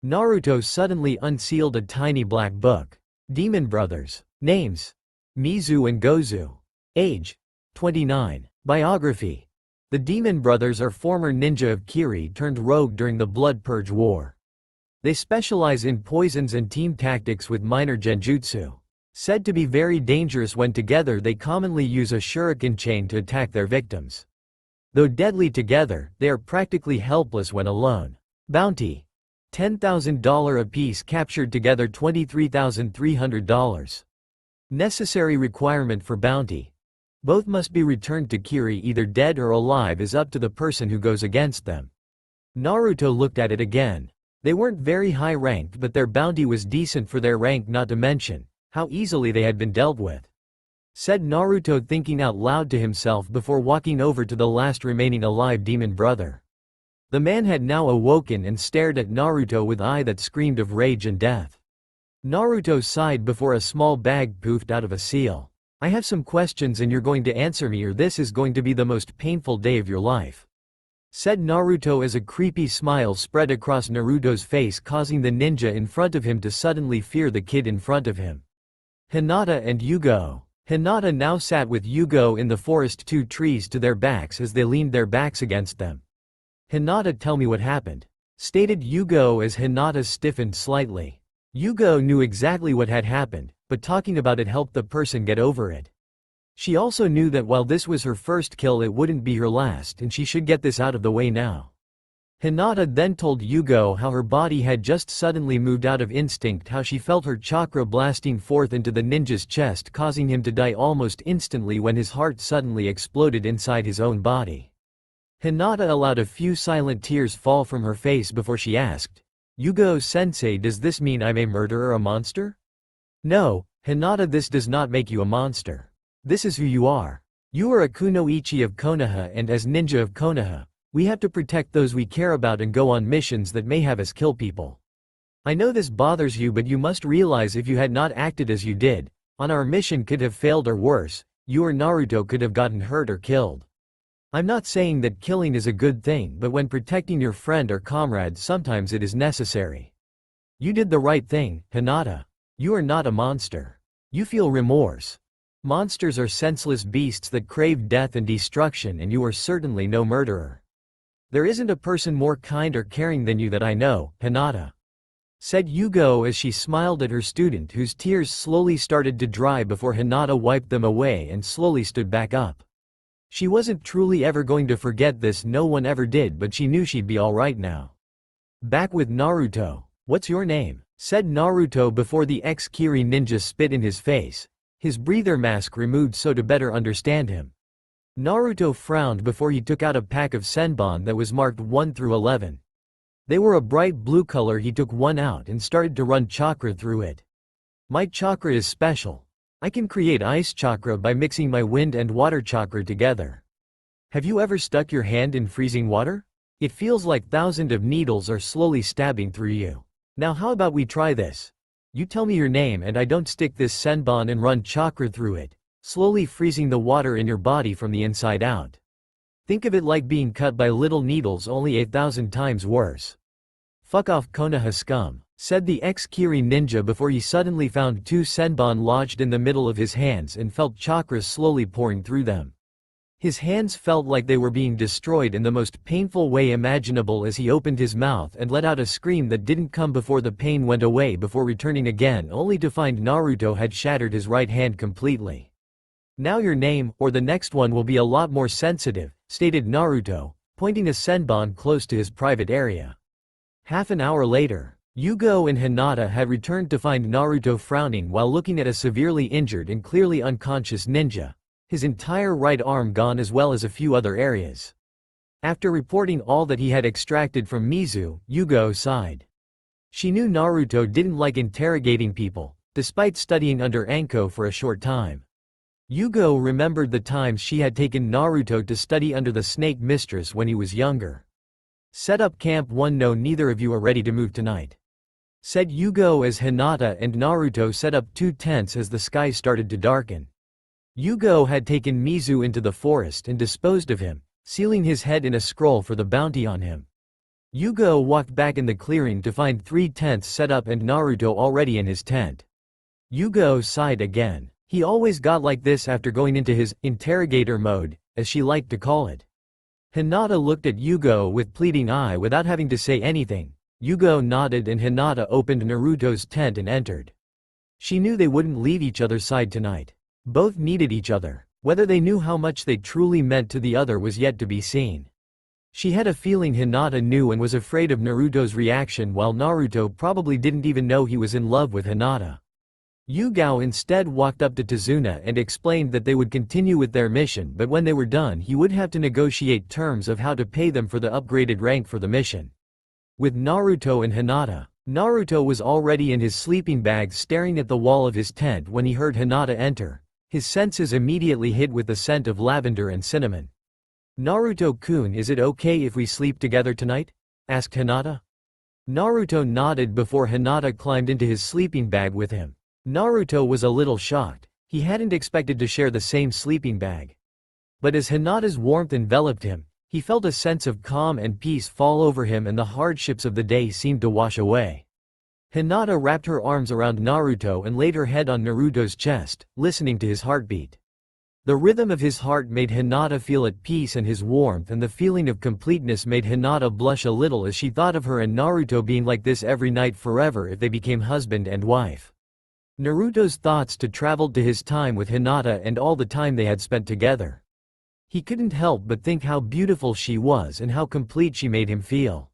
Naruto suddenly unsealed a tiny black book. Demon Brothers. Names: Mizu and Gozu. Age: 29. Biography: the Demon Brothers are former ninja of Kiri turned rogue during the Blood Purge War. They specialize in poisons and team tactics with minor genjutsu. Said to be very dangerous when together, they commonly use a shuriken chain to attack their victims. Though deadly together, they are practically helpless when alone. Bounty: $10,000 apiece, captured together $23,300. Necessary requirement for bounty: both must be returned to Kiri either dead or alive, is up to the person who goes against them. Naruto looked at it again. They weren't very high ranked, but their bounty was decent for their rank, not to mention how easily they had been dealt with, said Naruto, thinking out loud to himself before walking over to the last remaining alive demon brother. The man had now awoken and stared at Naruto with eye that screamed of rage and death. Naruto sighed before a small bag poofed out of a seal. I have some questions and you're going to answer me or this is going to be the most painful day of your life," said Naruto as a creepy smile spread across Naruto's face, causing the ninja in front of him to suddenly fear the kid in front of him. Hinata and Yugo. Hinata now sat with Yugo in the forest, two trees to their backs as they leaned their backs against them. "Hinata, tell me what happened," stated Yugo as Hinata stiffened slightly. Yugo knew exactly what had happened, but talking about it helped the person get over it. She also knew that while this was her first kill, it wouldn't be her last and she should get this out of the way now. Hinata then told Yugo how her body had just suddenly moved out of instinct, how she felt her chakra blasting forth into the ninja's chest, causing him to die almost instantly when his heart suddenly exploded inside his own body. Hinata allowed a few silent tears fall from her face before she asked, "Yugo-sensei, does this mean I'm a murderer, a monster?" "No, Hinata, this does not make you a monster. This is who you are. You are a kunoichi of Konoha, and as ninja of Konoha, we have to protect those we care about and go on missions that may have us kill people. I know this bothers you, but you must realize if you had not acted as you did, on our mission could have failed, or worse, you or Naruto could have gotten hurt or killed. I'm not saying that killing is a good thing, but when protecting your friend or comrade, sometimes it is necessary. You did the right thing, Hinata. You are not a monster. You feel remorse. Monsters are senseless beasts that crave death and destruction, and you are certainly no murderer. There isn't a person more kind or caring than you that I know, Hinata," said Yugo as she smiled at her student, whose tears slowly started to dry before Hinata wiped them away and slowly stood back up. She wasn't truly ever going to forget this, no one ever did, but she knew she'd be alright now. Back with Naruto. "What's your name?" said Naruto before the ex-Kiri ninja spit in his face, his breather mask removed so to better understand him. Naruto frowned before he took out a pack of senbon that was marked 1 through 11. They were a bright blue color. He took one out and started to run chakra through it. "My chakra is special. I can create ice chakra by mixing my wind and water chakra together. Have you ever stuck your hand in freezing water? It feels like thousands of needles are slowly stabbing through you. Now how about we try this? You tell me your name and I don't stick this senbon and run chakra through it, slowly freezing the water in your body from the inside out. Think of it like being cut by little needles, only 8,000 times worse." "Fuck off, Konoha scum," said the ex-Kiri ninja before he suddenly found two senbon lodged in the middle of his hands and felt chakras slowly pouring through them. His hands felt like they were being destroyed in the most painful way imaginable as he opened his mouth and let out a scream that didn't come before the pain went away before returning again, only to find Naruto had shattered his right hand completely. "Now your name, or the next one will be a lot more sensitive," stated Naruto, pointing a senbon close to his private area. Half an hour later, Yugo and Hinata had returned to find Naruto frowning while looking at a severely injured and clearly unconscious ninja, his entire right arm gone as well as a few other areas. After reporting all that he had extracted from Mizu, Yugo sighed. She knew Naruto didn't like interrogating people, despite studying under Anko for a short time. Yugo remembered the times she had taken Naruto to study under the Snake Mistress when he was younger. "Set up Camp 1. No, neither of you are ready to move tonight," said Yugo as Hinata and Naruto set up 2 tents as the sky started to darken. Yugo had taken Mizu into the forest and disposed of him, sealing his head in a scroll for the bounty on him. Yugo walked back in the clearing to find 3 tents set up and Naruto already in his tent. Yugo sighed again. He always got like this after going into his interrogator mode, as she liked to call it. Hinata looked at Yugo with pleading eye without having to say anything. Yugo nodded and Hinata opened Naruto's tent and entered. She knew they wouldn't leave each other's side tonight. Both needed each other. Whether they knew how much they truly meant to the other was yet to be seen. She had a feeling Hinata knew and was afraid of Naruto's reaction, while Naruto probably didn't even know he was in love with Hinata. Yugao instead walked up to Tazuna and explained that they would continue with their mission, but when they were done he would have to negotiate terms of how to pay them for the upgraded rank for the mission. With Naruto and Hinata, Naruto was already in his sleeping bag staring at the wall of his tent when he heard Hinata enter. His senses immediately hit with the scent of lavender and cinnamon. "Naruto-kun, is it okay if we sleep together tonight?" asked Hinata. Naruto nodded before Hinata climbed into his sleeping bag with him. Naruto was a little shocked. He hadn't expected to share the same sleeping bag. But as Hinata's warmth enveloped him, he felt a sense of calm and peace fall over him, and the hardships of the day seemed to wash away. Hinata wrapped her arms around Naruto and laid her head on Naruto's chest, listening to his heartbeat. The rhythm of his heart made Hinata feel at peace, and his warmth and the feeling of completeness made Hinata blush a little as she thought of her and Naruto being like this every night forever if they became husband and wife. Naruto's thoughts traveled to his time with Hinata and all the time they had spent together. He couldn't help but think how beautiful she was and how complete she made him feel.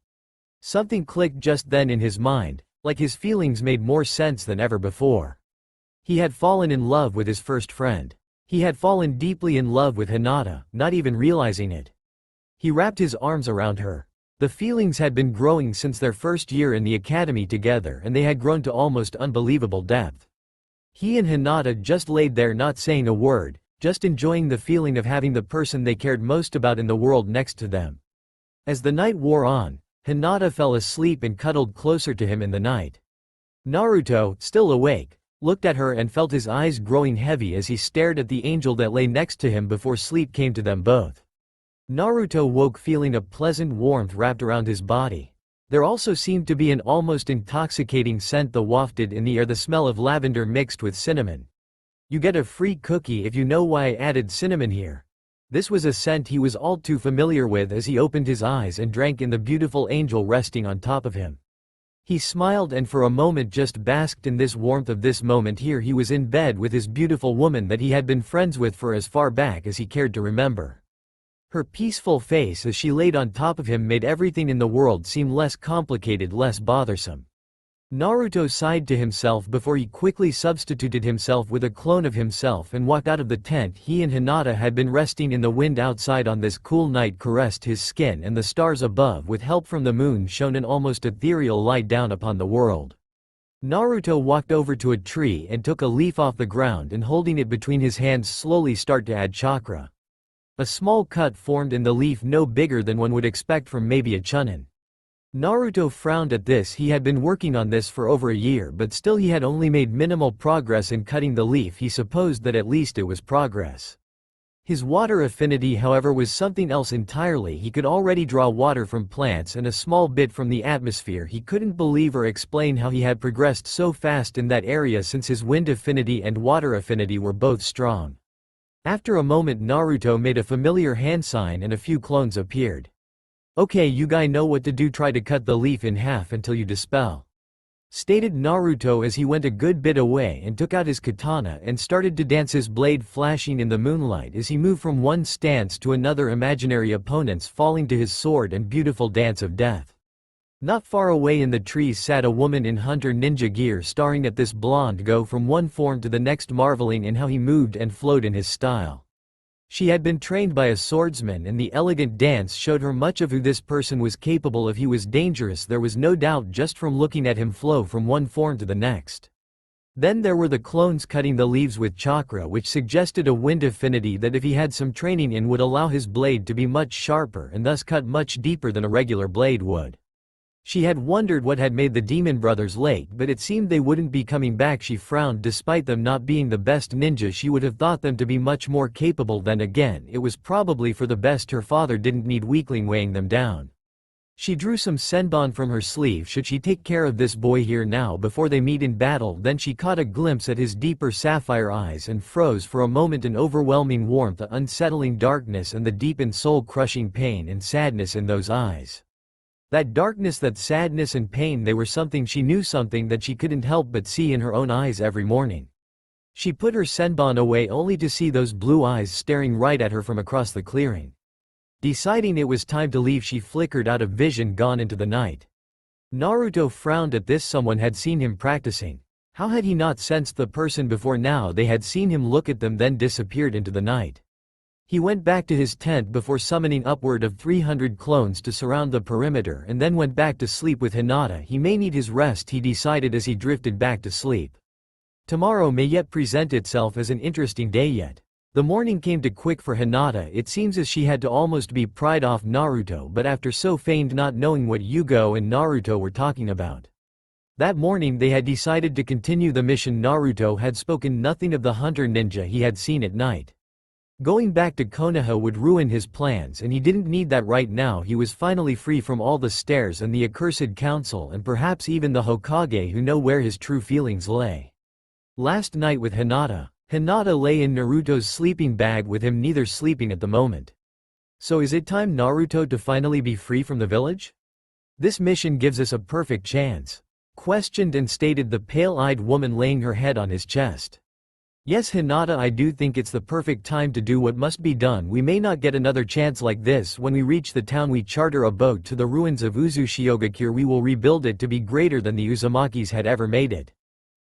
Something clicked just then in his mind, like his feelings made more sense than ever before. He had fallen in love with his first friend. He had fallen deeply in love with Hinata, not even realizing it. He wrapped his arms around her. The feelings had been growing since their first year in the academy together, and they had grown to almost unbelievable depth. He and Hinata just laid there not saying a word, just enjoying the feeling of having the person they cared most about in the world next to them. As the night wore on, Hinata fell asleep and cuddled closer to him in the night. Naruto, still awake, looked at her and felt his eyes growing heavy as he stared at the angel that lay next to him before sleep came to them both. Naruto woke feeling a pleasant warmth wrapped around his body. There also seemed to be an almost intoxicating scent that wafted in the air, the smell of lavender mixed with cinnamon. "You get a free cookie if you know why I added cinnamon here." This was a scent he was all too familiar with as he opened his eyes and drank in the beautiful angel resting on top of him. He smiled and for a moment just basked in this warmth of this moment. Here he was in bed with his beautiful woman that he had been friends with for as far back as he cared to remember. Her peaceful face as she laid on top of him made everything in the world seem less complicated, less bothersome. Naruto sighed to himself before he quickly substituted himself with a clone of himself and walked out of the tent. He and Hinata had been resting in the wind outside on this cool night, caressed his skin, and the stars above with help from the moon shone an almost ethereal light down upon the world. Naruto walked over to a tree and took a leaf off the ground and holding it between his hands slowly start to add chakra. A small cut formed in the leaf no bigger than one would expect from maybe a chunin. Naruto frowned at this. He had been working on this for over a year, but still he had only made minimal progress in cutting the leaf. He supposed that at least it was progress. His water affinity, however, was something else entirely. He could already draw water from plants and a small bit from the atmosphere. He couldn't believe or explain how he had progressed so fast in that area since his wind affinity and water affinity were both strong. After a moment, Naruto made a familiar hand sign and a few clones appeared. "Okay, you guys know what to do. Try to cut the leaf in half until you dispel," stated Naruto as he went a good bit away and took out his katana and started to dance, his blade flashing in the moonlight as he moved from one stance to another, imaginary opponents falling to his sword and beautiful dance of death. Not far away in the trees sat a woman in hunter ninja gear, staring at this blonde go from one form to the next, marveling in how he moved and flowed in his style. She had been trained by a swordsman, and the elegant dance showed her much of who this person was capable of. He was dangerous, there was no doubt, just from looking at him flow from one form to the next. Then there were the clones cutting the leaves with chakra, which suggested a wind affinity that if he had some training in would allow his blade to be much sharper and thus cut much deeper than a regular blade would. She had wondered what had made the demon brothers late, but it seemed they wouldn't be coming back. She frowned. Despite them not being the best ninja, she would have thought them to be much more capable. Then again, it was probably for the best. Her father didn't need weakling weighing them down. She drew some senbon from her sleeve. Should she take care of this boy here now before they meet in battle? Then she caught a glimpse at his deeper sapphire eyes and froze for a moment. An overwhelming warmth, the unsettling darkness, and the deep and soul-crushing pain and sadness in those eyes. That darkness, that sadness and pain, they were something she knew, something that she couldn't help but see in her own eyes every morning. She put her senbon away only to see those blue eyes staring right at her from across the clearing. Deciding it was time to leave, she flickered out of vision, gone into the night. Naruto frowned at this. Someone had seen him practicing. How had he not sensed the person before now? They had seen him look at them, then disappeared into the night. He went back to his tent before summoning upward of 300 clones to surround the perimeter, and then went back to sleep with Hinata. He may need his rest, he decided as he drifted back to sleep. Tomorrow may yet present itself as an interesting day yet. The morning came too quick for Hinata. It seems as she had to almost be pried off Naruto, but after so feigned not knowing what Yugo and Naruto were talking about. That morning they had decided to continue the mission. Naruto had spoken nothing of the hunter ninja he had seen at night. Going back to Konoha would ruin his plans, and he didn't need that right now. He was finally free from all the stares and the accursed council and perhaps even the Hokage who know where his true feelings lay. Last night with Hinata. Hinata lay in Naruto's sleeping bag with him, neither sleeping at the moment. So is it time, Naruto, to finally be free from the village? This mission gives us a perfect chance. Questioned and stated the pale-eyed woman laying her head on his chest. Yes, Hinata, I do think it's the perfect time to do what must be done. We may not get another chance like this. When we reach the town, we charter a boat to the ruins of Uzushiogakure. We will rebuild it to be greater than the Uzumakis had ever made it.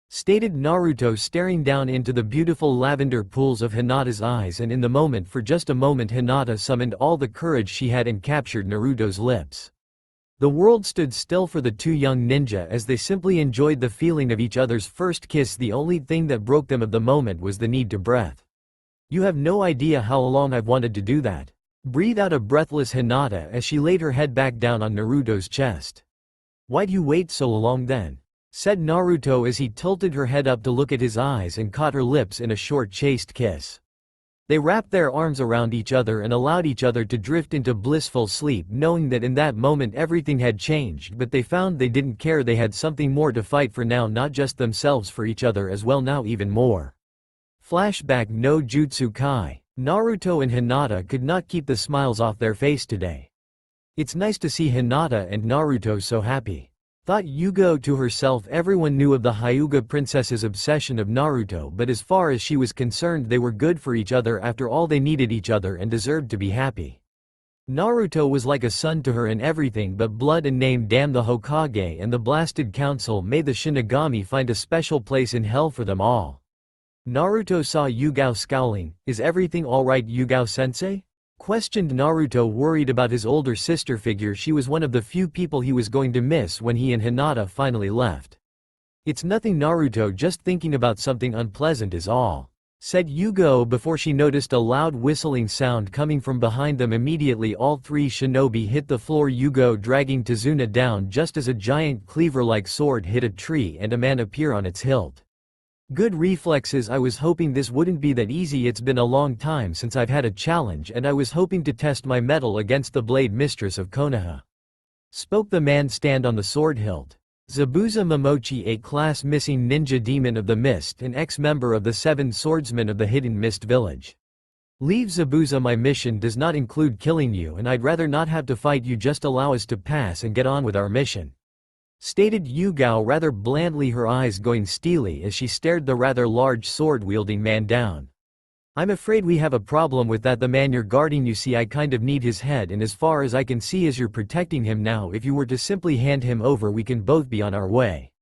Stated Naruto, staring down into the beautiful lavender pools of Hinata's eyes, and in the moment, for just a moment, Hinata summoned all the courage she had and captured Naruto's lips. The world stood still for the two young ninja as they simply enjoyed the feeling of each other's first kiss. The only thing that broke them of the moment was the need to breath. You have no idea how long I've wanted to do that. Breathe out a breathless Hinata as she laid her head back down on Naruto's chest. Why'd you wait so long then? Said Naruto as he tilted her head up to look at his eyes and caught her lips in a short chaste kiss. They wrapped their arms around each other and allowed each other to drift into blissful sleep, knowing that in that moment everything had changed, but they found they didn't care. They had something more to fight for now, not just themselves, for each other as well, now even more. Flashback no Jutsu Kai. Naruto and Hinata could not keep the smiles off their face today. It's nice to see Hinata and Naruto so happy. Thought Yugo to herself. Everyone knew of the Hyuga princess's obsession of Naruto, but as far as she was concerned, they were good for each other. After all, they needed each other and deserved to be happy. Naruto was like a son to her in everything but blood and name. Damn the Hokage and the blasted council. May the Shinigami find a special place in hell for them all. Naruto saw Yugao scowling. Is everything alright, Yugao-sensei? Questioned Naruto, worried about his older sister figure. She was one of the few people he was going to miss when he and Hinata finally left. It's nothing, Naruto, just thinking about something unpleasant is all. Said Yugo before she noticed a loud whistling sound coming from behind them. Immediately all three shinobi hit the floor, Yugo dragging Tazuna down just as a giant cleaver-like sword hit a tree and a man appear on its hilt. Good reflexes. I was hoping this wouldn't be that easy. It's been a long time since I've had a challenge, and I was hoping to test my mettle against the Blade Mistress of Konoha. Spoke the man stand on the sword hilt. Zabuza Momochi, a class-missing ninja demon of the mist and ex-member of the 7 swordsmen of the Hidden Mist Village. Leave, Zabuza. My mission does not include killing you, and I'd rather not have to fight you. Just allow us to pass and get on with our mission. Stated Yugao rather blandly, her eyes going steely as she stared the rather large sword-wielding man down. I'm afraid we have a problem with that. The man you're guarding, you see, I kind of need his head, and as far as I can see as you're protecting him now, if you were to simply hand him over, we can both be on our way.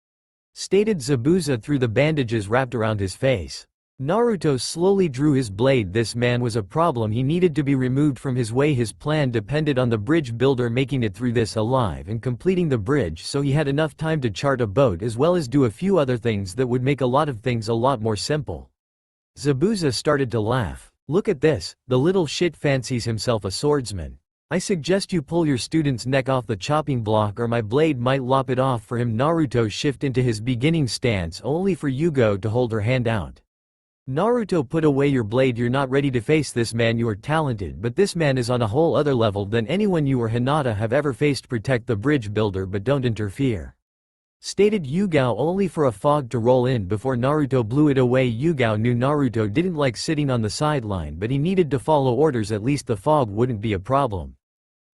Stated Zabuza through the bandages wrapped around his face. Naruto slowly drew his blade. This man was a problem. He needed to be removed from his way. His plan depended on the bridge builder making it through this alive and completing the bridge, so he had enough time to chart a boat as well as do a few other things that would make a lot of things a lot more simple. Zabuza started to laugh. Look at this, the little shit fancies himself a swordsman. I suggest you pull your student's neck off the chopping block or my blade might lop it off for him. Naruto shift into his beginning stance only for Yugo to hold her hand out. Naruto, put away your blade. You're not ready to face this man. You are talented, but this man is on a whole other level than anyone you or Hinata have ever faced. Protect the bridge builder, but don't interfere. Stated Yugao only for a fog to roll in before Naruto blew it away. Yugao knew Naruto didn't like sitting on the sideline, but he needed to follow orders. At least the fog wouldn't be a problem.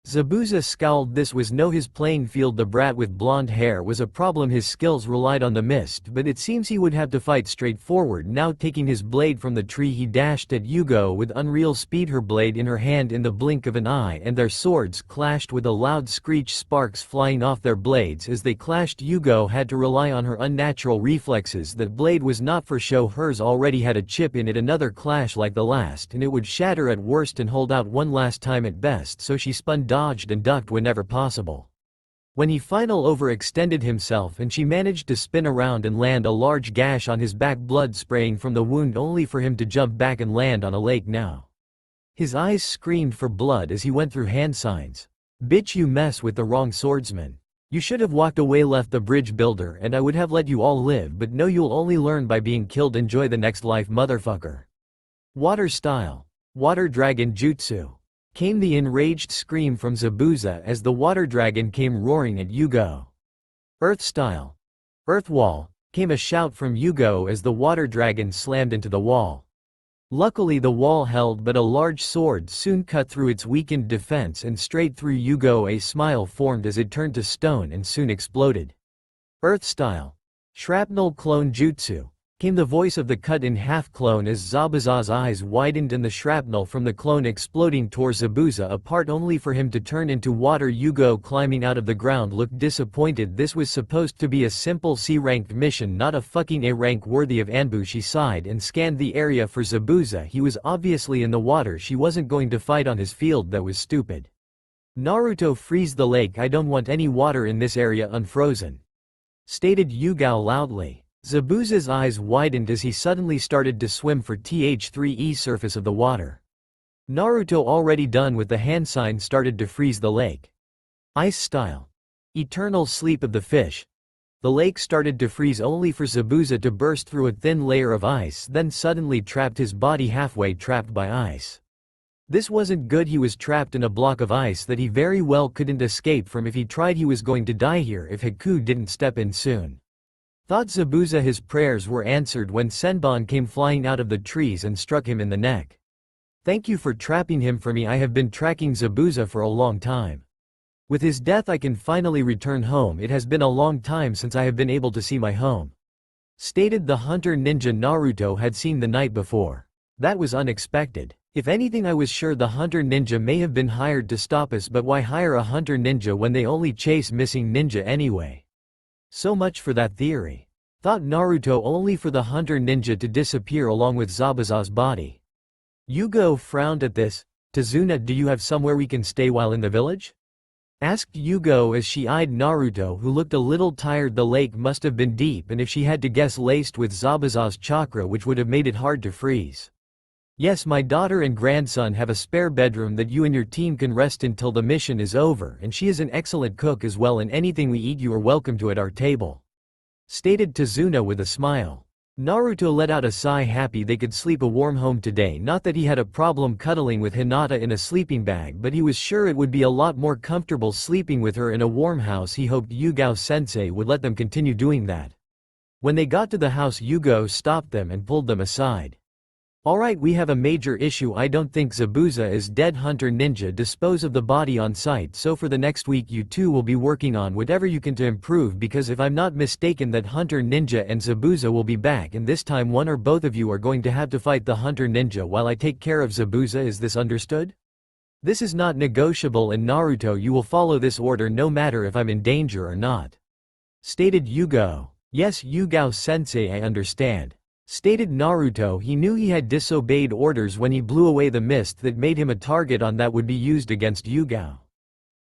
Zabuza scowled. This was no his playing field. The brat with blonde hair was a problem. His skills relied on the mist, but it seems he would have to fight straightforward. Now taking his blade from the tree, he dashed at Yugo with unreal speed, her blade in her hand in the blink of an eye, and their swords clashed with a loud screech, sparks flying off their blades. As they clashed, Yugo had to rely on her unnatural reflexes. That blade was not for show. Hers already had a chip in it. Another clash like the last and it would shatter at worst and hold out one last time at best, so she spun, dodged and ducked whenever possible. When he finally overextended himself and she managed to spin around and land a large gash on his back, blood spraying from the wound only for him to jump back and land on a lake now. His eyes screamed for blood as he went through hand signs. Bitch, you mess with the wrong swordsman. You should have walked away, left the bridge builder, and I would have let you all live, but no, you'll only learn by being killed. Enjoy the next life, motherfucker. Water style. Water dragon jutsu. Came the enraged scream from Zabuza as the water dragon came roaring at Yugo. Earth style. Earth wall. Came a shout from Yugo as the water dragon slammed into the wall. Luckily the wall held, but a large sword soon cut through its weakened defense and straight through Yugo. A smile formed as it turned to stone and soon exploded. Earth style. Shrapnel clone jutsu. Came the voice of the cut-in-half clone as Zabuza's eyes widened and the shrapnel from the clone exploding tore Zabuza apart, only for him to turn into water. Yugo, climbing out of the ground, looked disappointed. This was supposed to be a simple C-ranked mission, not a fucking A rank worthy of Anbu. She sighed and scanned the area for Zabuza. He was obviously in the water. She wasn't going to fight on his field. That was stupid. Naruto, freeze the lake. I don't want any water in this area unfrozen, stated Yugo loudly. Zabuza's eyes widened as he suddenly started to swim for th3e surface of the water. Naruto, already done with the hand sign, started to freeze the lake. Ice style. Eternal sleep of the fish. The lake started to freeze only for Zabuza to burst through a thin layer of ice, then suddenly trapped his body halfway, trapped by ice. This wasn't good. He was trapped in a block of ice that he very well couldn't escape from. If he tried, he was going to die here if Haku didn't step in soon. Thought Zabuza. His prayers were answered when Senbon came flying out of the trees and struck him in the neck. Thank you for trapping him for me. I have been tracking Zabuza for a long time. With his death I can finally return home. It has been a long time since I have been able to see my home, stated the hunter ninja Naruto had seen the night before. That was unexpected. If anything, I was sure the hunter ninja may have been hired to stop us, but why hire a hunter ninja when they only chase missing ninja anyway? So much for that theory, thought Naruto, only for the hunter ninja to disappear along with Zabuza's body. Yugo frowned at this. Tazuna, do you have somewhere we can stay while in the village? Asked Yugo as she eyed Naruto, who looked a little tired. The lake must have been deep, and if she had to guess, laced with Zabuza's chakra, which would have made it hard to freeze. Yes, my daughter and grandson have a spare bedroom that you and your team can rest until the mission is over, and she is an excellent cook as well, and anything we eat you are welcome to at our table, stated Tazuna with a smile. Naruto let out a sigh, happy they could sleep a warm home today. Not that he had a problem cuddling with Hinata in a sleeping bag, but he was sure it would be a lot more comfortable sleeping with her in a warm house. He hoped Yugo-sensei would let them continue doing that. When they got to the house, Yugo stopped them and pulled them aside. Alright, we have a major issue. I don't think Zabuza is dead. Hunter ninja, dispose of the body on site. So for the next week you two will be working on whatever you can to improve, because if I'm not mistaken that hunter ninja and Zabuza will be back, and this time one or both of you are going to have to fight the hunter ninja while I take care of Zabuza. Is this understood? This is not negotiable, and Naruto, you will follow this order no matter if I'm in danger or not, stated Yugo. Yes, Yugo-sensei, I understand, stated Naruto. He knew he had disobeyed orders when he blew away the mist that made him a target on that would be used against Yugo.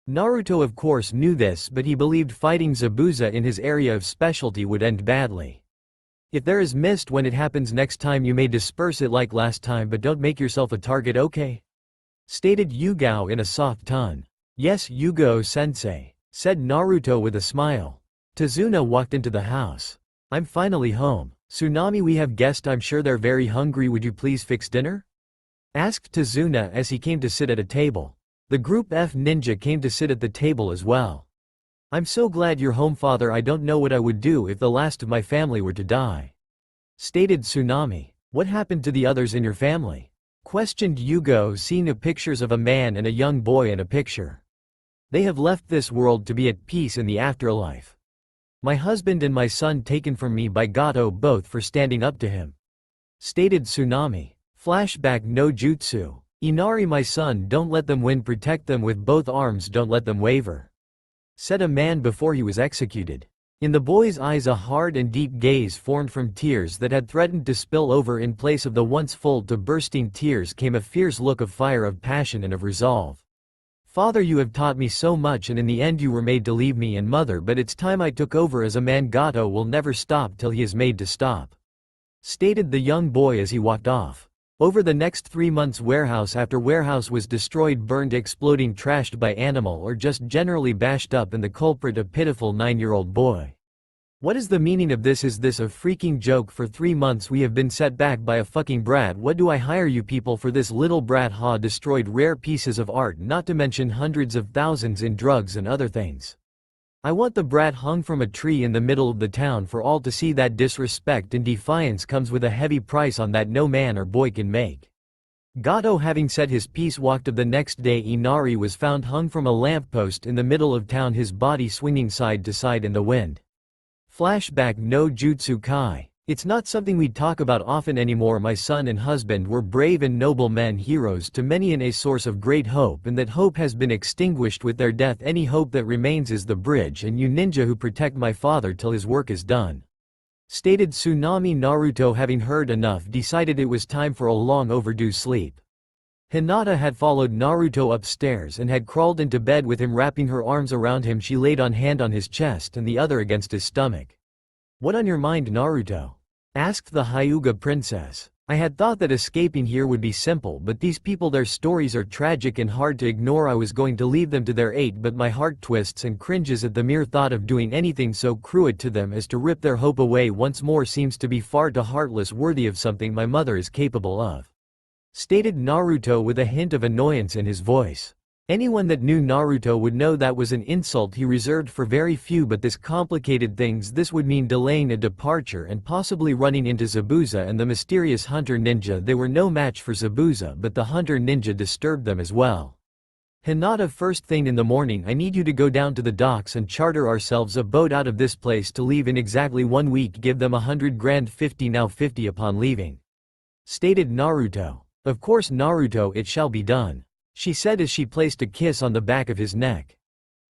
Naruto of course knew this, but he believed fighting Zabuza in his area of specialty would end badly. If there is mist when it happens next time, you may disperse it like last time, but don't make yourself a target, okay? Stated Yugo in a soft tone. Yes, Yugo-sensei, said Naruto with a smile. Tazuna walked into the house. I'm finally home. Tsunami, we have guests. I'm sure they're very hungry. Would you please fix dinner? Asked Tazuna as he came to sit at a table. The group F ninja came to sit at the table as well. I'm so glad you're home, father. I don't know what I would do if the last of my family were to die, stated Tsunami. What happened to the others in your family? Questioned Yugo, seeing the pictures of a man and a young boy in a picture. They have left this world to be at peace in the afterlife. My husband and my son taken from me by Gato, both for standing up to him, stated Tsunami. Flashback no jutsu. Inari, my son, don't let them win, protect them with both arms, don't let them waver, said a man before he was executed. In the boy's eyes a hard and deep gaze formed from tears that had threatened to spill over. In place of the once full to bursting tears came a fierce look of fire, of passion and of resolve. Father, you have taught me so much, and in the end you were made to leave me and mother, but it's time I took over as a man. Gato will never stop till he is made to stop, stated the young boy as he walked off. Over the next 3 months, warehouse after warehouse was destroyed, burned, exploding, trashed by animal, or just generally bashed up, and the culprit a pitiful 9-year-old boy. What is the meaning of this? Is this a freaking joke? For 3 months we have been set back by a fucking brat. What do I hire you people for? This little brat ha destroyed rare pieces of art, not to mention hundreds of thousands in drugs and other things. I want the brat hung from a tree in the middle of the town for all to see. That disrespect and defiance comes with a heavy price on that no man or boy can make. Gato, having said his piece, walked of the next day. Inari was found hung from a lamppost in the middle of town, his body swinging side to side in the wind. Flashback. No Jutsu Kai. It's not something we talk about often anymore. My son and husband were brave and noble men, heroes to many and a source of great hope, and that hope has been extinguished with their death. Any hope that remains is the bridge and you ninja who protect my father till his work is done. Stated Tsunami. Naruto, having heard enough, decided it was time for a long overdue sleep. Hinata had followed Naruto upstairs and had crawled into bed with him, wrapping her arms around him. She laid one hand on his chest and the other against his stomach. What on your mind, Naruto? Asked the Hyuga princess. I had thought that escaping here would be simple, but these people, their stories are tragic and hard to ignore. I was going to leave them to their fate, but my heart twists and cringes at the mere thought of doing anything so cruel to them as to rip their hope away once more. Seems to be far too heartless, worthy of something my mother is capable of. Stated Naruto with a hint of annoyance in his voice. Anyone that knew Naruto would know that was an insult he reserved for very few, but this complicated things. This would mean delaying a departure and possibly running into Zabuza and the mysterious hunter ninja. They were no match for Zabuza, but the hunter ninja disturbed them as well. Hinata, first thing in the morning I need you to go down to the docks and charter ourselves a boat out of this place to leave in exactly 1 week. Give them 100 grand, 50 now, 50 upon leaving. Stated Naruto. Of course Naruto, it shall be done, she said as she placed a kiss on the back of his neck.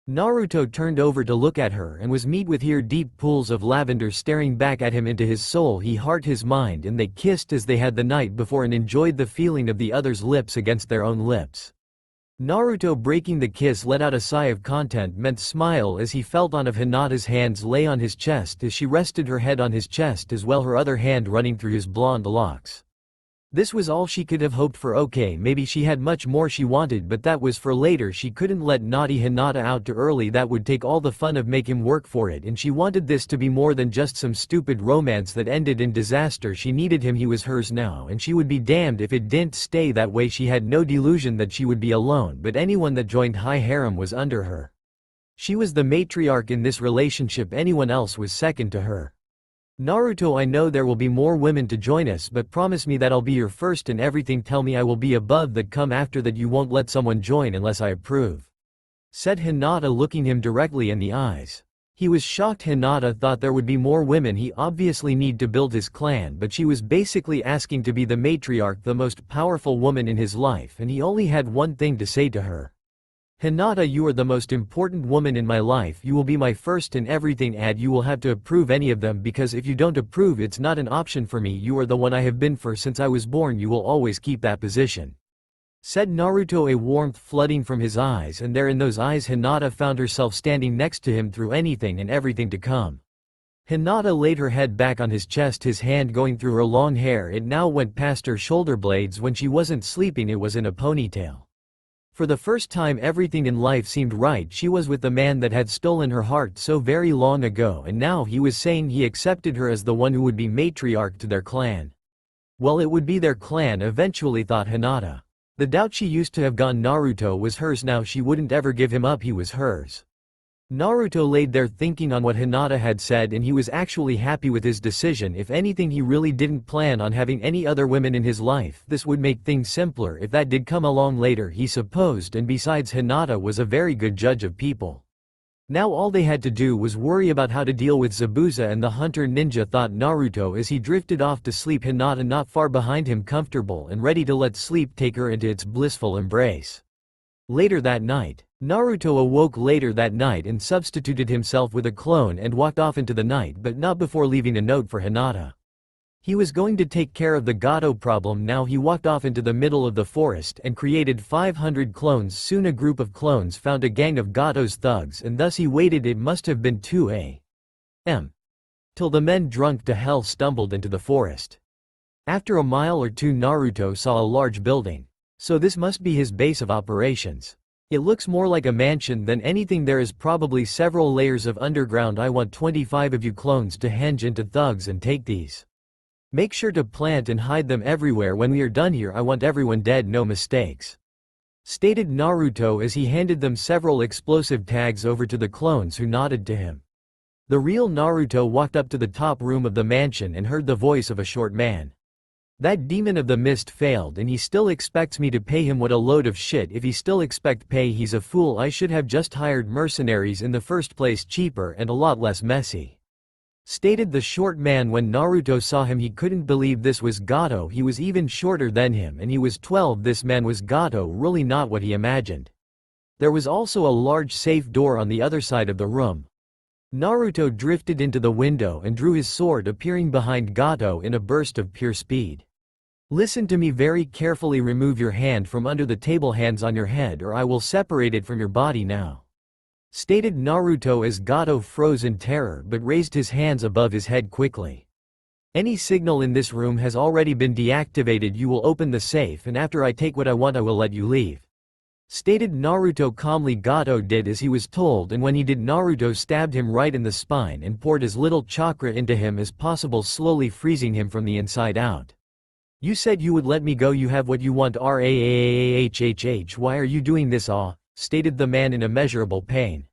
Naruto turned over to look at her and was met with here deep pools of lavender staring back at him into his soul, his heart, his mind, and they kissed as they had the night before and enjoyed the feeling of the other's lips against their own lips. Naruto, breaking the kiss, let out a sigh of content-meant smile as he felt one of Hinata's hands lay on his chest as she rested her head on his chest as well, her other hand running through his blonde locks. This was all she could have hoped for. Okay, maybe she had much more she wanted, but that was for later. She couldn't let naughty Hinata out too early. That would take all the fun of make him work for it, and she wanted this to be more than just some stupid romance that ended in disaster. She needed him, he was hers now, and she would be damned if it didn't stay that way. She had no delusion that she would be alone, but anyone that joined high harem was under her. She was the matriarch in this relationship, anyone else was second to her. Naruto, I know there will be more women to join us, but promise me that I'll be your first in everything. Tell me I will be above that. Come after that, you won't let someone join unless I approve, said Hinata, looking him directly in the eyes. He was shocked. Hinata thought there would be more women. He obviously need to build his clan, but she was basically asking to be the matriarch, the most powerful woman in his life, and he only had one thing to say to her. Hinata, you are the most important woman in my life. You will be my first in everything. Add, you will have to approve any of them, because if you don't approve, it's not an option for me. You are the one I have been for since I was born. You will always keep that position, said Naruto, a warmth flooding from his eyes, and there in those eyes Hinata found herself standing next to him through anything and everything to come. Hinata laid her head back on his chest, his hand going through her long hair. It now went past her shoulder blades. When she wasn't sleeping, it was in a ponytail. For the first time, everything in life seemed right. She was with the man that had stolen her heart so very long ago, and now he was saying he accepted her as the one who would be matriarch to their clan. Well, it would be their clan eventually, thought Hinata. The doubt she used to have gone Naruto was hers now. She wouldn't ever give him up, he was hers. Naruto laid there thinking on what Hinata had said, and he was actually happy with his decision. If anything, he really didn't plan on having any other women in his life. This would make things simpler if that did come along later, he supposed, and besides, Hinata was a very good judge of people. Now all they had to do was worry about how to deal with Zabuza and the hunter ninja, thought Naruto as he drifted off to sleep, Hinata not far behind him, comfortable and ready to let sleep take her into its blissful embrace. Later that night, Naruto awoke later that night and substituted himself with a clone and walked off into the night, but not before leaving a note for Hinata. He was going to take care of the Gato problem now. He walked off into the middle of the forest and created 500 clones. Soon a group of clones found a gang of Gato's thugs, and thus he waited, it must have been 2 a.m. till the men drunk to hell stumbled into the forest. After a mile or two Naruto saw a large building. So this must be his base of operations. It looks more like a mansion than anything. There is probably several layers of underground. I want 25 of you clones to henge into thugs and take these. Make sure to plant and hide them everywhere. When we are done here I want everyone dead, no mistakes. Stated Naruto as he handed them several explosive tags over to the clones who nodded to him. The real Naruto walked up to the top room of the mansion and heard the voice of a short man. That demon of the mist failed and he still expects me to pay him. What a load of shit. If he still expect pay, he's a fool. I should have just hired mercenaries in the first place, cheaper and a lot less messy. Stated the short man. When Naruto saw him he couldn't believe this was Gato. He was even shorter than him and he was 12. This man was Gato, really not what he imagined. There was also a large safe door on the other side of the room. Naruto drifted into the window and drew his sword, appearing behind Gato in a burst of pure speed. Listen to me very carefully. Remove your hand from under the table, hands on your head, or I will separate it from your body now. Stated Naruto as Gato froze in terror but raised his hands above his head quickly. Any signal in this room has already been deactivated. You will open the safe and after I take what I want I will let you leave. Stated Naruto calmly. Gato did as he was told and when he did Naruto stabbed him right in the spine and poured as little chakra into him as possible, slowly freezing him from the inside out. You said you would let me go. You have what you want. Rahhhh. Why are you doing this? Stated the man in immeasurable pain.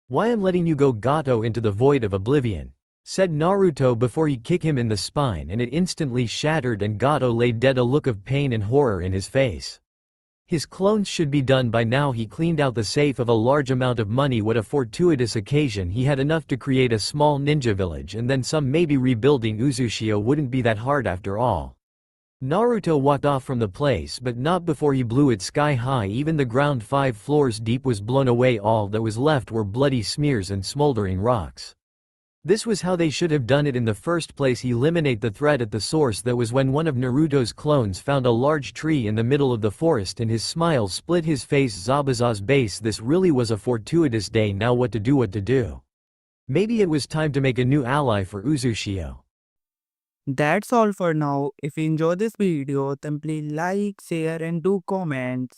Why I'm letting you go, Gato, into the void of oblivion, said Naruto before he kicked him in the spine and it instantly shattered and Gato lay dead, a look of pain and horror in his face. His clones should be done by now. He cleaned out the safe of a large amount of money. What a fortuitous occasion. He had enough to create a small ninja village and then some. Maybe rebuilding Uzushio wouldn't be that hard after all. Naruto walked off from the place but not before he blew it sky high. Even the ground 5 floors deep was blown away. All that was left were bloody smears and smoldering rocks. This was how they should have done it in the first place. Eliminate the threat at the source. That was when one of Naruto's clones found a large tree in the middle of the forest and his smile split his face. Zabuza's base. This really was a fortuitous day. Now what to do? Maybe it was time to make a new ally for Uzushio. That's all for now. If you enjoy this video, then please like, share and do comments.